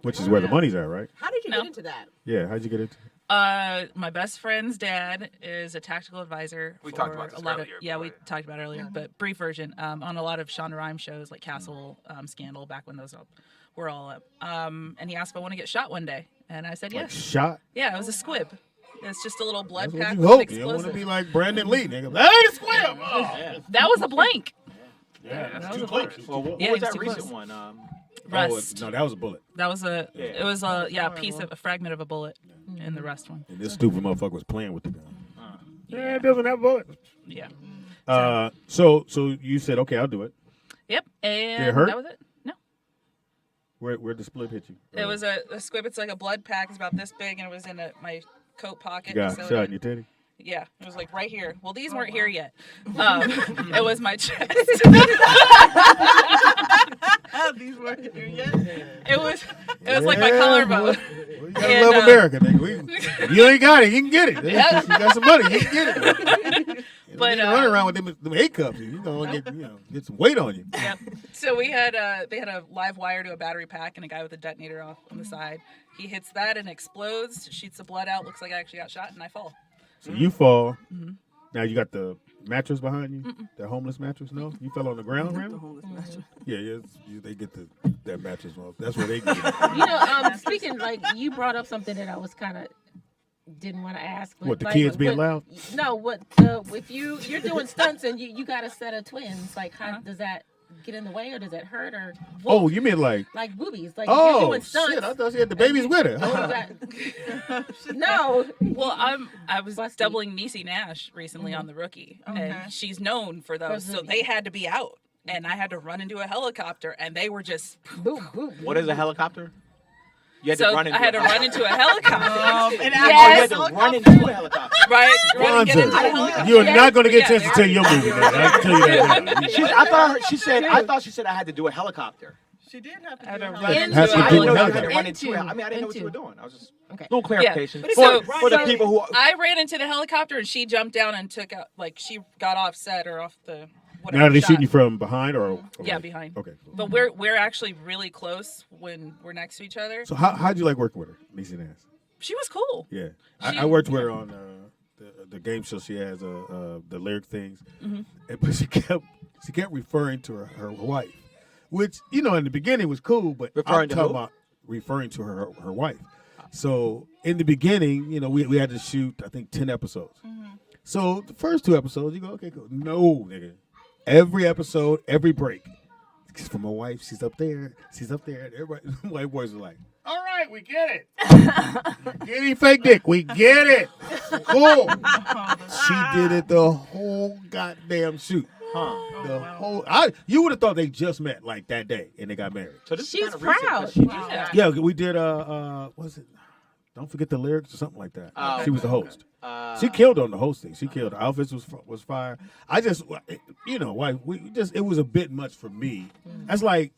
which is where the money's at, right? How did you No. get into that? Yeah. How'd you get into? My best friend's dad is a tactical advisor. We for talked about this a lot earlier, Of, yeah, we but- talked about it earlier, but brief version. On a lot of Shonda Rhimes shows like Castle, Scandal, back when those were all up. And he asked if I want to get shot one day, and I said Like yes. shot? Yeah, it was a squib. It's just a little blood That's what pack you with hope. an You don't want to explosive. be like Brandon Lee, nigga. That ain't a squib. Oh. That was a blank. Yeah, That that's was too a close. blank. Well, what Yeah, was it's that too recent close. one? Rust. No, that was a bullet. That was a. Yeah. It was a piece of a fragment of a bullet in the Rust one. And this stupid motherfucker was playing with the gun. Yeah, it doesn't have bullets. Yeah. So you said, okay, I'll do it. Yep. And it hurt? that was it. No. Where'd the split hit you? It was a squib. It's like a blood pack. It's about this big, and it was in my coat pocket. You got So shot in your titty? Yeah, it was like right here. Well, these weren't here yet. It was my chest. These weren't here yet. It was like my collarbone. Well, you gotta love America, nigga. If you ain't got it, you can get it. Yeah. You got some money, you can get it. But you running around with them 8 cups, you gonna get some weight on you. Yeah. So we had they had a live wire to a battery pack and a guy with a detonator off on the side. He hits that and explodes, shoots the blood out. Looks like I actually got shot, and I fall. So you fall. Mm-hmm. Now you got the mattress behind you. The homeless mattress. No, you fell on the ground, right? Yeah, they get that mattress off. That's where they get it. You know, speaking like you brought up something that I was kind of didn't want to ask. But What, the like, kids being loud? No, what if you're doing stunts and you got a set of twins? Like, how does that get in the way, or does it hurt, or Oh, you mean like boobies? Like, if you're oh doing stunts, shit! I thought she had the babies with her. no. Well, I was doubling Niecy Nash recently on The Rookie, Okay. and she's known for those, so they had to be out, and I had to run into a helicopter, and they were just boom, boom. What is a helicopter? You had so to run into I had to run into a helicopter. You had to run into a helicopter. Right, run and get into a Bonza, helicopter. you're not going to get a chance to tell your movie, man. I can tell you that now. I thought she said I had to do a helicopter. She did have to I had do to it. run Has to I do didn't know with you had to helicopter. run into it. I mean, I didn't know what you were doing. I was just okay. little clarification So- for the people who. I ran into the helicopter and she jumped down and took out, like, she got off set or off the whatever. Now are they shot. shooting you from behind or Yeah, like- behind. Okay. Cool. But we're actually really close when we're next to each other. So how'd you like working with her, Niecy Nance? She was cool. Yeah, She- I worked with her on the game show. She has the lyric things, but she kept referring to her wife, which in the beginning was cool, but Referring I'm to talking who? about referring to her wife. So in the beginning, we had to shoot I think 10 episodes. So the first 2 episodes, you go, okay, cool. No, nigga, every episode, every break. It's for my wife. She's up there. She's up there. And everybody, white boys are like, all right, we get it. Getting fake dick. We get it. Cool. She did it the whole goddamn shoot. The whole. You would have thought they just met like that day and they got married. So this She's is kind of recent, proud. 'cause she just- Yeah, we did. What's it? Don't forget the lyrics or something like that. Oh, She was the okay, host. okay. She killed on the hosting. She killed. The outfits was fire. I just, why it was a bit much for me. That's like,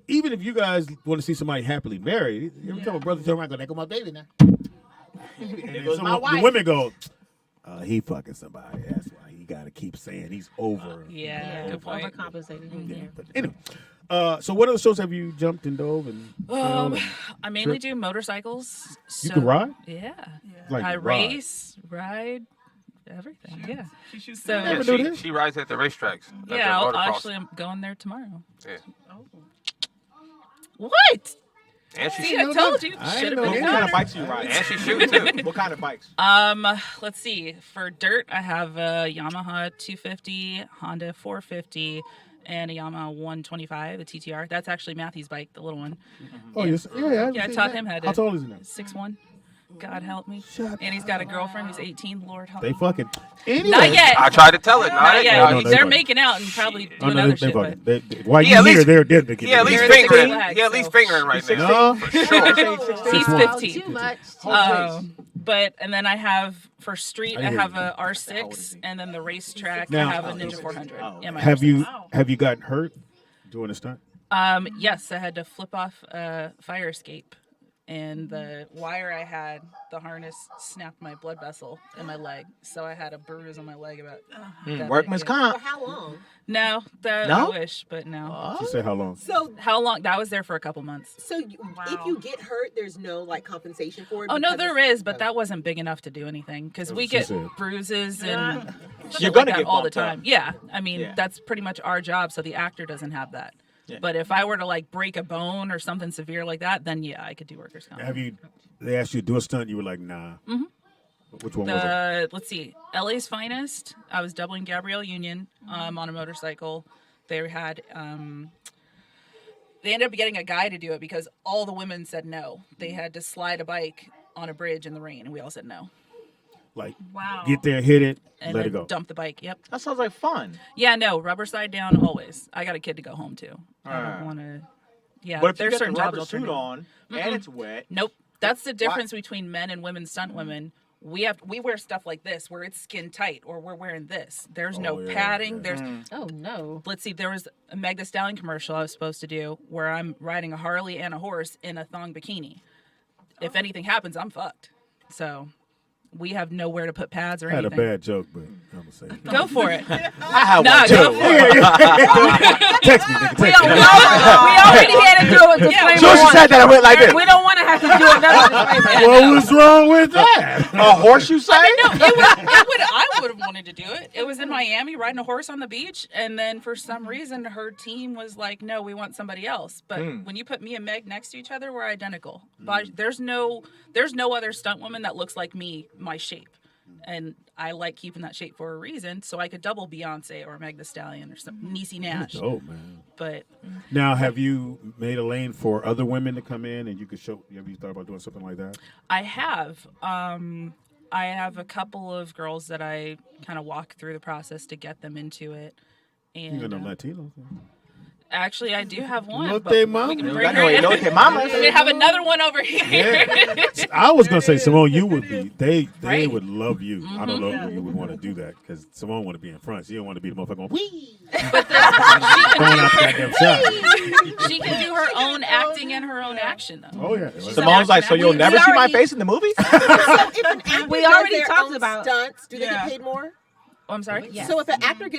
even if you guys want to see somebody happily married, every time a brother turn around, go, "There go my baby now." And then goes my wife. the women go, he fucking somebody. That's why he got to keep saying he's over. Yeah, good point. Overcompensating. Yeah. But anyway, so what other shows have you jumped and dove and? I mainly do motorcycles. You can ride? Yeah. Like I ride. race, ride, everything. Yeah. She shoots So Never do Yeah, this. she rides at the racetracks. at yeah, the I'll motocross. actually I'm going there tomorrow. Yeah. What? And she See, I told you. I Should ain't have know been What kind of better. bikes do you ride? And she shoots too. What kind of bikes? Let's see. For dirt, I have a Yamaha 250, Honda 450, and a Yamaha 125, the TTR. That's actually Matthew's bike, the little one. Oh, yes. Yeah. Yeah, I taught him how to. How tall is he now? 6'1". God help me. Shut And he's got a girlfriend who's 18. Lord help They me. fucking. Anyway. Not yet. I tried to tell her. Not yet. No, they They're fucking. making out and probably Oh, doing no, other they shit. fucking. But While Yeah, you at here, least- they're dead. They Yeah, at least They're the fingering. flag, Yeah, at least so- fingering right now. No. For sure. he's Wow, 15. too much. And then I have for street, I I hear have you. a R6, and then the racetrack, Now- I have a Ninja 400. in my Have you R6. have you gotten hurt doing a stunt? Yes, I had to flip off a fire escape, and the wire I had, the harness snapped my blood vessel in my leg, so I had a bruise on my leg about. that Workman's big. comp. For how long? No, No? I wish, but no. She said how long? So How long? That was there for a couple months. if you get hurt, there's no like compensation for it. Oh no, because there it's- is, but that wasn't big enough to do anything because we she get said. bruises and shit You're like gonna that get all the bumped up. time. Yeah, I mean Yeah. that's pretty much our job. So the actor doesn't have that. Yeah. But if I were to like break a bone or something severe like that, then yeah, I could do workers' comp. Have you? They asked you to do a stunt. You were like, nah. Mhm. Which one was it? Let's see, LA's Finest. I was doubling Gabrielle Union on a motorcycle. They had they ended up getting a guy to do it because all the women said no. They had to slide a bike on a bridge in the rain, and we all said no. Like, Wow. get there, hit it, And let then it go. dump the bike. Yep. That sounds like fun. Yeah, no, rubber side down always. I got a kid to go home to. I Alright. don't want to. Yeah, But if you there's get certain the jobs rubber I'll turn suit down. on and it's wet, Nope. That's the difference between men and women stunt women. We wear stuff like this where it's skin tight, or we're wearing this. There's no yeah, padding. yeah. There's Oh no. let's see. There was a Meg Thee Stallion commercial I was supposed to do where I'm riding a Harley and a horse in a thong bikini. If anything happens, I'm fucked. So we have nowhere to put pads or I had a anything. bad joke, but I'm gonna say it. Go for it. I have Nah, one go too. for it. Text me, nigga. We Text me. already had to do a disclaimer. Sure, she once. said that I went like this. We don't want to have to do another disclaimer. What was wrong with that? A horse, you say? I would have wanted to do it. It was in Miami, riding a horse on the beach, and then for some reason her team was like, "No, we want somebody else." But when you put me and Meg next to each other, we're identical. There's no other stunt woman that looks like me, my shape, and I like keeping that shape for a reason, so I could double Beyonce or Meg Thee Stallion or some Niecy Nash. Oh man. But Now, have you made a lane for other women to come in and you could show? Have you thought about doing something like that? I have. I have a couple of girls that I kind of walk through the process to get them into it. And You got no Latinos. actually, I do have one. Lote but we mama. can You bring got her no in. Lote mamas. We have another one over here. I was gonna say, Symone, you would be. They Right? would love you. I don't know if you would want to do that because Symone want to be in front. She don't want to be the motherfucker going wee. But Throwing out the goddamn shot. she can do her own acting and her own action, though. Oh yeah. She's Simone's like, so you'll We never see my already- face in the movie? So if an actor We does already their talked own about- stunts. Do they Yeah. get paid more? I'm sorry. Yes. So if an actor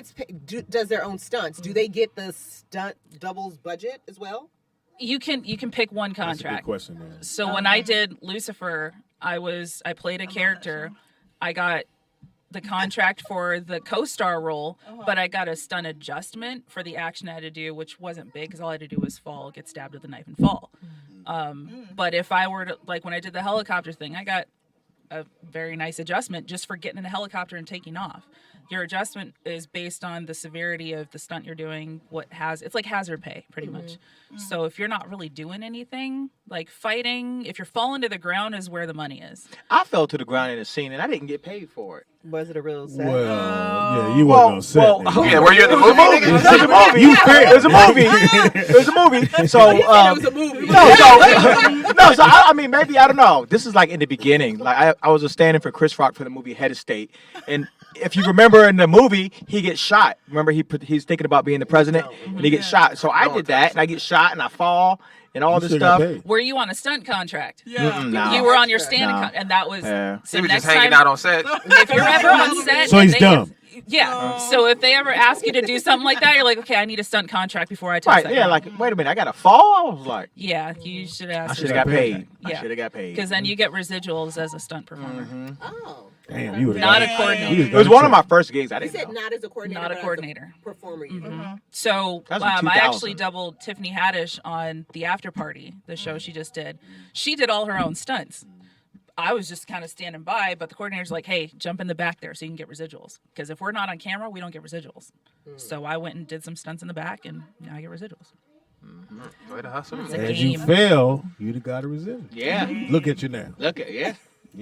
does their own stunts, do they get the stunt doubles budget as well? You can pick one contract. That's a good question, man. So when I did Lucifer, I played a character. I got the contract for the co-star role, but I got a stunt adjustment for the action I had to do, which wasn't big because all I had to do was fall, get stabbed with a knife, and fall. But if I were to, like when I did the helicopter thing, I got a very nice adjustment just for getting in a helicopter and taking off. Your adjustment is based on the severity of the stunt you're doing. It's like hazard pay, pretty much. So if you're not really doing anything, like fighting, if you're falling to the ground is where the money is. I fell to the ground in a scene and I didn't get paid for it. Was it a real set? Well, yeah, you wasn't on set. Yeah, were you in the movie? It was a movie. You failed. It was a movie. It was a movie. So it was a movie. So I mean, maybe I don't know. This is like in the beginning. Like I was standing for Chris Rock for the movie Head of State, and if you remember in the movie, he gets shot. Remember, he's thinking about being the president, and he gets shot. So I did that, and I get shot, and I fall, and all this stuff. Were you on a stunt contract? Yeah. No. You were on your standing contract, and that was. Yeah. So He was next just hanging time, out on set. If you're ever on set, So and he's they- dumb. Yeah. So if they ever ask you to do something like that, you're like, okay, I need a stunt contract before I touch Right? that. Yeah. gun. Like, wait a minute, I got to fall. I was like, Yeah, you should ask. I for should have got that. paid. Yeah. I should have got paid. Because then you get residuals as a stunt performer. Oh. Damn, you would Not a coordinator. It was one of my first gigs. I You didn't said know. not as a coordinator. Not a but as coordinator. performer. You did. So That was in I 2000. actually doubled Tiffany Haddish on The After Party, the show she just did. She did all her own stunts. I was just kind of standing by, but the coordinator's like, hey, jump in the back there so you can get residuals. Because if we're not on camera, we don't get residuals. So I went and did some stunts in the back, and now I get residuals. Way to hustle. It's a As you game. fail, you'd have got a result. Yeah. Look at you now. Look at You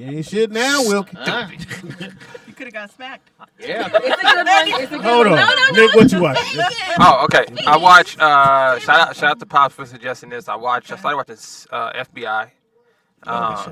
ain't shit now, Wilkie. You could have got smacked. Yeah. It's a good one. It's a good Hold one. on. No. Nick, what you watching? Oh, okay. I watched. Shout out to Pops for suggesting this. I started watching FBI.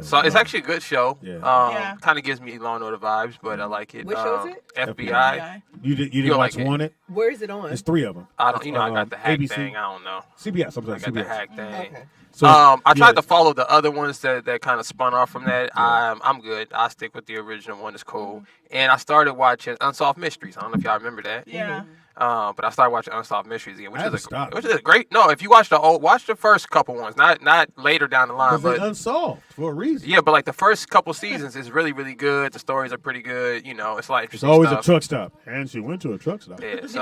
So it's actually a good show. Yeah. Kind of gives me Law and Order vibes, but I like it. Which show is it? FBI. You didn't You'll watch like it. Wanted? Where is it on? There's 3 of them. I don't. I got the hack ABC. thing. I don't know. CBS. I'm I sorry, got the CBS. hack thing. Okay. So, I tried yeah. to follow the other ones that kind of spun off from that. I'm good. I stick with the original one. It's cool. And I started watching Unsolved Mysteries. I don't know if y'all remember that. Yeah. But I started watching Unsolved Mysteries again, I which haven't is stopped. which is a great. No, if you watch the first couple ones, not later down the line, Because but they're unsolved for a reason. yeah, but like the first couple seasons is really, really good. The stories are pretty good. You know, it's a lot of It's interesting always stuff. a truck stop. And she went to a truck stop. Yeah, so.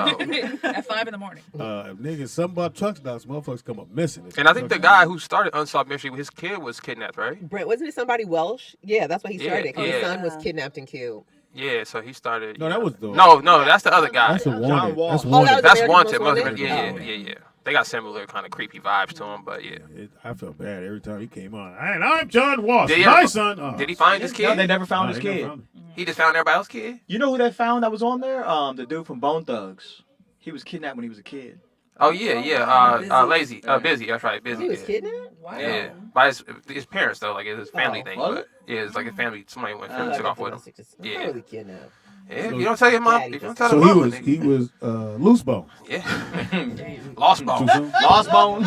At 5 in the morning. If niggas something about truck stops, motherfuckers come up missing. It's And I a think the truck guy stop. who started Unsolved Mystery, his kid was kidnapped, right? Brent, wasn't it somebody Welsh? Yeah, that's why he Yeah, started. Because his yeah. son was kidnapped and killed. Yeah, so he started. No, that was the. No, that's the other guy. That's a wanted. Wall. That's Oh, wanted. that was That's American Wanted. Most Wanted? Yeah. They got similar kind of creepy vibes to him, but yeah. I felt bad every time he came on. And I'm John Walsh. Did he My ever- son. Oh. Did he find his No, kid? they never found No, his they never kid. found him. He just found everybody else's kid? You know who they found that was on there? The dude from Bone Thugs. He was kidnapped when he was a kid. Oh, yeah. Busy. That's right. Busy. He was yeah. kidnapped? Yeah. By his parents, though. Like, it's his family Oh, thing. was But yeah, it's like his family. Somebody went and took off with him. Yeah. Totally kidnapped. Yeah, you don't tell your mom. You don't tell So the mom. he was loose bone. Yeah. Lost bone. Too soon? Lost Bone.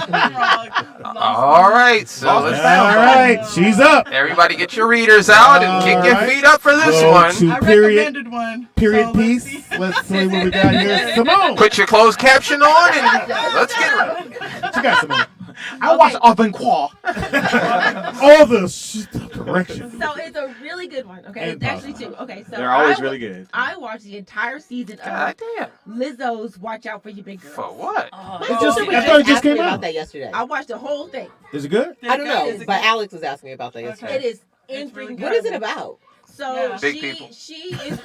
All right. So All let's right, she's up. everybody get your readers out and kick your All right. feet up for this Go one. to I period recommended one. period so let's piece. see. Let's see what we got here. Simone. Put your closed caption on and let's get it. She got Simone. I watched Avanquois. All the correction. So it's a really good one. Okay, And it's actually 2. Okay, so They're always really good. I watched the entire season God of damn. Lizzo's "Watch Out for Your Big Girl." For what? Oh. My just- sister was I thought it just asking came me out. about that yesterday. I watched the whole thing. Is it good? I don't know, Is it but good? Alex was asking me about that yesterday. It is It's really incredible. What is it about? So Yeah. Big people. she is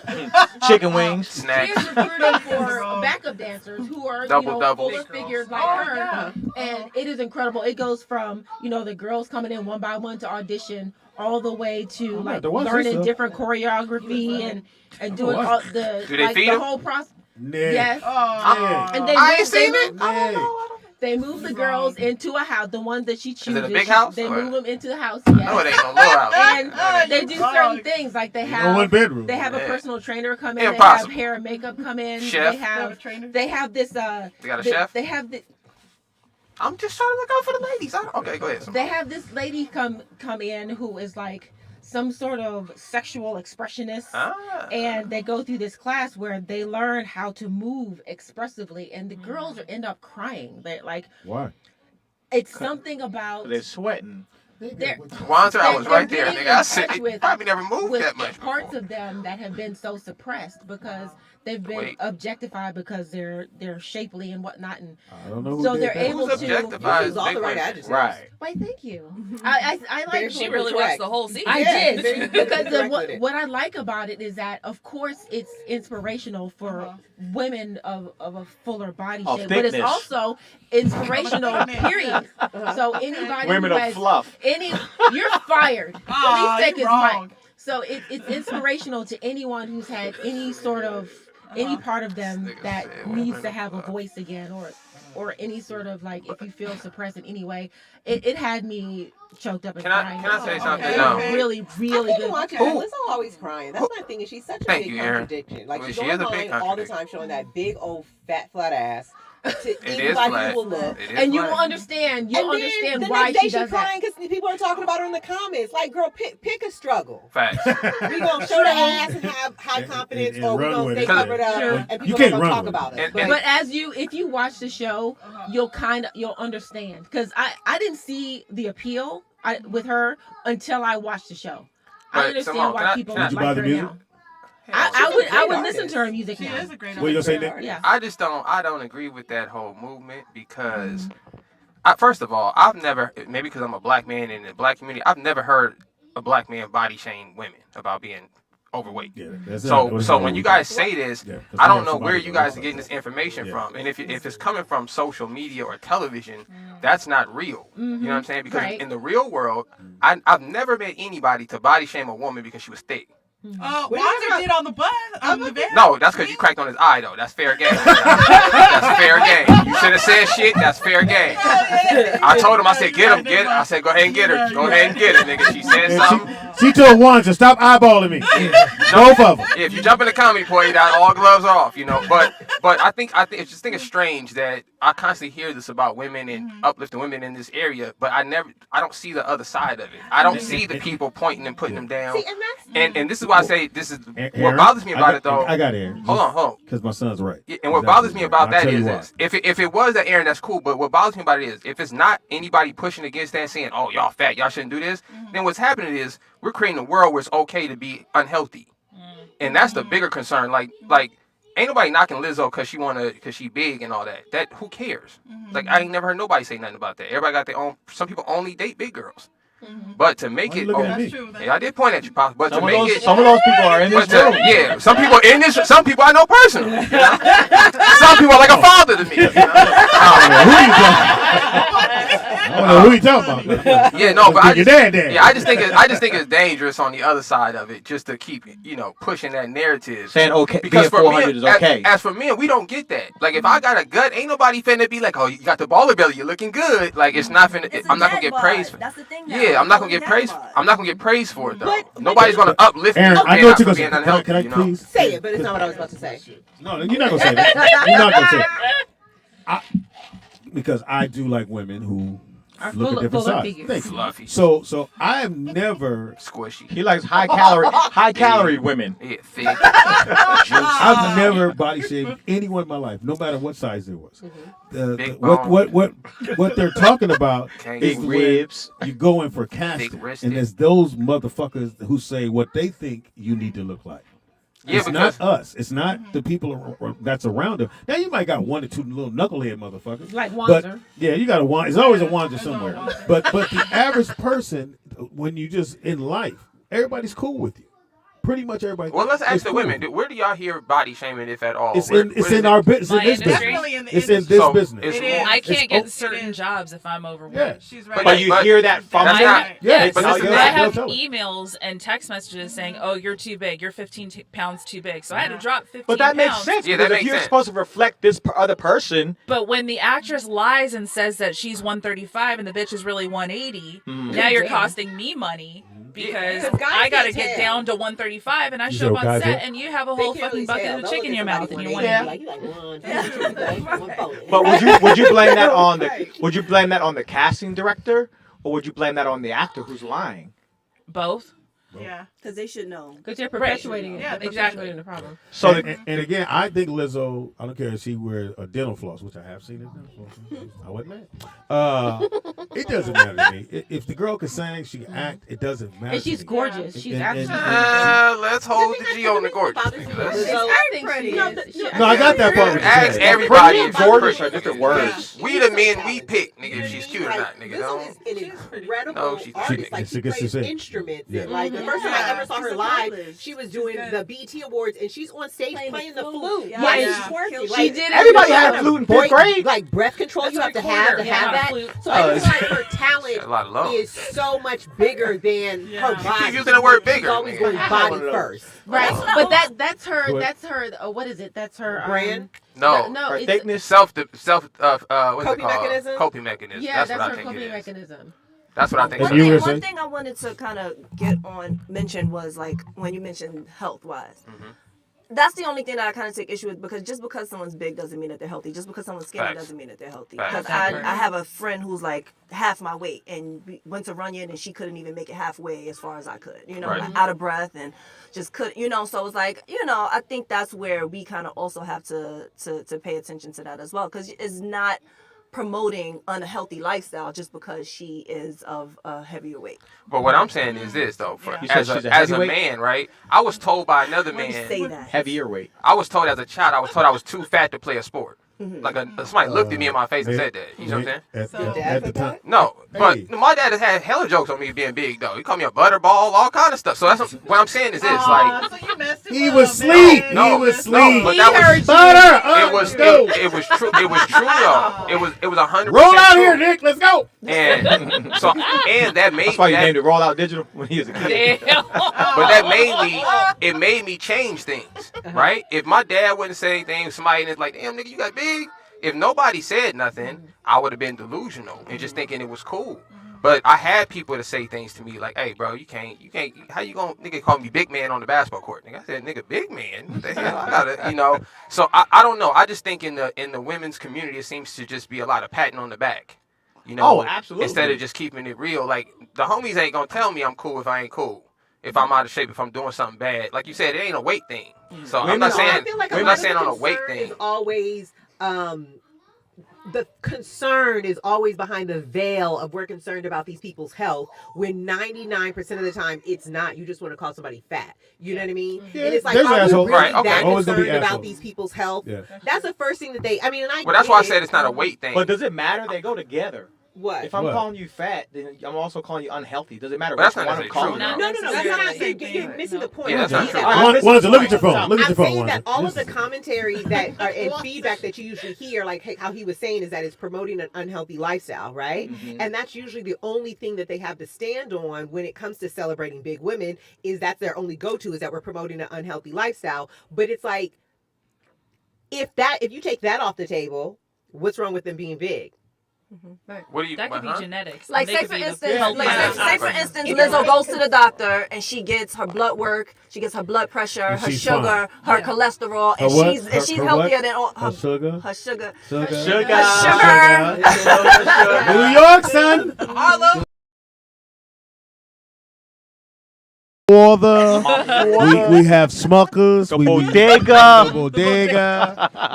Chicken wings. she Snacks. is recruiting for backup dancers who are Double doubles. fuller figures like her, and it is incredible. It goes from the girls coming in one by one to audition, all the way to like to watch this learning stuff. different choreography and doing wow. all the Do they feed the 'em? whole process. Nah. Yes, Yeah. and they I ain't move- they seen it. move- I don't know. They move the girls into a house, the ones that she chooses. it a big house, They or- move them into the house. No, Yes. it ain't no little house. And they do wrong. certain things, like they No have one bedroom. they have a Yeah. personal trainer come in. Impossible. They have hair and makeup come in. Chef. They They have a have trainer? they have this They got a chef? They have the, I'm just trying to look out for the ladies. Okay, go ahead. they have this lady come in who is like some sort of sexual expressionist, and they go through this class where they learn how to move expressively, and the girls end up crying. They like why? It's something about they're sweating. Wanzer, I was right there, nigga. I said it probably never moved with that much. Parts of them that have been so suppressed because they've been objectified because they're shapely and whatnot, and I don't know who so did they're that. able Who's to objectified use all the right adjectives. Right. Why, thank you. I like She really watched the whole season. I Yeah, did very because correct with it. what I like about it is that of course it's inspirational for women of a fuller body Of shape, but it's thickness. also inspirational. Period. So anybody Women who of has fluff. you're fired. Aw, Please take you're his mic. wrong. So it's inspirational to anyone who's had any sort of any part of them that needs to have a voice again, or any sort of like if you feel suppressed in any way. It had me choked up and crying. Can I say something? It No. was really, really good. Lizzo always crying. That's my thing. Is she's such a Thank big you, Aaron. contradiction. Like Well, she's she is a online big all the contradiction. time showing that big old fat flat ass. To is anybody flat. who will look. It is And you flat. will understand. You'll And then understand the why next day she does she's crying that. because people are talking about her in the comments. Like, girl, pick a struggle. Facts. We gonna show the ass and have high confidence, and or we run gonna with stay it. covered up, Sure. and You people can't are gonna run talk with about it. it. But if you watch the show, you'll understand because I didn't see the appeal with her until I watched the show. I But, understand Symone, why can I- people can I- Did you like buy the her music? now. I would listen to her music She now. is a great What you gonna say, Nick? Yeah. I don't agree with that whole movement because, first of all, I've never, maybe because I'm a black man in the black community, I've never heard a black man body shame women about being overweight. Yeah, that's So not when you guys say this, Yeah, 'cause I we don't have know somebody where you that guys looks are getting like this that. information Yeah. from, and if it's coming from social media or television, that's not real. You know what I'm saying? Because Right. in the real world, I've never met anybody to body shame a woman because she was thick. Wanzer did on the bus. On the van. No, that's because you cracked on his eye, though. That's fair game. That's fair game. You should have said shit. That's fair game. I told him, I said, get him, get her. I said, go ahead and get her. Go ahead and get her, nigga. She said something. She told Wanzer, stop eyeballing me. Both of them. If you jump in the comedy point, all gloves are off, you know. But I think it's strange that I constantly hear this about women and uplifting women in this area, but I don't see the other side of it. I don't see the people pointing and putting them down. See, and And this is why I say this is Aaron, what bothers me about it, though. I got Aaron. Hold on. Because my son's right. Yeah, and what Exactly bothers me right. about I'll that tell is you why. this. If it was that Aaron, that's cool. But what bothers me about it is if it's not anybody pushing against that, saying, "Oh, y'all fat, y'all shouldn't do this," then what's happening is we're creating a world where it's okay to be unhealthy, and that's the bigger concern. Like ain't nobody knocking Lizzo because she big and all that. That who cares? Like I ain't never heard nobody say nothing about that. Everybody got their own. Some people only date big girls. But to make Why you it, looking at me? yeah, I did point at you, Pop. But to make it, Some of those people are in this room. yeah, some people in this, some people I know personally. You know? Some people are like a father to me. You know? I don't know who you talking about. Yeah, no, but I your just, dad. yeah, I just think it's dangerous on the other side of it, just to keep pushing that narrative. Saying okay, Because being for 400 men, is okay. As for men, we don't get that. Like if I got a gut, ain't nobody finna be like, oh, you got the baller belly, you're looking good. Like it's not finna. I'm not gonna get praised. That's the thing. Now. Yeah, I'm not gonna get praised. I'm not gonna get praised for it though. But Nobody's gonna uplift me Aaron, for I being know not- what you're for going being to say. unhealthy. Can I you know? please? say it, but it's not what I was about to say. No, you're not going to say that. You're not going to say that. Because I do like women who look at different sides. Thank you. Fluffy. So I have never Squishy. He likes high calorie women. Yeah, thick. I've never body shamed anyone in my life, no matter what size there was. Big bone. What they're talking about Can't is eat when ribs. you go in for casting, Thick-wristed. and there's those motherfuckers who say what they think you need to look like. Yeah, It's because not us. It's not the people that's around them. Now you might got one or two little knucklehead motherfuckers, Like but Wanzer. yeah, you got a Wanzer. There's always a Wanzer somewhere. But the average person, when you just in life, everybody's cool with you. Pretty much everybody. well, let's ask is the cool. women. Where do y'all hear body shaming, if at all? It's in our business. My It's in this industry. business. It's in this So, business. it's- It is. I can't It's- get certain jobs if I'm overweight. Yeah. She's right. But you hear that from That's them? not. Yeah, but it's- this is I they'll have tell it. emails and text messages saying, "Oh, you're too big. You're 15 pounds too big." So I had to drop 15 But that makes pounds. sense Yeah, because that if makes you're sense. supposed to reflect this other person, But when the actress lies and says that she's 135 and the bitch is really 180, now you're costing me money because Because guys I gotta can't get tell. down to 135 and I You show up said on guys set what? and you have a They whole can't fucking really bucket tell. of They'll chicken in your look at mouth and somebody you're when 180. they like 152, but would you blame that on the casting director, or would you blame that on the actor who's lying? Both. Yeah. Because they should know. Because they're perpetuating it. Yeah, They're exactly. perpetuating the problem. So and again, I think Lizzo. I don't care if she wears a dental floss, which I have seen a dental floss. I wasn't mad. It doesn't matter to me. If the girl can sing, she can act. It doesn't matter. And she's gorgeous. She's absolutely let's hold the G on the gorgeous. No, I got that part. Ask everybody if gorgeous are different words. We the men we pick, nigga, if she's cute or not, nigga. Lizzo is an incredible No, she's artist. Like, she plays instruments. And, like, the first time I ever saw her live, she was doing the BET Awards, and she's on stage playing the flute. Yeah, Like, yeah. she's twerking. She did it. Everybody had a flute in fifth grade. Like, breath control, you have to have that. So I feel like her talent is so much bigger than her body. Keep using the word bigger. She's always going body first. Right, but that's her. What is it? That's her brand. No, her thickness, coping mechanism. Coping mechanism. Yeah, that's what I her think coping it is. mechanism. That's what I think. One thing I wanted to kind of mention was like when you mentioned health wise. Mm-hmm. That's the only thing that I kind of take issue with, because just because someone's big doesn't mean that they're healthy. Just because someone's skinny doesn't mean that they're healthy. Because I have a friend who's like half my weight and we went to Runyon and she couldn't even make it halfway as far as I could. You know, like out of breath and just couldn't. You know, so it's like, you know, I think that's where we kind of also have to pay attention to that as well, because it's not promoting unhealthy lifestyle just because she is of a heavier weight. But what I'm saying is this though, as a man, right? I was told by another man, heavier weight. I was told as a child, I was too fat to play a sport. Like somebody looked at me in my face and said that. You know what I'm saying? At the time. No, but my dad has had hella jokes on me being big though. He called me a butterball, all kind of stuff. So that's what I'm saying is this, like he was asleep. No, he was asleep. but that was butter. It was true. It was true though. It was 100%. Roll out here, Nick. Let's go. And so that made that's why you named it Rollout Digital when he was a kid. But that made me change things, right? If my dad wouldn't say anything, somebody is like, damn nigga, you got big. If nobody said nothing, I would have been delusional and just thinking it was cool. But I had people to say things to me like, hey bro, you can't, how you gonna nigga call me big man on the basketball court? Nigga, I said, nigga, big man? What the hell? I gotta, you know. So I don't know. I just think in the women's community, it seems to just be a lot of patting on the back. You know, absolutely. Instead of just keeping it real. Like the homies ain't gonna tell me I'm cool if I ain't cool. If I'm out of shape, if I'm doing something bad. Like you said, it ain't a weight thing. So I'm not saying on a weight thing. Always the concern is always behind the veil of we're concerned about these people's health, when 99% of the time it's not. You just want to call somebody fat. You know what I mean? Yeah, and it's like, are we really that Always concerned about these people's health? Yeah. That's the first thing that they, I mean, and I well, that's why I said it's not a weight thing. But does it matter? They go together. What? If I'm calling you fat, then I'm also calling you unhealthy. Does it matter? But that's what not one I'm calling? No. That's not you're missing the point. Yeah, that's not true. Wanza, look at your phone. Look at your phone. I'm saying that all of the commentary that are and feedback that you usually hear, like how he was saying, is that it's promoting an unhealthy lifestyle, right? Mm-hmm. And that's usually the only thing that they have to stand on when it comes to celebrating big women, is that's their only go-to, is that we're promoting an unhealthy lifestyle. But it's like, if you take that off the table, what's wrong with them being big? Mm-hmm. Right. What do you? That could be genetics. Like say for instance, Lizzo goes to the doctor and she gets her blood work, she gets her blood pressure, her sugar, her cholesterol, and she's healthier than all her sugar. Her sugar. New York, son. Harlem. We have Smuckers. The bodega.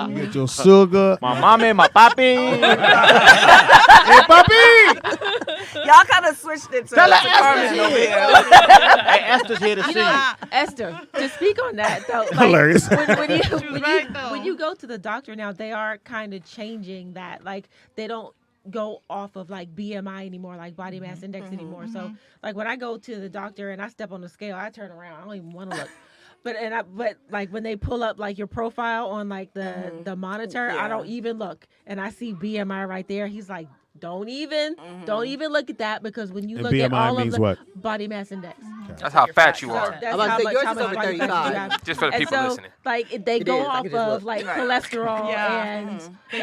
You get your sugar. My mommy, my papi. Hey, papi. Y'all kind of switched it to Carmen over here. Hey, Esther's here to see you. Esther, to speak on that though, like, hilarious. When you go to the doctor now, they are kind of changing that. Like they don't go off of like BMI anymore, like body mass index anymore. So like when I go to the doctor and I step on the scale, I turn around. I don't even want to look. But like when they pull up like your profile on like the monitor, I don't even look, and I see BMI right there. He's like, don't even look at that, because when you look BMI at all of the what? body mass index. That's how fat you are. That's how much body fat you have. Just for the people listening. Like they go off of like cholesterol and they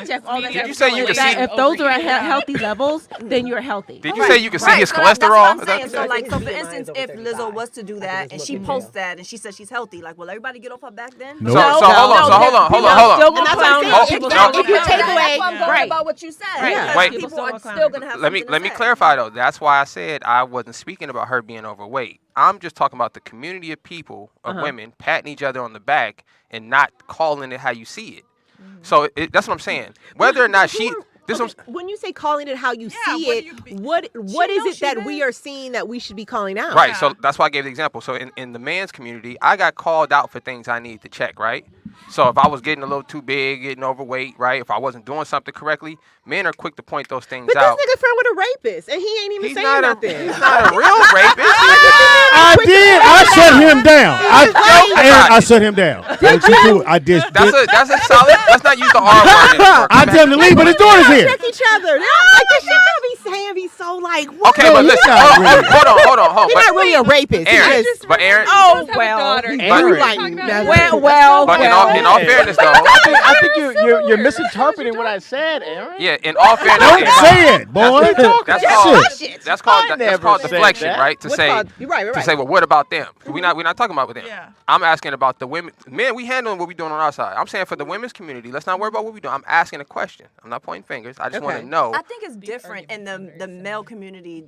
check all that. Did you say you could see if those are at healthy levels, then you're healthy. Did you say you could see his cholesterol? That's what I'm saying. So like, so for instance, if Lizzo was to do that and she posts that and she says she's healthy, like, will everybody get off her back then? No. So hold on. If you take away, right, about what you said, wait. people are still gonna have. Let me clarify though. That's why I said I wasn't speaking about her being being overweight. I'm just talking about the community of people, of women, patting each other on the back and not calling it how you see it. So that's what I'm saying. Whether or not she... When you say calling it how you see it, what is it that we are seeing that we should be calling out? Right, so that's why I gave the example. So in the man's community, I got called out for things I needed to check, right? So if I was getting a little too big, getting overweight, right? If I wasn't doing something correctly, men are quick to point those things out. But this nigga friend with a rapist, and he ain't even saying nothing. He's not a real rapist. I did. I shut him down. I shut him down. Did you? I did. That's a solid. Let's not use the R word. I tell him to leave, but his daughter's here. Check each other. Like the shit y'all be saying be so like. What? Okay, but listen. Hold on. He's not really a rapist. Aaron, but Aaron. Oh well. But in all fairness, though, I think you're misinterpreting what I said, Aaron. Yeah, in all fairness, don't say it, boy. That's called deflection, right? To say, right. well, what about them? We're not talking about them. Yeah. I'm asking about the women. Men, we handling what we doing on our side. I'm saying for the women's community, let's not worry about what we do. I'm asking a question. I'm not pointing fingers. I just want to know. I think it's different in the male community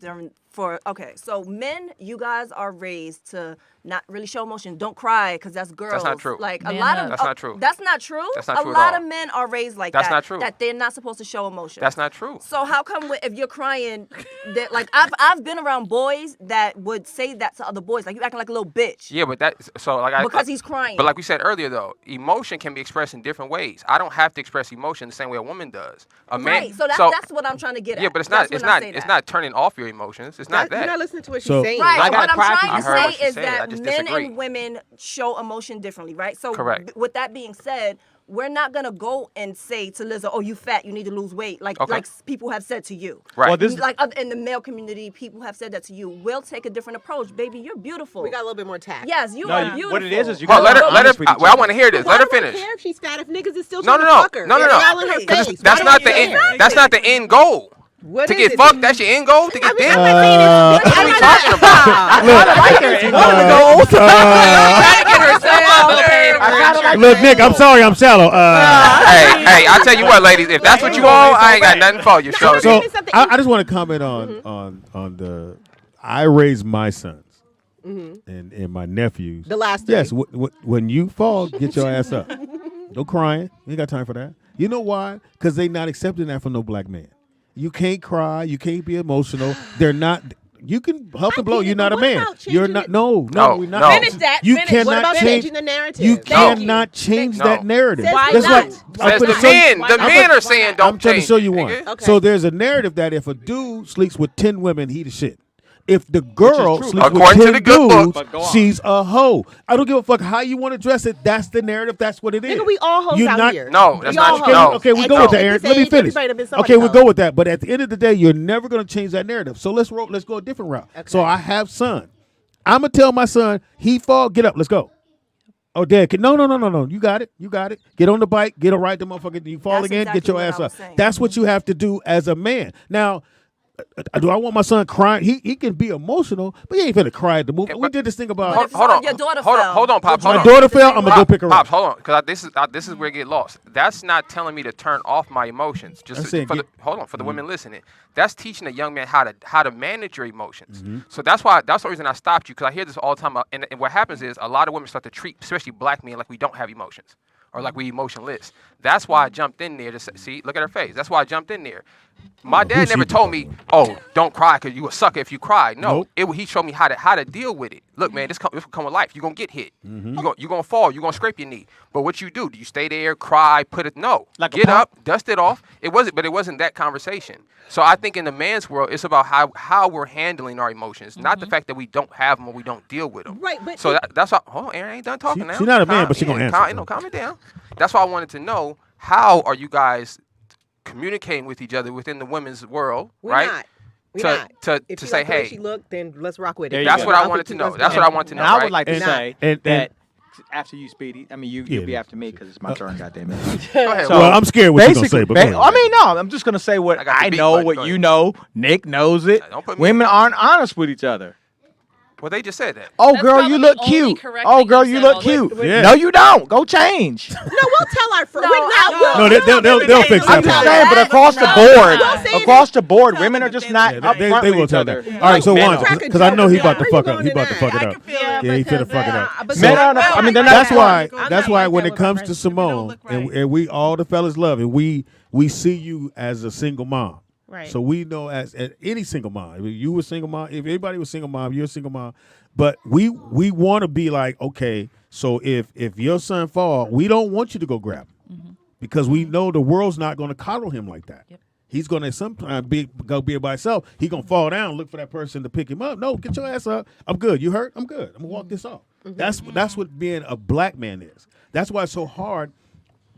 so men, you guys are raised to not really show emotion. Don't cry because that's girls. That's not true. Like a lot of that's not true. That's not true. That's not true a lot at all. of men are raised like that's that. That's not true. That they're not supposed to show emotion. That's not true. So how come if you're crying, that like I've been around boys that would say that to other boys, like you acting like a little bitch. Yeah, but because he's crying. But like we said earlier, though, emotion can be expressed in different ways. I don't have to express emotion the same way a woman does. Right. So that's what I'm trying to get at. Yeah, but it's not turning off your emotions. It's not that. You're not listening to what she's saying. Right. What I'm trying to say is that men disagree. and women show emotion differently, right? So correct. With that being said, we're not gonna go and say to Lizzo, "Oh, you fat, you need to lose weight," like people have said to you. Right. Well, in the male community, people have said that to you. We'll take a different approach, baby. You're beautiful. We got a little bit more tact. Yes, you are beautiful. What it is you. Well, let her. Well, I want to hear this. Let her finish. I don't care if she's fat. If niggas is still no. That's not the end. That's not the end goal. To get fucked, that's your end goal? To get dick? What are we talking about? Look, Nick, I'm sorry, I'm shallow. Hey, I tell you what, ladies, if that's what you want, I ain't got nothing for you. So I just want to comment on the. I raised my sons and my nephews. The last. Yes, when you fall, get your ass up. No crying. You ain't got time for that. You know why? Because they not accepting that from no black man. You can't cry. You can't be emotional. They're not. You can huff and blow. You're not a man. You're not. No, we're not. Finish that. You finish. cannot What about change changing the narrative? You cannot change that narrative. Why That's not? like Says the men are saying don't I'm trying to change show you it, one. nigga. Okay. So there's a narrative that if a dude sleeps with 10 women, he the shit. If the girl sleeps with According to 10 the good book. dudes, she's a hoe. I don't give a fuck how you want to dress it. That's the narrative. That's what it is. Nigga, we all hoes out here. No, that's not true. No. Okay, we go with that, Aaron. Let me finish. Okay, we we'll go with that. But at the end of the day, you're never going to change that narrative. So let's go a different route. Okay. So I have son. I'm going to tell my son, he fall, get up, let's go. Oh, Dad, no. You got it. Get on the bike, get a ride the motherfucker. You fall again, get your ass up. That's what you have to do as a man. Now, do I want my son crying? He can be emotional, but he ain't finna cry at the movie. We did this thing about. Hold on, your daughter fell. Hold on, Pops. My daughter fell. I'm gonna go pick her up. Pops, hold on, because this is where it get lost. That's not telling me to turn off my emotions. Just for the women listening. That's teaching a young man how to manage your emotions. Mm-hmm. So that's the reason I stopped you, because I hear this all the time. And what happens is a lot of women start to treat, especially black men, like we don't have emotions. Or like we emotionless. That's why I jumped in there to see. Look at her face. That's why I jumped in there. My dad never told me, "Oh, don't cry because you a sucker if you cry." No, he showed me how to deal with it. Look, man, this will come with life. You're gonna get hit. Mm-hmm. You're gonna fall. You're gonna scrape your knee. But what you do you stay there, cry, put it? No, get up, dust it off. It wasn't that conversation. So I think in the man's world, it's about how we're handling our emotions, not the fact that we don't have them or we don't deal with them. Right, but so that's why. Hold on, Aaron ain't done talking now. She's not a man, but she's gonna answer. Calm it down. That's why I wanted to know, how are you guys communicating with each other within the women's world, right? We're not. To say, hey, she look, then let's rock with it. That's what I wanted to know. That's what I want to know. I would like to say that after you, Speedy. I mean, you'll be after me because it's my turn. Goddamn it. Go ahead. Well, I'm scared what you're gonna say, but go ahead. I mean, no. I'm just gonna say what I know, what you know. Nick knows it. Women aren't honest with each other. Well, they just said that. Oh, That's girl, you probably look the only cute. correct Oh, thing girl, you you said look all cute. day. Yeah. No, you don't. Go change. No, we'll tell our friends. No, they'll fix I'm that just part. saying, but across the board, across the board, women are just not Yeah, upfront they with will each tell other. that. All right, so Men one, are. because I know he about to Where fuck you up. going He about to in fuck that? it I up. can feel Yeah, it. Yeah, he finna because, fuck it up. but Men So- are. I mean, they're not. That's why. I'm That's not why like when that it with my comes to friends. Symone, look right. and we all the fellas love, and we see you as a single mom. Right. So we know as any single mom. If you were single mom, if anybody was single mom, you're a single mom. But we want to be like, okay, so if your son fall, we don't want you to go grab him because we know the world's not going to coddle him like that. Yep. He's going to sometimes be by himself. He's going to fall down, look for that person to pick him up. No, get your ass up. I'm good. You hurt? I'm good. I'm going to walk this off. That's what being a black man is. That's why it's so hard.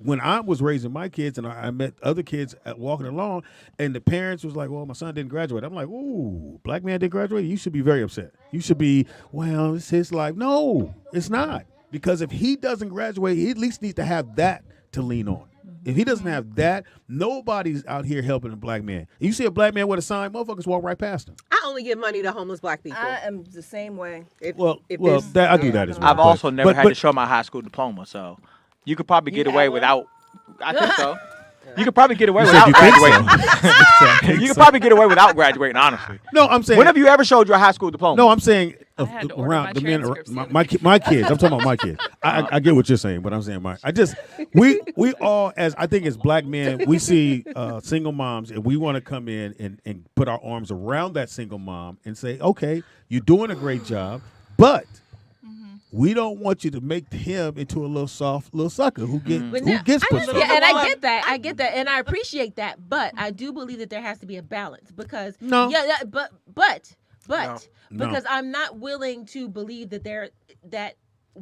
When I was raising my kids and I met other kids walking along, and the parents was like, well, my son didn't graduate. I'm like, ooh, black man didn't graduate? You should be very upset. You should be, well, it's his life. No, it's not. Because if he doesn't graduate, he at least needs to have that to lean on. If he doesn't have that, nobody's out here helping a black man. You see a black man with a sign, motherfuckers walk right past him. I only give money to homeless black people. I am the same way. If Well, I do that as well. I've also never but- had to show my high school diploma, so you could probably get away without. I think so. You could probably get away without you think so. graduating. You could probably get away without graduating, honestly. No, I'm saying. When have you ever showed your high school diploma? No, I'm saying had to order around my the men, transcripts the my kids. I'm talking about my kids. I get what you're saying, but I'm saying we all as I think as black men, we see single moms and we want to come in and put our arms around that single mom and say, okay, you're doing a great job, but we don't want you to make him into a little soft little sucker who gets pushed off. Yeah, and I get that, and I appreciate that. But I do believe that there has to be a balance because No. but No. because I'm not willing to believe that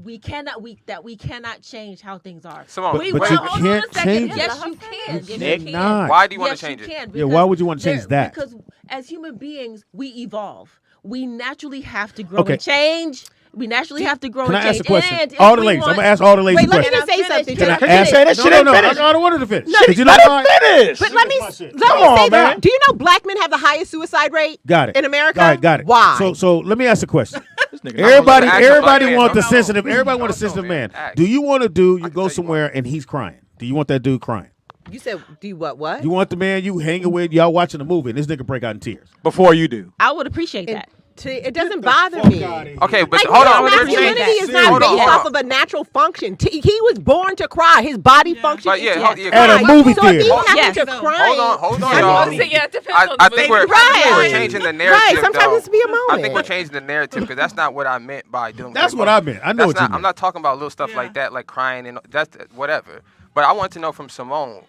we cannot change how things are. Symone, But you hold on a can't second. change it. Yes, you can. Yes, can't you can. not. Why do you want Yes, to change you it? can, Yeah, why because would you want to change that? Because as human beings, we evolve. We naturally have to grow Okay. and change. We naturally have to grow Can and I ask change. a question? And if All the we ladies. I'm want- gonna ask all the ladies Wait, a let me question. just say something. Can I Can ask? you say that shit ain't finished? I don't want her to finish. No, 'Cause you know Let why? her finish. But let me Come say on, that. man. Do you know black men have the highest suicide rate Got it. in America? All right, got it. Why? So let me ask a question. This nigga- Everybody Ask a black man. wants the No. sensitive. Everybody No, wants a no, sensitive man. man. Ask. Do you want to you can go tell you somewhere and he's crying? Do you want that dude crying? You said, do you what? You want the man you hanging with, y'all watching a movie, and this nigga break out in tears? Before you do. I would appreciate that. It doesn't bother me. Okay, but Like, hold male on. We're masculinity changing. is not Hold on, based hold off on. of a natural function. He was born to cry. His body function But is yeah, to hold- yeah, At a cry. movie So if he's theater. having Yes. to cry, Hold on, I y'all. mean, Yeah, it depends on I the think movie. we're changing the narrative. Right, sometimes though. it's to be a moment. I think we're changing the narrative because that's not what I meant by doing. That's great what I motion. meant. I know That's what you not, meant. I'm not talking about little stuff like that, like crying and that's whatever. But I want to know from Symone.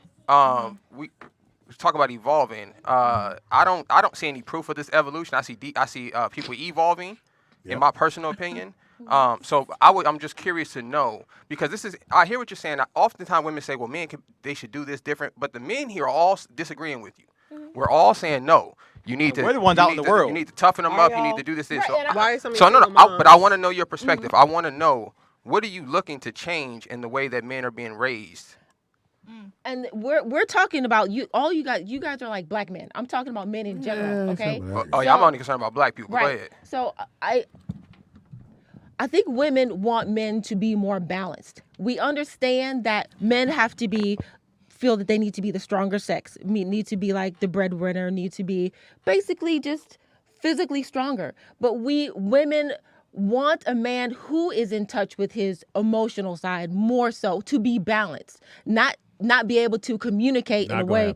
We talk about evolving. I don't see any proof of this evolution. I see people evolving. In my personal opinion. So I'm just curious to know because I hear what you're saying. Oftentimes women say, well, they should do this different, but the men here are all disagreeing with you. We're all saying no. You need to. We're the ones out in the world. You need to toughen them up. You need to do this. Why are some So no. single moms? But I want to know your perspective. I want to know what are you looking to change in the way that men are being raised. And we're talking about you. All you guys are like black men. I'm talking about men in general. Okay. Yeah, I'm only concerned about black people. Right. Go ahead. So I think women want men to be more balanced. We understand that men have to feel that they need to be the stronger sex, need to be like the breadwinner, need to be basically just physically stronger. But women want a man who is in touch with his emotional side more so, to be balanced, not be able to communicate in a way.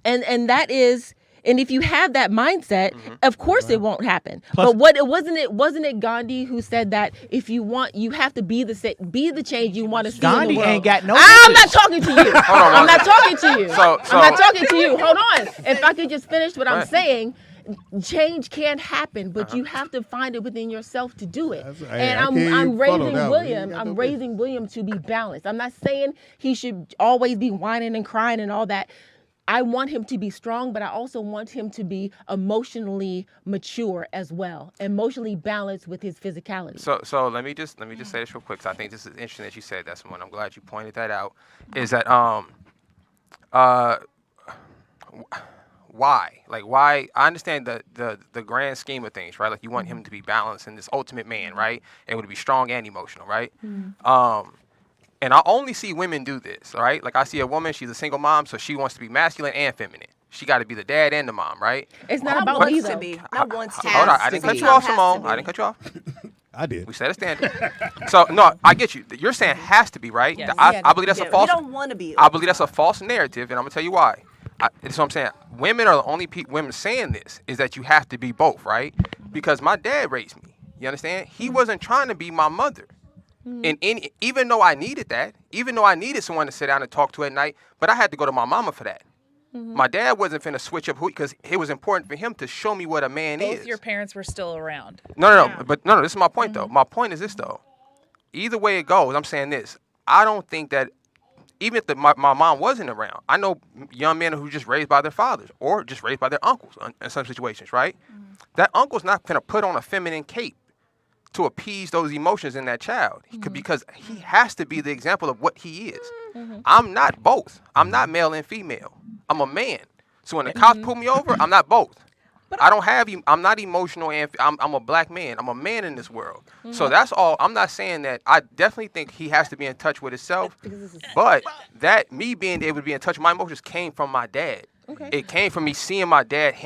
And that is, and if you have that mindset, of course it won't happen. But wasn't it Gandhi who said that if you want, you have to be the change you want to see in the Gandhi world. ain't got no. I'm not talking to you. I'm not talking to you. So- I'm not talking to you. Hold on. If I could just finish what I'm Right. saying. Change can't happen, but you have to find it within yourself to do it. I And can't I'm even follow raising that one. William. You got I'm no raising William to be balanced. I'm not saying he should always be whining and crying and all that. I want him to be strong, but I also want him to be emotionally mature as well, emotionally balanced with his physicality. So let me just say this real quick. 'Cause I think this is interesting that you said that, Symone. I'm glad you pointed that out. Is that why? Like, why? I understand the grand scheme of things, right? Like, you want him to be balanced and this ultimate man, right? And to be strong and emotional, right? And I only see women do this, right? Like, I see a woman, she's a single mom, so she wants to be masculine and feminine. She got to be the dad and the mom, right? It's not about me, though. Not once to. Hold on, I didn't cut you off, Symone. I didn't cut you off. I did. We set a standard. So, no, I get you. You're saying has to be, right? Yes. I believe that's a false. We don't want to be. I believe that's a false narrative, and I'm going to tell you why. That's what I'm saying. Women are the only women saying this, is that you have to be both, right? Because my dad raised me. You understand? He wasn't trying to be my mother. And even though I needed that, even though I needed someone to sit down and talk to at night, but I had to go to my mama for that. My dad wasn't finna switch up because it was important for him to show me what a man is. Both your parents were still around. No. But this is my point, though. My point is this, though. Either way it goes, I'm saying this. I don't think that even if my mom wasn't around, I know young men who just raised by their fathers or just raised by their uncles in some situations, right? That uncle's not finna put on a feminine cape to appease those emotions in that child because he has to be the example of what he is. I'm not both. I'm not male and female. I'm a man. So when the cops pull me over, I'm not both. I'm not emotional and I'm a black man. I'm a man in this world. So that's all. I'm not saying that. I definitely think he has to be in touch with himself. But that me being able to be in touch with my emotions came from my dad. It came from me seeing my dad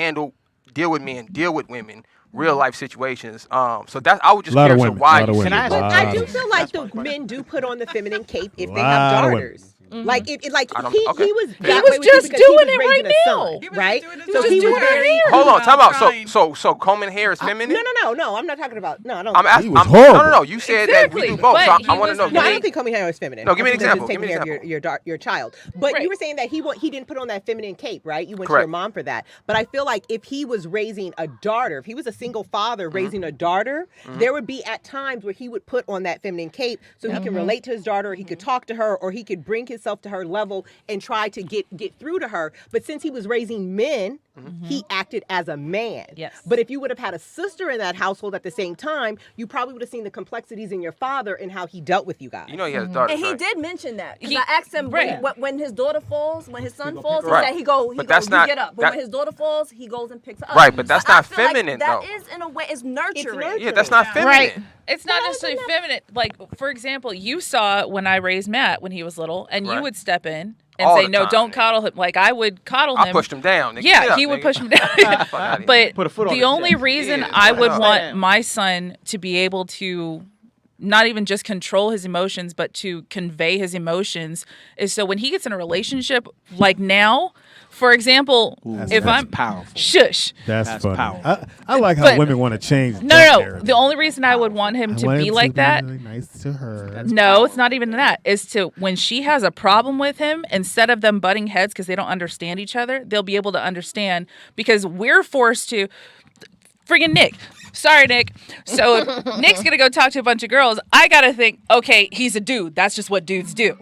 deal with men, deal with women, real life situations. So that I would just curious why you see it. But I do feel like the men do put on the feminine cape if they have daughters. Like he was just doing it right now, right? So he was very. Hold on, time out. So combing hair is feminine? No. I'm not talking about. No, I don't. I'm asking. He was horrible. No. You said that we do both. So I want to know. No, I don't think combing hair is feminine. No, give me an example. Taking care of your child. But you were saying that he didn't put on that feminine cape, right? You went to your mom for that. But I feel like if he was raising a daughter, if he was a single father raising a daughter, there would be at times where he would put on that feminine cape so he can relate to his daughter, or he could talk to her, or he could bring himself to her level and try to get through to her. But since he was raising men, he acted as a man. Yes. But if you would have had a sister in that household at the same time, you probably would have seen the complexities in your father and how he dealt with you guys. You know he has daughters, And he right? did mention that. I asked him when his daughter falls, when his son falls, he Right. said he goes, But that's not- get up. But when his daughter falls, he goes and picks her up. Right, but that's not I feel feminine, like though. That is, in a way, it's nurturing. Yeah, that's not feminine. Right. It's not necessarily feminine. Like, for example, you saw when I raised Matt when he was little, and you would step in and All say, the "No, time, don't nigga. coddle him." Like I would coddle him. I pushed him down. Nigga. Get Yeah, up, he would nigga. push him down. Fuck outta here. But Put a foot on the his only chest. reason Yeah, I would fuck want up. my son to be able to not even just control his emotions, but to convey his emotions is so when he gets in a relationship, like now, for example, if I'm powerful. Shush. That's funny. powerful. I like how But- women want to change. No. The only reason I would want him to want be him like that. Really nice to her. No, it's not even that. Is to when she has a problem with him, instead of them butting heads because they don't understand each other, they'll be able to understand because we're forced to. Friggin' Nick. Sorry, Nick. So if Nick's gonna go talk to a bunch of girls, I gotta think, okay, he's a dude. That's just what dudes do.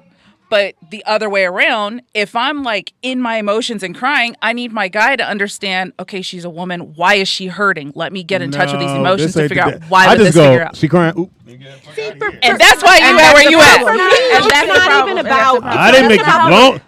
But the other way around, if I'm like in my emotions and crying, I need my guy to understand, okay, she's a woman. Why is she hurting? Let me get in touch with these emotions to figure out why I would just this go, figure out. she crying. Oop. And that's why you at where you at. And that's not even about. I didn't make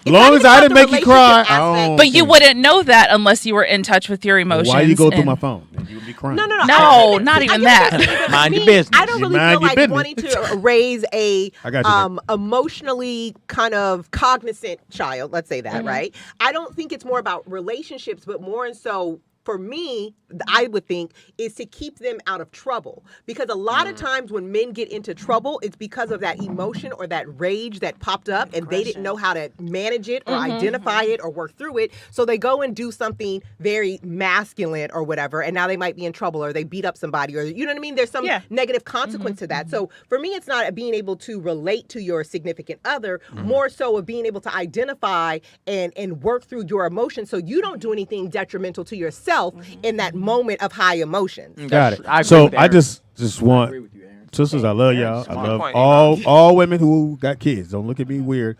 you long as I didn't make you cry. But you wouldn't know that unless you were in touch with your emotions. Why you go through and- my phone? You would be crying. No, No, not even that. Mind your business. I don't really Mind feel your like business. wanting to raise a I got you, Nick. emotionally kind of cognizant child, let's say that, right? I don't think it's more about relationships, but more and so for me, I would think, is to keep them out of trouble. Because a lot of times when men get into trouble, it's because of that emotion or that rage that popped up and they didn't know how to manage it or identify it or work through it. So they go and do something very masculine or whatever, and now they might be in trouble or they beat up somebody or, you know what I mean? There's some negative consequence to that. So for me, it's not being able to relate to your significant other, more so of being able to identify and work through your emotions so you don't do anything detrimental to yourself in that moment of high emotions. Got it. I agree So with I Aaron. just I want agree with you, Aaron. sisters. I love y'all. I Smart love point, all women who got kids. Don't look at me weird.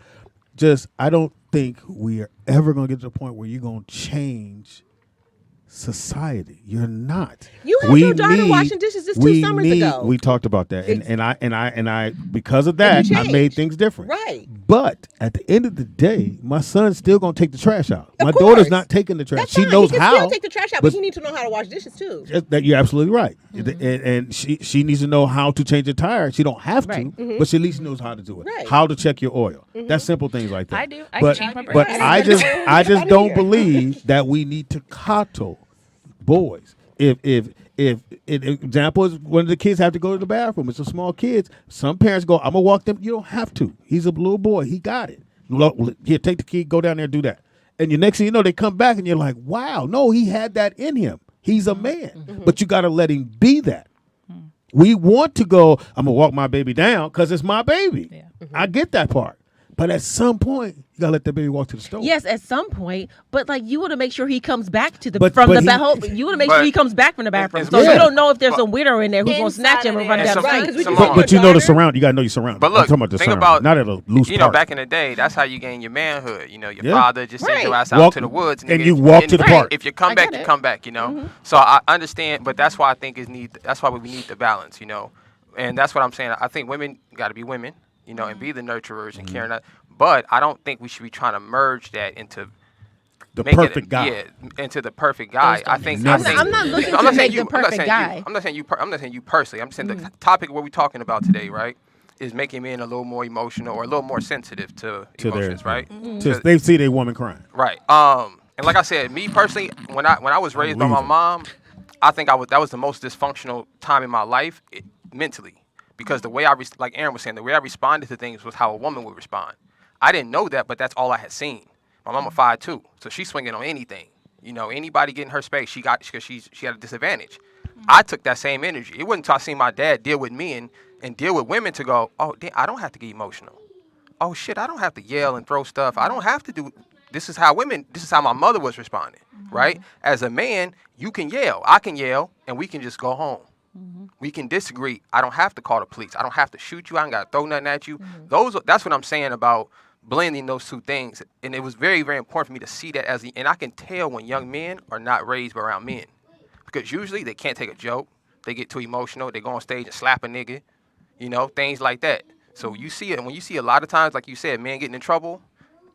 Just I don't think we are ever gonna get to the point where you're gonna change society. You're not. You had your daughter washing dishes just 2 summers ago. We talked about that, and I because of that, I made things different. Right. But at the end of the day, my son's still gonna take the trash out. Of My course. daughter's not taking the trash. That's She fine. knows he can how. Still take the trash out, but he needs to know how to wash dishes too. That you're absolutely right, and she needs to know how to change a tire. She don't have to, but she at least knows how to do it. Right. How to check your oil. That's simple things like that. I do. I but can change my but brakes. I just don't believe that we need to coddle boys. If an example is one of the kids have to go to the bathroom. It's a small kids. Some parents go, I'm gonna walk them. You don't have to. He's a little boy. He got it. Here, take the key. Go down there and do that. And the next thing you know, they come back and you're like, wow, no, he had that in him. He's a man. But you got to let him be that. We want to go, I'm going to walk my baby down because it's my baby. Yeah. I get that part. But at some point, you got to let that baby walk to the store. Yes, at some point. But like you want to make sure he comes back to the But You want to make sure but- he comes back from the bathroom. and So yeah. you don't know if there's a widow in there who's going to snatch him and run Inside down the of street. Simone. But you know the surround. You got to know your surroundings. But look, I'm talking about the think surroundings, about not at a loose you know, park. back in the day, that's how you gain your manhood. You know, your Yeah. father just sent your ass out Walk- to the woods, and nigga. you walk to the if- park. If you come back, you come back. You know, so I understand, but that's why I think that's why we need the balance. You know, and that's what I'm saying. I think women got to be women. You know, and be the nurturers and caring. But I don't think we should be trying to merge that into The perfect guy. Yeah, into the perfect guy. I think. I'm not looking to make the perfect guy. I'm not saying you. I'm not saying you personally. I'm saying the topic what we're talking about today, right, is making men a little more emotional or a little more sensitive to emotions, right? Just they see their woman crying. Right. And like I said, me personally, when I was raised by my mom, I think that was the most dysfunctional time in my life mentally, because the way like Aaron was saying, the way I responded to things was how a woman would respond. I didn't know that, but that's all I had seen. My mama 5'2", so she's swinging on anything. You know, anybody getting her space, she had a disadvantage. I took that same energy. It wasn't until I seen my dad deal with men and deal with women to go, oh, damn, I don't have to get emotional. Oh shit, I don't have to yell and throw stuff. I don't have to do. This is how my mother was responding, right? As a man, you can yell, I can yell, and we can just go home. We can disagree. I don't have to call the police. I don't have to shoot you. I ain't got to throw nothing at you. That's what I'm saying about blending those two things. And it was very, very important for me to see that and I can tell when young men are not raised around men, because usually they can't take a joke. They get too emotional. They go on stage and slap a nigga, you know, things like that. So you see it, and when you see a lot of times, like you said, men getting in trouble,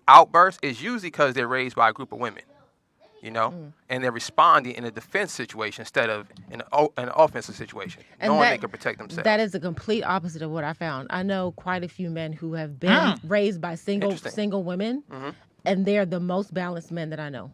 outbursts, is usually because they're raised by a group of women. You know, and they're responding in a defense situation instead of in an offensive situation, knowing they can protect themselves. That is the complete opposite of what I found. I know quite a few men who have been raised by single women, and they're the most balanced men that I know.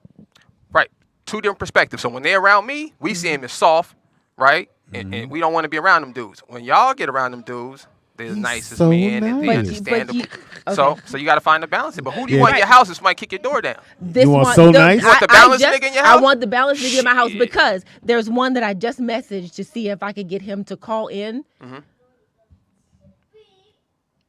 Right, two different perspectives. So when they're around me, we see them as soft, right, and we don't want to be around them dudes. When y'all get around them dudes, they're the nicest so men and they're nice. understandable. Okay. So you got to find the balance. But who do you want in your house if somebody kick your door down? You want nice? You want the balanced nigga in your house? I want the balanced nigga in my house because there's one that I just messaged to see if I could get him to call in.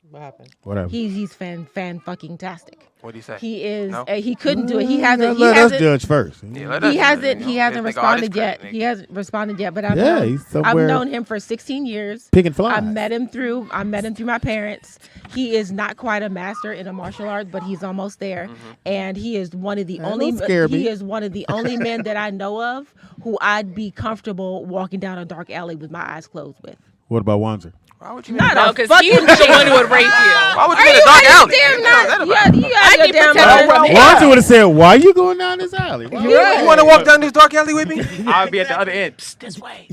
What happened? Whatever. He's fan fucking tastic. What do you say? He is. No? He couldn't do it. He hasn't. Let us judge first. He hasn't responded yet. He hasn't responded yet. But I've known him for 16 years. Picking flies. I met him through my parents. He is not quite a master in a martial art, but he's almost there. And he is one of the only. He is one of the only men that I know of who I'd be comfortable walking down a dark alley with my eyes closed with. What about Wanzer? Why would you? No, because he's the one who would rape you. Why would you in a dark alley? Wanzer would have said, "Why are you going down this alley? You want to walk down this dark alley with me? I'll be at the other end. Psst, this way.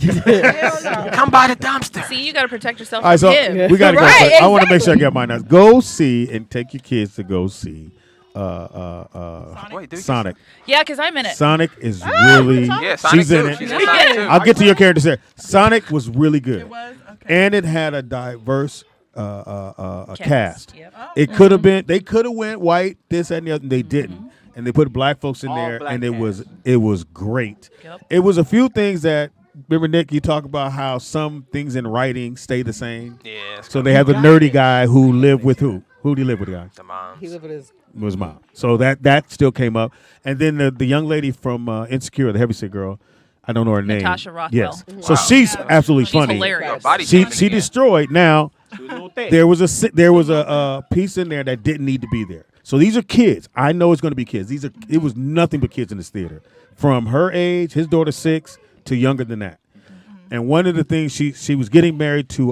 Come by the dumpster. See, you got to protect yourself All right, from so him. we got to go. I want to make sure I get mine now. Go see and take your kids to go see Sonic. Yeah, because I'm in it. Sonic is really. Yeah, Sonic she's in too. it. She's in Sonic too. I'll get to your character there. Sonic was really good. It was? Okay. And it had a diverse cast. Yep. It could have been. They could have went white, this and the other. And they didn't. And they put black folks in there, and it was great. Yep. It was a few things that. Remember, Nick, you talk about how some things in writing stay the same. Yeah. So they have the nerdy guy who lived with who? Who did he live with, guys? The mom. He lived with his mom. So that still came up. And then the young lady from Insecure, the heavyset girl, I don't know her name. Natasha Rothwell. Yes. So she's absolutely funny. Hilarious. She destroyed. Now there was a piece in there that didn't need to be there. So these are kids. I know it's going to be kids. It was nothing but kids in this theater, from her age, his daughter 6, to younger than that. And one of the things she was getting married to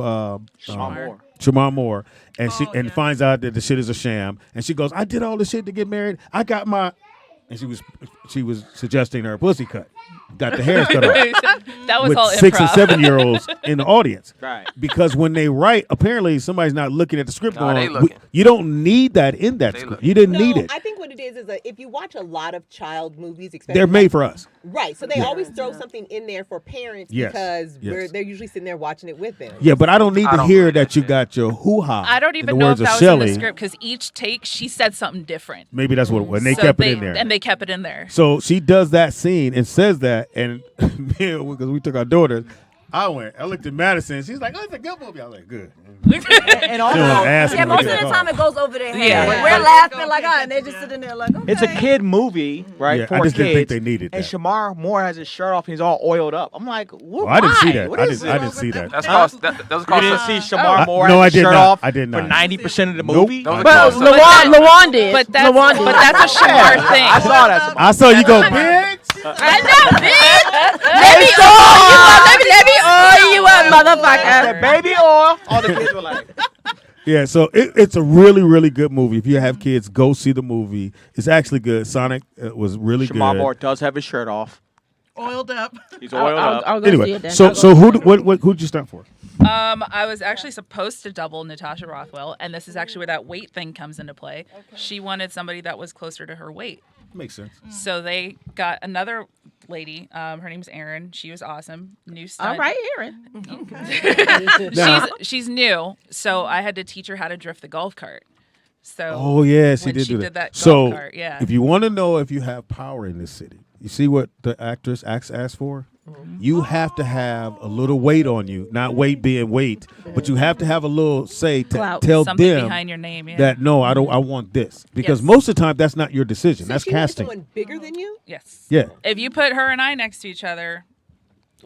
Shamar Moore, and finds out that the shit is a sham, and she goes, "I did all this shit to get married. I got my," and she was suggesting her pussy cut. Got the hairs cut off. That was with all 6 and improv. 7-year-olds in the audience. Right. Because when they write, apparently somebody's not looking at the script No, they going, looking. you don't need that in that script. You didn't need it. I think what it is if you watch a lot of child movies, especially They're made for us. Right. So they always throw something in there for parents because they're usually sitting there watching it with them. Yeah, but I don't need to hear that you got your hoo-ha. I don't even know if that was in the script because each take she said something different. Maybe that's what it was. And they kept it in there. And they kept it in there. So she does that scene and says that, and because we took our daughters, I looked at Madison. She's like, "Oh, it's a good movie." I was like, "Good." And also, most of the time it goes over their head. Yeah. We're laughing like, and they're just sitting there like, okay. It's a kid movie, right? Yeah, for I just kids, didn't think they needed and that. Shamar Moore has his shirt off and he's all oiled up. I'm like, what? I didn't see that. What I is didn't this? see that. That's called. Those are You called. didn't see Shamar Moore No, I has his did shirt not. off I did not. for 90% of the Nope. movie? Those are But called. LaWan did. But that's a Shamar thing. I saw that. I saw you go, bitch. I know, bitch. Let me oil you up, motherfucker. Baby oil. All the kids were like, Yeah, so it's a really, really good movie. If you have kids, go see the movie. It's actually good. Sonic was really Shamar good. Moore does have his shirt off. Oiled up. He's oiled up. I'll go see Anyway, it then. so who'd you stunt for? I was actually supposed to double Natasha Rothwell, and this is actually where that weight thing comes into play. Okay. She wanted somebody that was closer to her weight. Makes sense. So they got another lady. Her name's Erin. She was awesome. New stunt. All right, Erin. She's new, so I had to teach her how to drift the golf cart. So Oh yes, he when did she do did that. that So golf cart, yeah. if you want to know if you have power in this city, you see what the actress asked for? You have to have a little weight on you, not weight being weight, but you have to have a little say to Clout. tell Something them behind your name, yeah. that no, I don't. I want this because Yes. most of the time that's not your decision. That's she wanted casting. someone bigger than you? Yes. Yeah. If you put her and I next to each other,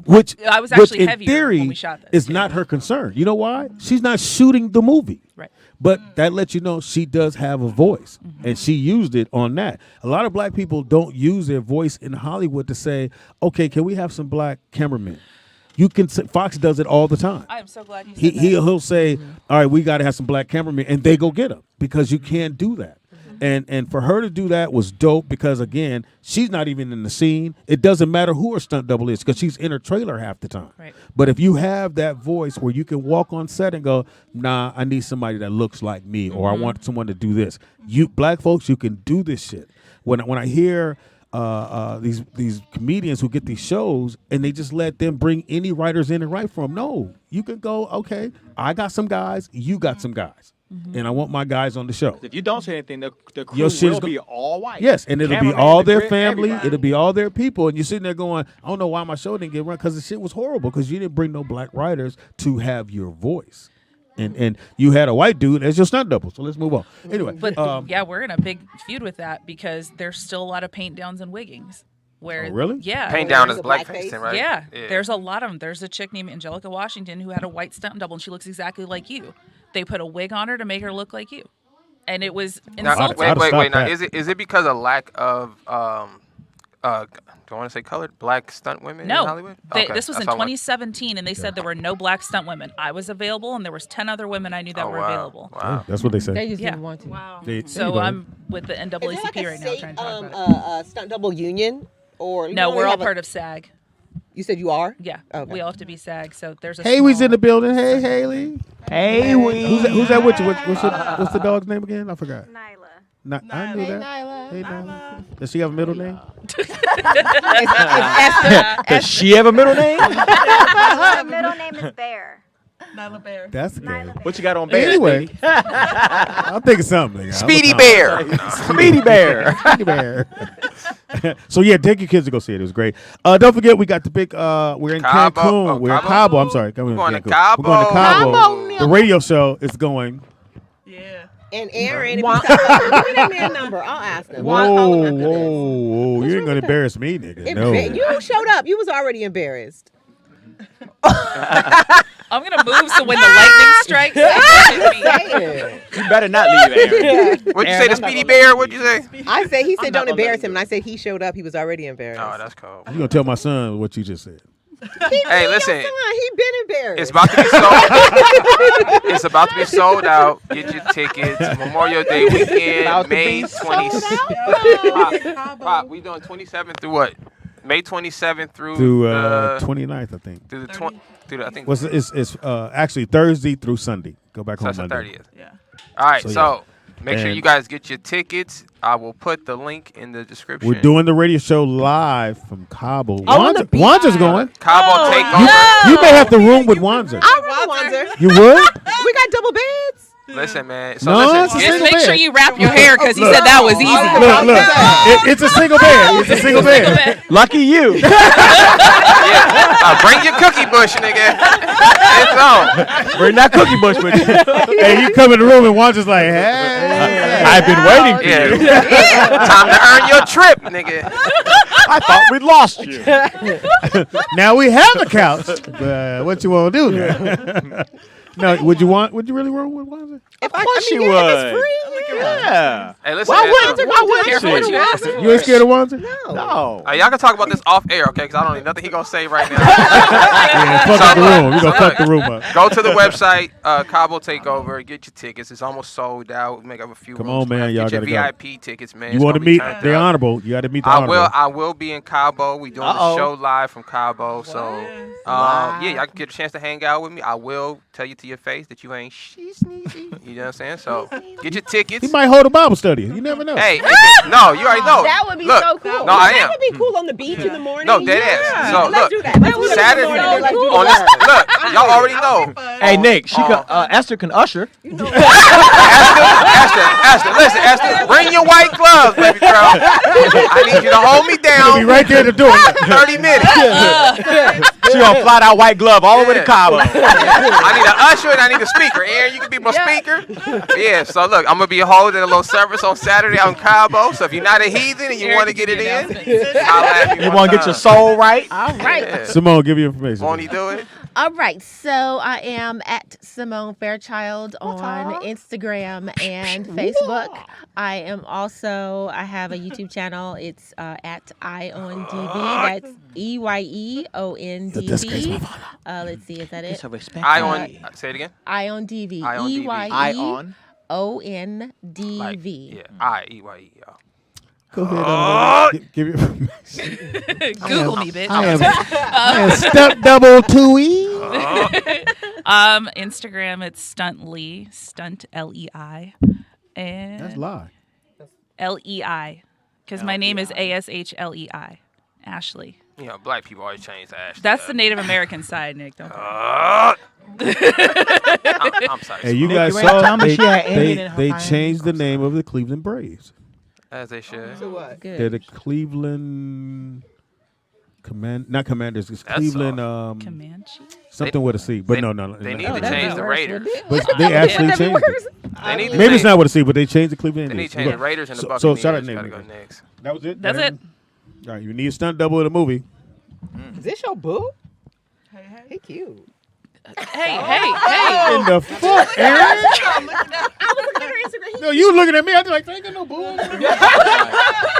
Which I was which actually in heavier theory when we shot this. is not her concern. You know why? She's not shooting the movie. Right. But that lets you know she does have a voice, and she used it on that. A lot of black people don't use their voice in Hollywood to say, "Okay, can we have some black cameramen?" You can. Fox does it all the time. I am so glad you said that. He'll say, "All right, we got to have some black cameramen," and they go get them because you can't do that. And for her to do that was dope because again, she's not even in the scene. It doesn't matter who her stunt double is because she's in her trailer half the time. Right. But if you have that voice where you can walk on set and go, "Nah, I need somebody that looks like me," or "I want someone to do this." You black folks, you can do this shit. When I hear these comedians who get these shows and they just let them bring any writers in and write for them. No, you can go, okay, I got some guys, you got some guys. And I want my guys on the show. If you don't say anything, the crew Your shit will is be all white. Yes, and it'll be Cameraman, all the their grid, family. everybody. It'll be all their people. And you're sitting there going, I don't know why my show didn't get run because the shit was horrible because you didn't bring no black writers to have your voice. And you had a white dude as your stunt double. So let's move on. Anyway. But yeah, we're in a big feud with that because there's still a lot of paint downs and wiggings. Where, Oh, really? Yeah. Paint down is blackface, right? Yeah, there's a lot of them. There's a chick named Angelica Washington who had a white stunt double, and she looks exactly like you. They put a wig on her to make her look like you, and it was insulting. Wait. Now, is it because of lack of do I want to say colored black stunt women in Hollywood? This was in 2017, and they said there were no black stunt women. I was available, and there was 10 other women I knew that were available. Wow. That's what they said. They just didn't want to. Wow. So I'm with the Is there NAACP like a right now state, trying to talk about it. stunt double union? Or No, we're all part of SAG. You said you are? Yeah, we all have to be SAG. So there's a Haley's in the building. Hey, Haley. Hey, Who's that with you? What's the dog's name again? I forgot. Nyla. I knew that. Nyla. Hey, Nyla. Does she have a middle name? Does she have a middle name? Her middle name is Bear. Nyla Bear. That's good. What you got on Bear? Anyway, I'll think of something. Speedy Bear. Speedy Bear. Speedy Bear. So yeah, take your kids to go see it. It was great. Don't forget, we got the big. We're in Cabo. Cancun. Oh, we're in Cabo. Cabo. I'm sorry. We're going to Cancun. Cabo. We're going to Cabo. Cabo, The radio show is going. Yeah. And Aaron, if you give me that man number, I'll ask him. Whoa! You ain't gonna embarrass me, nigga. No. You showed up. You was already embarrassed. Oh I'm gonna move so when the lightning strikes, you better not leave, Aaron. What'd you say, the Speedy Bear? What'd you say? I said, he said don't embarrass him, and I said he showed up. He was already embarrassed. Oh, that's cool. You gonna tell my son what you just said? Hey, listen. He been embarrassed. It's about to be sold. It's about to be sold out. Get your tickets. Memorial Day weekend, May 27th. Pop, we doing 27th through what? May 27th through 29th, I think. Through the 20. Through the, I think. It's actually Thursday through Sunday. Go back home That's the Monday. 30th. Yeah. All right, so make sure And you guys get your tickets. I will put the link in the description. we're doing the radio show live from Cabo. on the beach. Wanzer's going. Cabo take over. You may have to room with Wanzer. I want Wanzer. You would? We got double beds. Listen, man. So No, listen, it's a get- single Make bed. sure you wrap your hair because he said that was easy. Look. It's a single bed. It's a single bed. Lucky you. Bring your cookie bush, nigga. It's on. Bring that cookie bush with you. Hey, you come in the room and Wanzer's like, hey. I've been waiting for you. Time to earn your trip, nigga. I thought we lost you. Now we have a couch. But what you want to do now? No, would you really roll with Wanzer? Of course she would. It's free. Yeah. Hey, listen. Why man, wouldn't Careful what you ask. You ain't scared of Wanzer? No. y'all can talk about this off air, okay? Because I don't need nothing he gonna say right now. Yeah, fuck up the room. You gonna fuck the room up. Go to the website, Cabo Takeover. Get your tickets. It's almost sold out. Make up a few. Come rooms on, man. left. Y'all Get your gotta VIP tickets, man. You It's want to gonna be meet turned the up. honorable. You got to meet the honorable. I will be in Cabo. We doing the show live from Cabo. So, yeah, y'all can get a chance to hang out with me. I will tell you to your face that you ain't sneezy. You know what I'm saying? So, get your tickets. He might hold a Bible study. You never know. Hey, no, you already know. That would be Look, so cool. No, I That am. would be cool on the beach in the morning. No, dead ass. So, Let's look, do that. Let's do that. Saturday, Let's do on that. this, look, y'all already know. Hey, Nick, she can, Esther can usher. Esther, listen, Esther, bring your white gloves, baby girl. I need you to hold me down. Be right there to do it. 30 minutes. She gonna fly that white glove all the way to Cabo. I need an usher and I need a speaker. Aaron, you can be my speaker. Yeah, so look, I'm going to be holding a little service on Saturday out in Cabo. So if you're not a heathen and you want to get it in, holla at me. You want to get your soul right? All right. Yeah. Symone, give you information. Won't he do it? All right, so I am at Symone Fairchiled on Instagram and Facebook. I am also, I have a YouTube channel. It's at IONDV. That's EYEONDV. Let's see, is that it? Say it again. IONDV. EYEONDV. Yeah, I-E-Y-E, y'all. Go ahead. Give you information. Google me, bitch. I am Stunt double 2E. Instagram, it's Stuntly, Stunt L-E-I. And That's lie. L-E-I. Because my name is A-S-H-L-E-I. Ashlie. You know, black people always change to Ashley. That's the Native American side, Nick. Don't I'm sorry. Hey, you Nick, guys you ain't saw telling me she had Indian in her they mind. changed the name of the Cleveland Braves. As they should. So what? Good. They're the Cleveland not Commanders. It's That's Cleveland Comanche? something with a C. But no. They need to change the Raiders. But they actually changed it. They need to Maybe it's change- not with a C, but they changed the Cleveland They need Indians. to change the Raiders and the So Buccaneers. shout out Gotta name. go next. That was it? That's it. All right, you need a stunt double in the movie. Is this your boo? He cute. Hey. In the fuck, Aaron? I was looking at her Instagram. No, you looking at me. I was like, I ain't got no booze.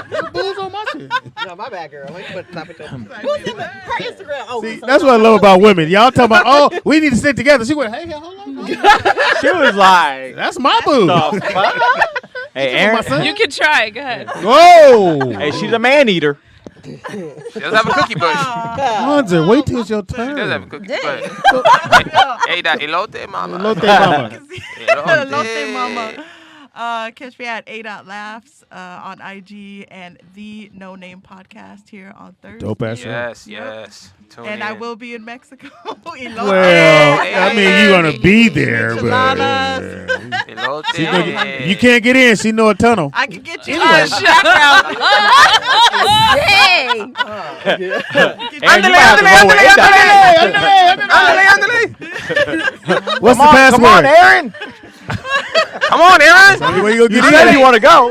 No booze on my shit. No, my bad, girl. Stop it. Who's in her Instagram? Oh, See, that's what I love about women. Y'all talking about, oh, we need to sit together. She went, hey, hold on. She was like, That's my boo. the fuck? Hey, Aaron. You can try. Go ahead. Whoa. Hey, she's a man eater. She does have a cookie bush. Hanser, wait till it's your turn. She does have a cookie bush. Hey, that elote, mama. Elote mama. Elote mama. Catch me at A.Laughs on IG and the No Name Podcast here on Thursday. Dope ass show. Yes. Tune And in. I will be in Mexico. Well, I mean, you're going to be there, but Elote. you can't get in. She know a tunnel. I can get you Anyway. on background. Dang. Aaron, you might have to roll with What's the Come password? on, Aaron. Come on, Aaron. Only way you You gonna said get you in. want to go.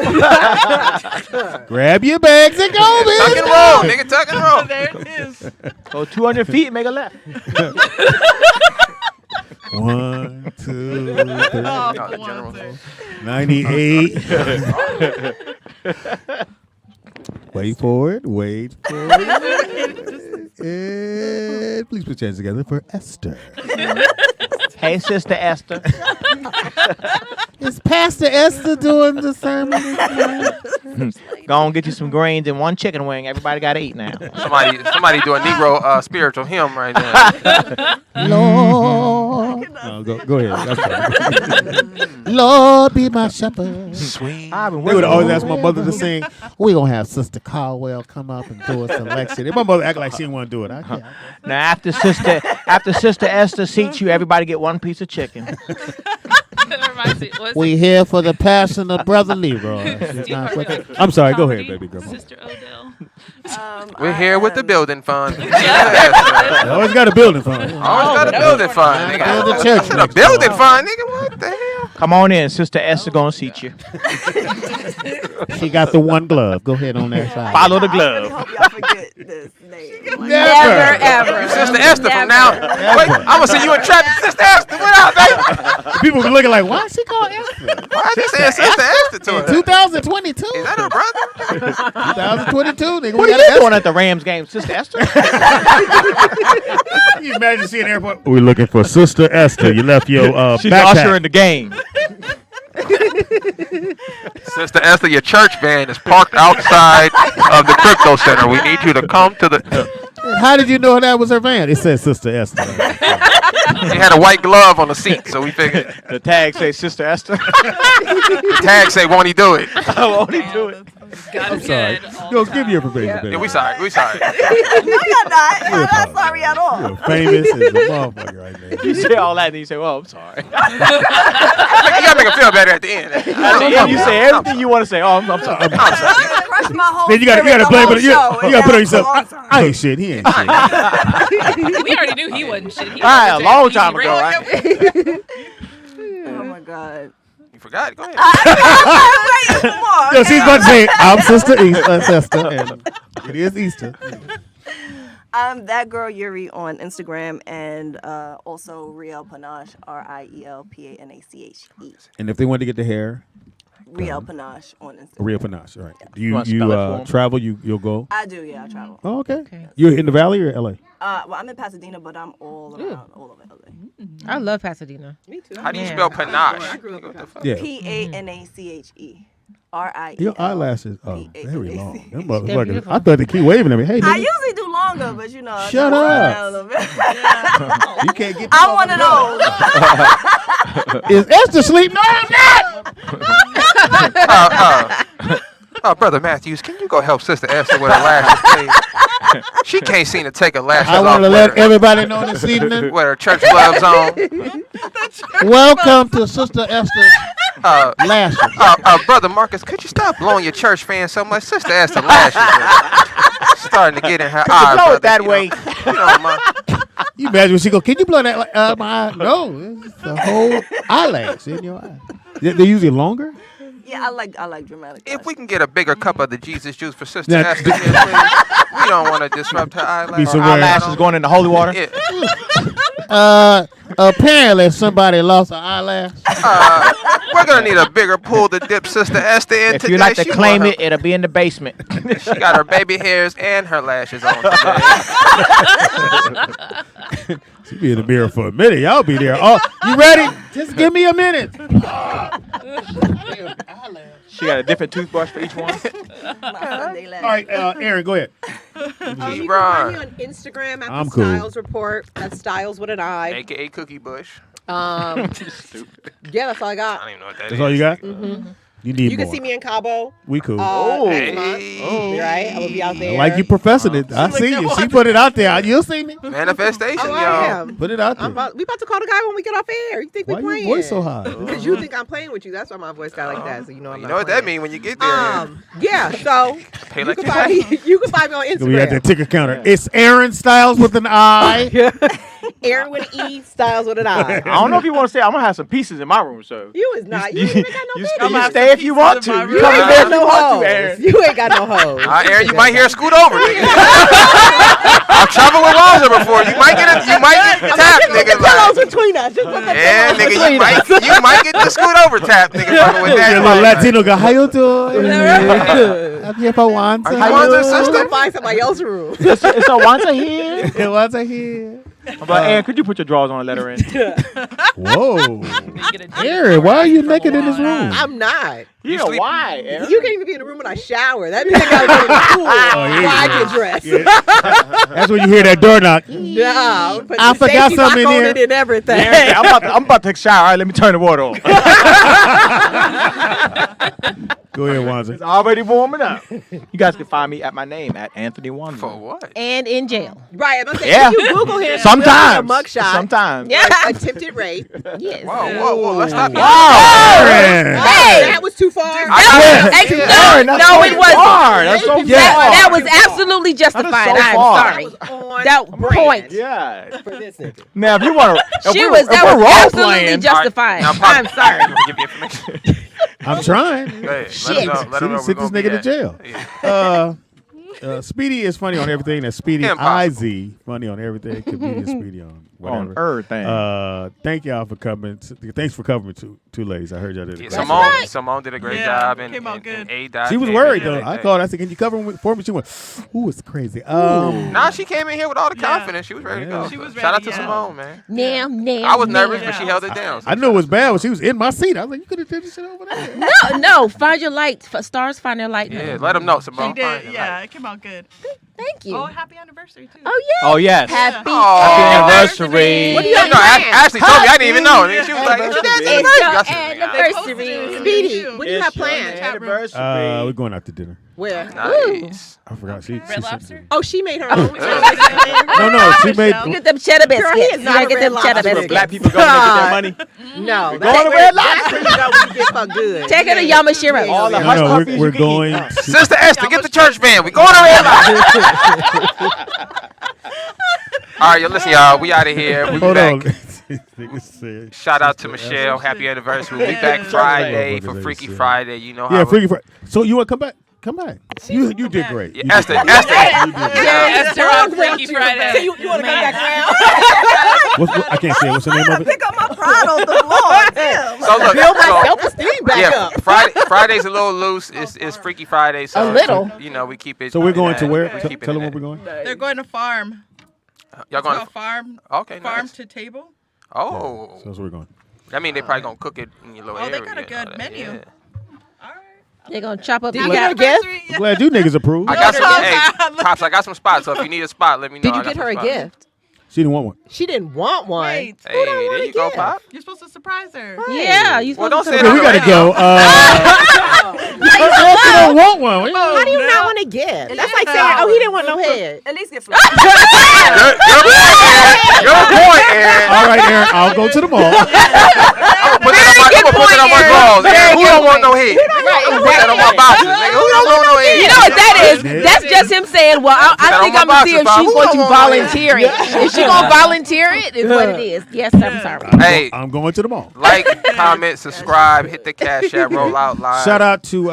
Grab your bags and go, Tuck bitch. and roll, nigga. Tuck and roll. There it is. Go 200 feet and make a left. 1, 2, 3, General. 98. Wait for it. And please put your hands together for Esther. Hey, Sister Esther. Is Pastor Esther doing the sermon? Go on, get you some greens and one chicken wing. Everybody got to eat now. Somebody do a Negro spiritual hymn right now. Lord. No, go ahead. That's fine. Lord, be my shepherd. Sweet. They would always ask my mother to sing. We're going to have Sister Caldwell come up and do a selection. If my mother act like she didn't want to do it, I can't. Now, after Sister Esther seats you, everybody get one piece of chicken. We here for the passion of Brother Leroy. I'm sorry. Go ahead, baby girl. Sister Odell. We're here with the building fund. Always got a building fund. Always got a building fund, nigga. Build a church. A building fund, nigga. What the hell? Come on in. Sister Esther going to seat you. She got the one glove. Go ahead on that side. Follow the glove. I hope y'all forget this name. Never. Ever. Sister Esther from now. Wait, I'm going to see you in traffic. Sister Esther, what up, baby? People be looking like, why is she called Esther? Why is they saying Sister Esther to her? 2022. Is that her brother? 2022. What are you doing at the Rams game, Sister Esther? Can you imagine seeing airport? We're looking for Sister Esther. You left your She's backpack. usher in the game. Sister Esther, your church van is parked outside of the crypto center. We need you to come to the... How did you know that was her van? It said Sister Esther. She had a white glove on the seat, so we figured... The tag say Sister Esther. The tag say, won't he do it? Won't he do it? I'm sorry. Go give your information, baby. Yeah, we sorry. No, you're not. I'm not sorry at all. You're famous as a motherfucker right there. You say all that, and you say, well, I'm sorry. You gotta make her feel better at the end. At the end, you say everything you want to say. Oh, I'm sorry. I'm sorry. Crush my whole Then you gotta blame it. You gotta put on yourself. Show. I ain't shit. He ain't shit. We already knew he wasn't shit. He A was long easy time ago, right? right? Oh my God. You forgot it. Go ahead. Yo, she's about to say, I'm Sister Esther, and it is Easter. I'm that girl Yuri on Instagram and also Riel Panache, RIELPANACHE. And if they want to get the hair, Riel Panache on Instagram. Real Panache, all right. Do You you wanna spell it for 'em? travel? You'll go. I do, yeah, I travel. Oh, okay. You're in the Valley or LA? Well, I'm in Pasadena, but I'm all around, all over LA. I love Pasadena. Me too. How do you spell panache? Yeah. PANACHE. RIEL. Your eyelashes are very long. Them They're motherfuckers. beautiful. I thought they keep waving at me. Hey, I nigga, usually do longer, but you know. I Shut just up. down a little bit. you can't get. I'm one of those. Is Esther asleep? No, I'm not. Oh, Brother Matthews, can you go help Sister Esther with her lashes, please? She can't seem to take her lashes I off want to let with everybody know this evening. with her church gloves on. Welcome to Sister Esther's lashes. Brother Marcus, could you stop blowing your church fan so much? Sister Esther lashes are starting to get in her eyes. blow brother, it that you way. know, you know, my, You imagine when she go, can you blow that my eye? No, it's the whole eyelash in your eye. They're usually longer? Yeah, I like dramatic. if we can get a bigger cup of the Jesus juice for Sister Now- Esther, here, please. We don't want to disrupt her eyelashes. Be Our eyelashes going in the holy water. Yeah. Apparently somebody lost an eyelash. We're gonna need a bigger pool to dip Sister Esther in If today. you like to She claim want it, it'll be in the basement. She got her baby hairs and her lashes on today. She be in the mirror for a minute. Y'all be there. Oh, you ready? Just give me a minute. She got a different toothbrush for each one. All right, Aaron, go ahead. You can find me Brian, on Instagram at I'm the cool. Styles Report. That's Styles with an I. aka Cookie Bush. Stupid. Yeah, that's all I I got. don't even know what that is. That's all you got? Mm-hmm. You need You more. can see me in Cabo. We cool. Next month. Right? I will be out I there. like you professing it. I see you. She put it out there. You'll see me. Manifestation, Oh, I y'all. am. Put it out there. We about to call the guy when we get off air. You think Why we your playing? voice so high? Because you think I'm playing with you. That's why my voice got like that. So you know I'm You not know what that playing. means when you get there. Yeah, so Pay you like can, you find me, you can find me on We got that Instagram. ticket counter. It's Aaron Styles with an I. Aaron with an E, Styles with an I. I don't know if you want to stay. I'm gonna have some pieces in my room, so. You is not. You ain't even got no You baby. stay if you want to. You come in there if you want to, Aaron. You ain't got no hoes. Aaron, you might hear a scoot over, nigga. I've traveled with Lonzo before. You might get tapped, nigga. Pillows between us. Just put the Yeah, pillows nigga, between us. you might get the scoot over tap, nigga. Fucking with that. Yeah, little Latino guy, how you doing? I'm here for Wanta. Are you Wanza's I'm sister? gonna find somebody else's room. It's a Wanta here. Wanta here. I'm like, Aaron, could you put your drawers on and let her in? Whoa. Aaron, why are you naked in this room? I'm not. You know why, Aaron? You can't even be in the room when I shower. That means I gotta go to the pool while I get dressed. Yeah. That's when you hear that door knock. No, but I the forgot safety something lock in on here. it and everything. Aaron, I'm about to take a shower. All right, let me turn the water on. Go ahead, Wanza. It's already warming up. You guys can find me at my name at Anthony Wanza. For what? And in jail. Right, I'm saying, Yeah. you Google him. Sometimes. A mugshot. Sometimes. Yeah. Attempted rape. Yes. Whoa, let's stop. Aaron. Hey. That was too far. Aaron, No, that's no, so it wasn't. far. That's so far. That was absolutely justified. so I'm far. sorry. That point. Yeah. For this nigga. Now, if you want to, That was absolutely justified. Now, Pop, I'm sorry. Give me information. I'm trying. Go ahead. Shit. Let him know Sit this nigga to jail. Speedy is funny on everything. That's Speedy Impossible. IZ. Funny on everything. Comedian Speedy on whatever. On everything. Thank y'all for coming. Thanks for covering two ladies. I heard y'all did. Simone did a great job. And came out good. A-Dot She was came worried in though. and I they- called. I said, "Can you cover them for me?" She went, "Ooh, it's crazy." Nah, she came in here with all the Yeah. confidence. She was ready to go. She was Shout out to ready, yeah. Simone, man. Now. I was nervous, but she held it down. I knew it was bad when she was in my seat. I was like, "You could have did this shit over there." No. Find your light. Stars find their light. Yeah, let them know, She Simone. did. Yeah, it came out good. Thank you. Oh, happy anniversary too. Oh yeah. Oh, yes. Happy. Oh, anniversary. What do you have No, planned? Ashley told me. I didn't even know. She was like, "It's your dad's It's anniversary." your anniversary. Speedy, what do you have planned? Anniversary. We're going out to dinner. Where? Nice. I forgot. She Red said- Lobster? Oh, she made her own. No, she made. Get them cheddar biscuits. Girl, he is not a get Red them cheddar Lobster. biscuits. Black people going to get their money. No, Going to Red that's where you know when you get fucked good. Take her to Yamashiro. All the No, hush no, puppies we're you can eat. going. Sister Esther, get the church van. We going to Red Lobster. All right, listen, y'all. We out of here. We Hold on. back. Shout out to Michelle. Happy anniversary. We'll be back Friday for Freaky Friday. You know how Yeah, Freaky Friday. So you want to come back? Come back. You did great. Yeah, Esther. Esther on Freaky Friday. You want to come back around? I can't say it. What's the name of it? Pick up my pride off the floor. Damn. So look, Build my self-esteem back yeah, up. Friday's a little loose. It's Freaky Friday, so A little. you know we keep it. So we're going to where? we keep it Tell them in where we're going. They're going to farm. Y'all It's going called farm. Okay, Farm nice. to table. Oh, So that's where we're going. I mean they probably gonna cook it in your little Oh, area. they got a and all good that, menu. yeah. All right. They're gonna chop up. Did you get her a gift? I'm glad you niggas approved. I got some. Hey, Pops, I got some spots. So if you need a spot, let me know. Did I you got get some her a spots. gift? She didn't want one. She didn't want one. Wait. Hey, there you go, Pop. You're supposed to surprise her. Yeah, you Well, supposed don't to. say Okay, we gotta go. She don't want one. How do you not want a gift? That's like saying, oh, he didn't want no head. At least get flowers. Your point, Aaron. All right, Aaron. I'll go to the mall. I'm gonna put it on my drawers. Who don't want no head? Put that on my boxes, nigga. Who don't want no head? You know what that is? That's just him saying, well, I think I'm going to see if she's going to volunteer it. If she's going to volunteer it, is what it is. Yes, I'm sorry. Hey, I'm going to the mall. like, comment, subscribe, hit the cash app, roll out live. Shout out to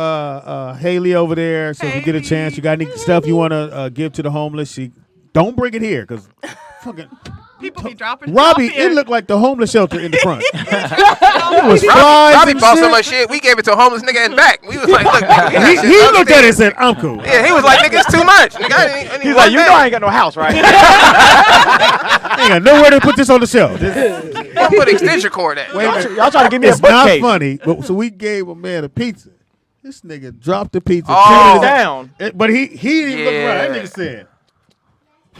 Haley over there. So if you get a chance, you got any stuff you want to give to the homeless, don't bring it here because fucking People be dropping Robbie, stuff here. it looked like the homeless shelter in the front. It was flies Robbie and bought so shit. much shit. We gave it to a homeless nigga in back. We was like, look, nigga, we got shit He other looked at it and things. said, "I'm cool." Yeah, he was like, nigga, it's too much. Nigga, I need He's one like, you thing. know I ain't got no house, right? I ain't got nowhere to put this on the shelf. Don't put extension cord at. Wait a minute. Y'all trying to give me It's a not bookcase. funny. But, so we gave a man a pizza. This nigga dropped the pizza. Oh. Down. But he didn't even look around. That Yeah. nigga said,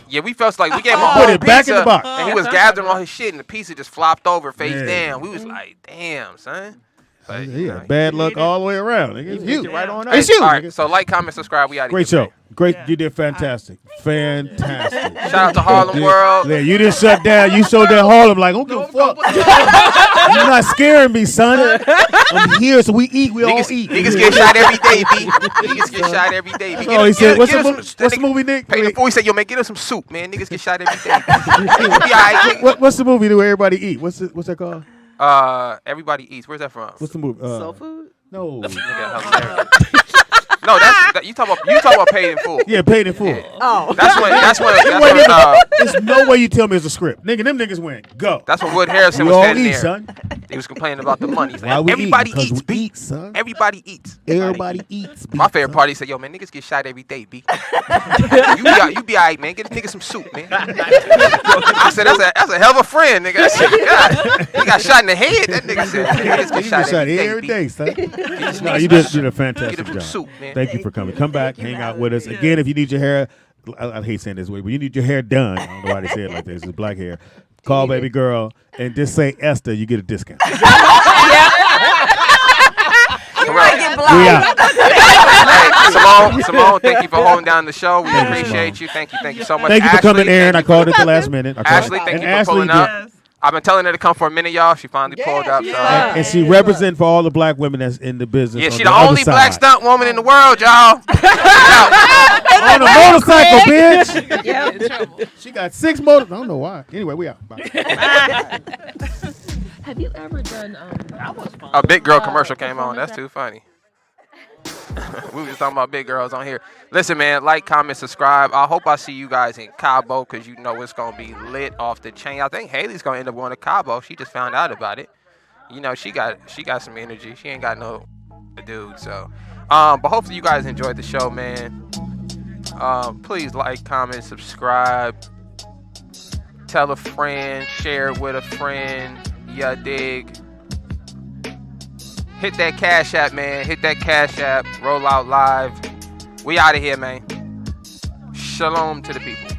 Yeah, we felt like we gave him a Put whole it back in the pizza, box. and he was gathering all his shit, and the pizza just flopped over face Yeah. down. We was like, damn, son. But, yeah, bad luck all the way around. Nigga. It's you. Right on It's you. All right, Nigga. so like, comment, subscribe. We out of Great here. show. Great. You did fantastic. Fantastic. Shout out to Harlem World. Yeah, you didn't shut down. You showed that Harlem like, don't give a fuck. You're not scaring me, son. I'm here, so we eat. We all eat. Niggas get shot every day, B. Niggas get shot every day. B. Oh, he said, what's the movie, Nick? Before he said, yo, man, get us some soup, man. Niggas get shot every day. What's the movie where everybody eat? What's that called? Everybody Eats. Where's that from? What's the movie? Soul Food? No. No, you talking about Paid in Full. Yeah, Paid in Full. Yeah. Oh. That's when there's no way you tell me it's a script. Nigga, them niggas went. Go. That's when Wood Harrison was all standing eat, there. son. He was complaining about the money. He's Why like, we everybody eat? 'Cause eats, we B. eat, son. Everybody eats. Everybody eats. My favorite part, he said, yo, man, niggas get shot every day, B. you be all right, man. Get this nigga some soup, man. I said, that's a hell of a friend, nigga. God, he got shot in the head. That nigga said, niggas get shot every day, son. No, you did a fantastic Get him job. some soup, man. Thank you for coming. Come back, hang out with us. Again, if you need your hair, I hate saying this way, but you need your hair done. I don't know why they say it like this. It's black hair. Call baby girl and just say Esther, you get a discount. You might get blocked. We out. Symone, thank you for holding down the show. We appreciate you. Thank you so much. Thank you for coming, Ashlie, Aaron. I called at the last minute. Ashley, thank you for pulling up. I've been telling her to come for a minute, y'all. She finally pulled up. So. And she represents for all the black women that's in the business. Yeah, on she the the other only side. black stunt woman in the world, y'all. On a motorcycle, bitch. She got 6 motorcycles. I don't know why. Anyway, we out. Bye. Have you ever done A big girl commercial came on. That's too funny. We were just talking about big girls on here. Listen, man, like, comment, subscribe. I hope I see you guys in Cabo because you know it's going to be lit off the chain. I think Haley's going to end up going to Cabo. She just found out about it. You know, she got some energy. She ain't got no dude. So, but hopefully you guys enjoyed the show, man. Please like, comment, subscribe. Tell a friend. Share it with a friend. Ya dig. Hit that Cash App, man. Hit that Cash App. Roll Out Live. We out of here, man. Shalom to the people.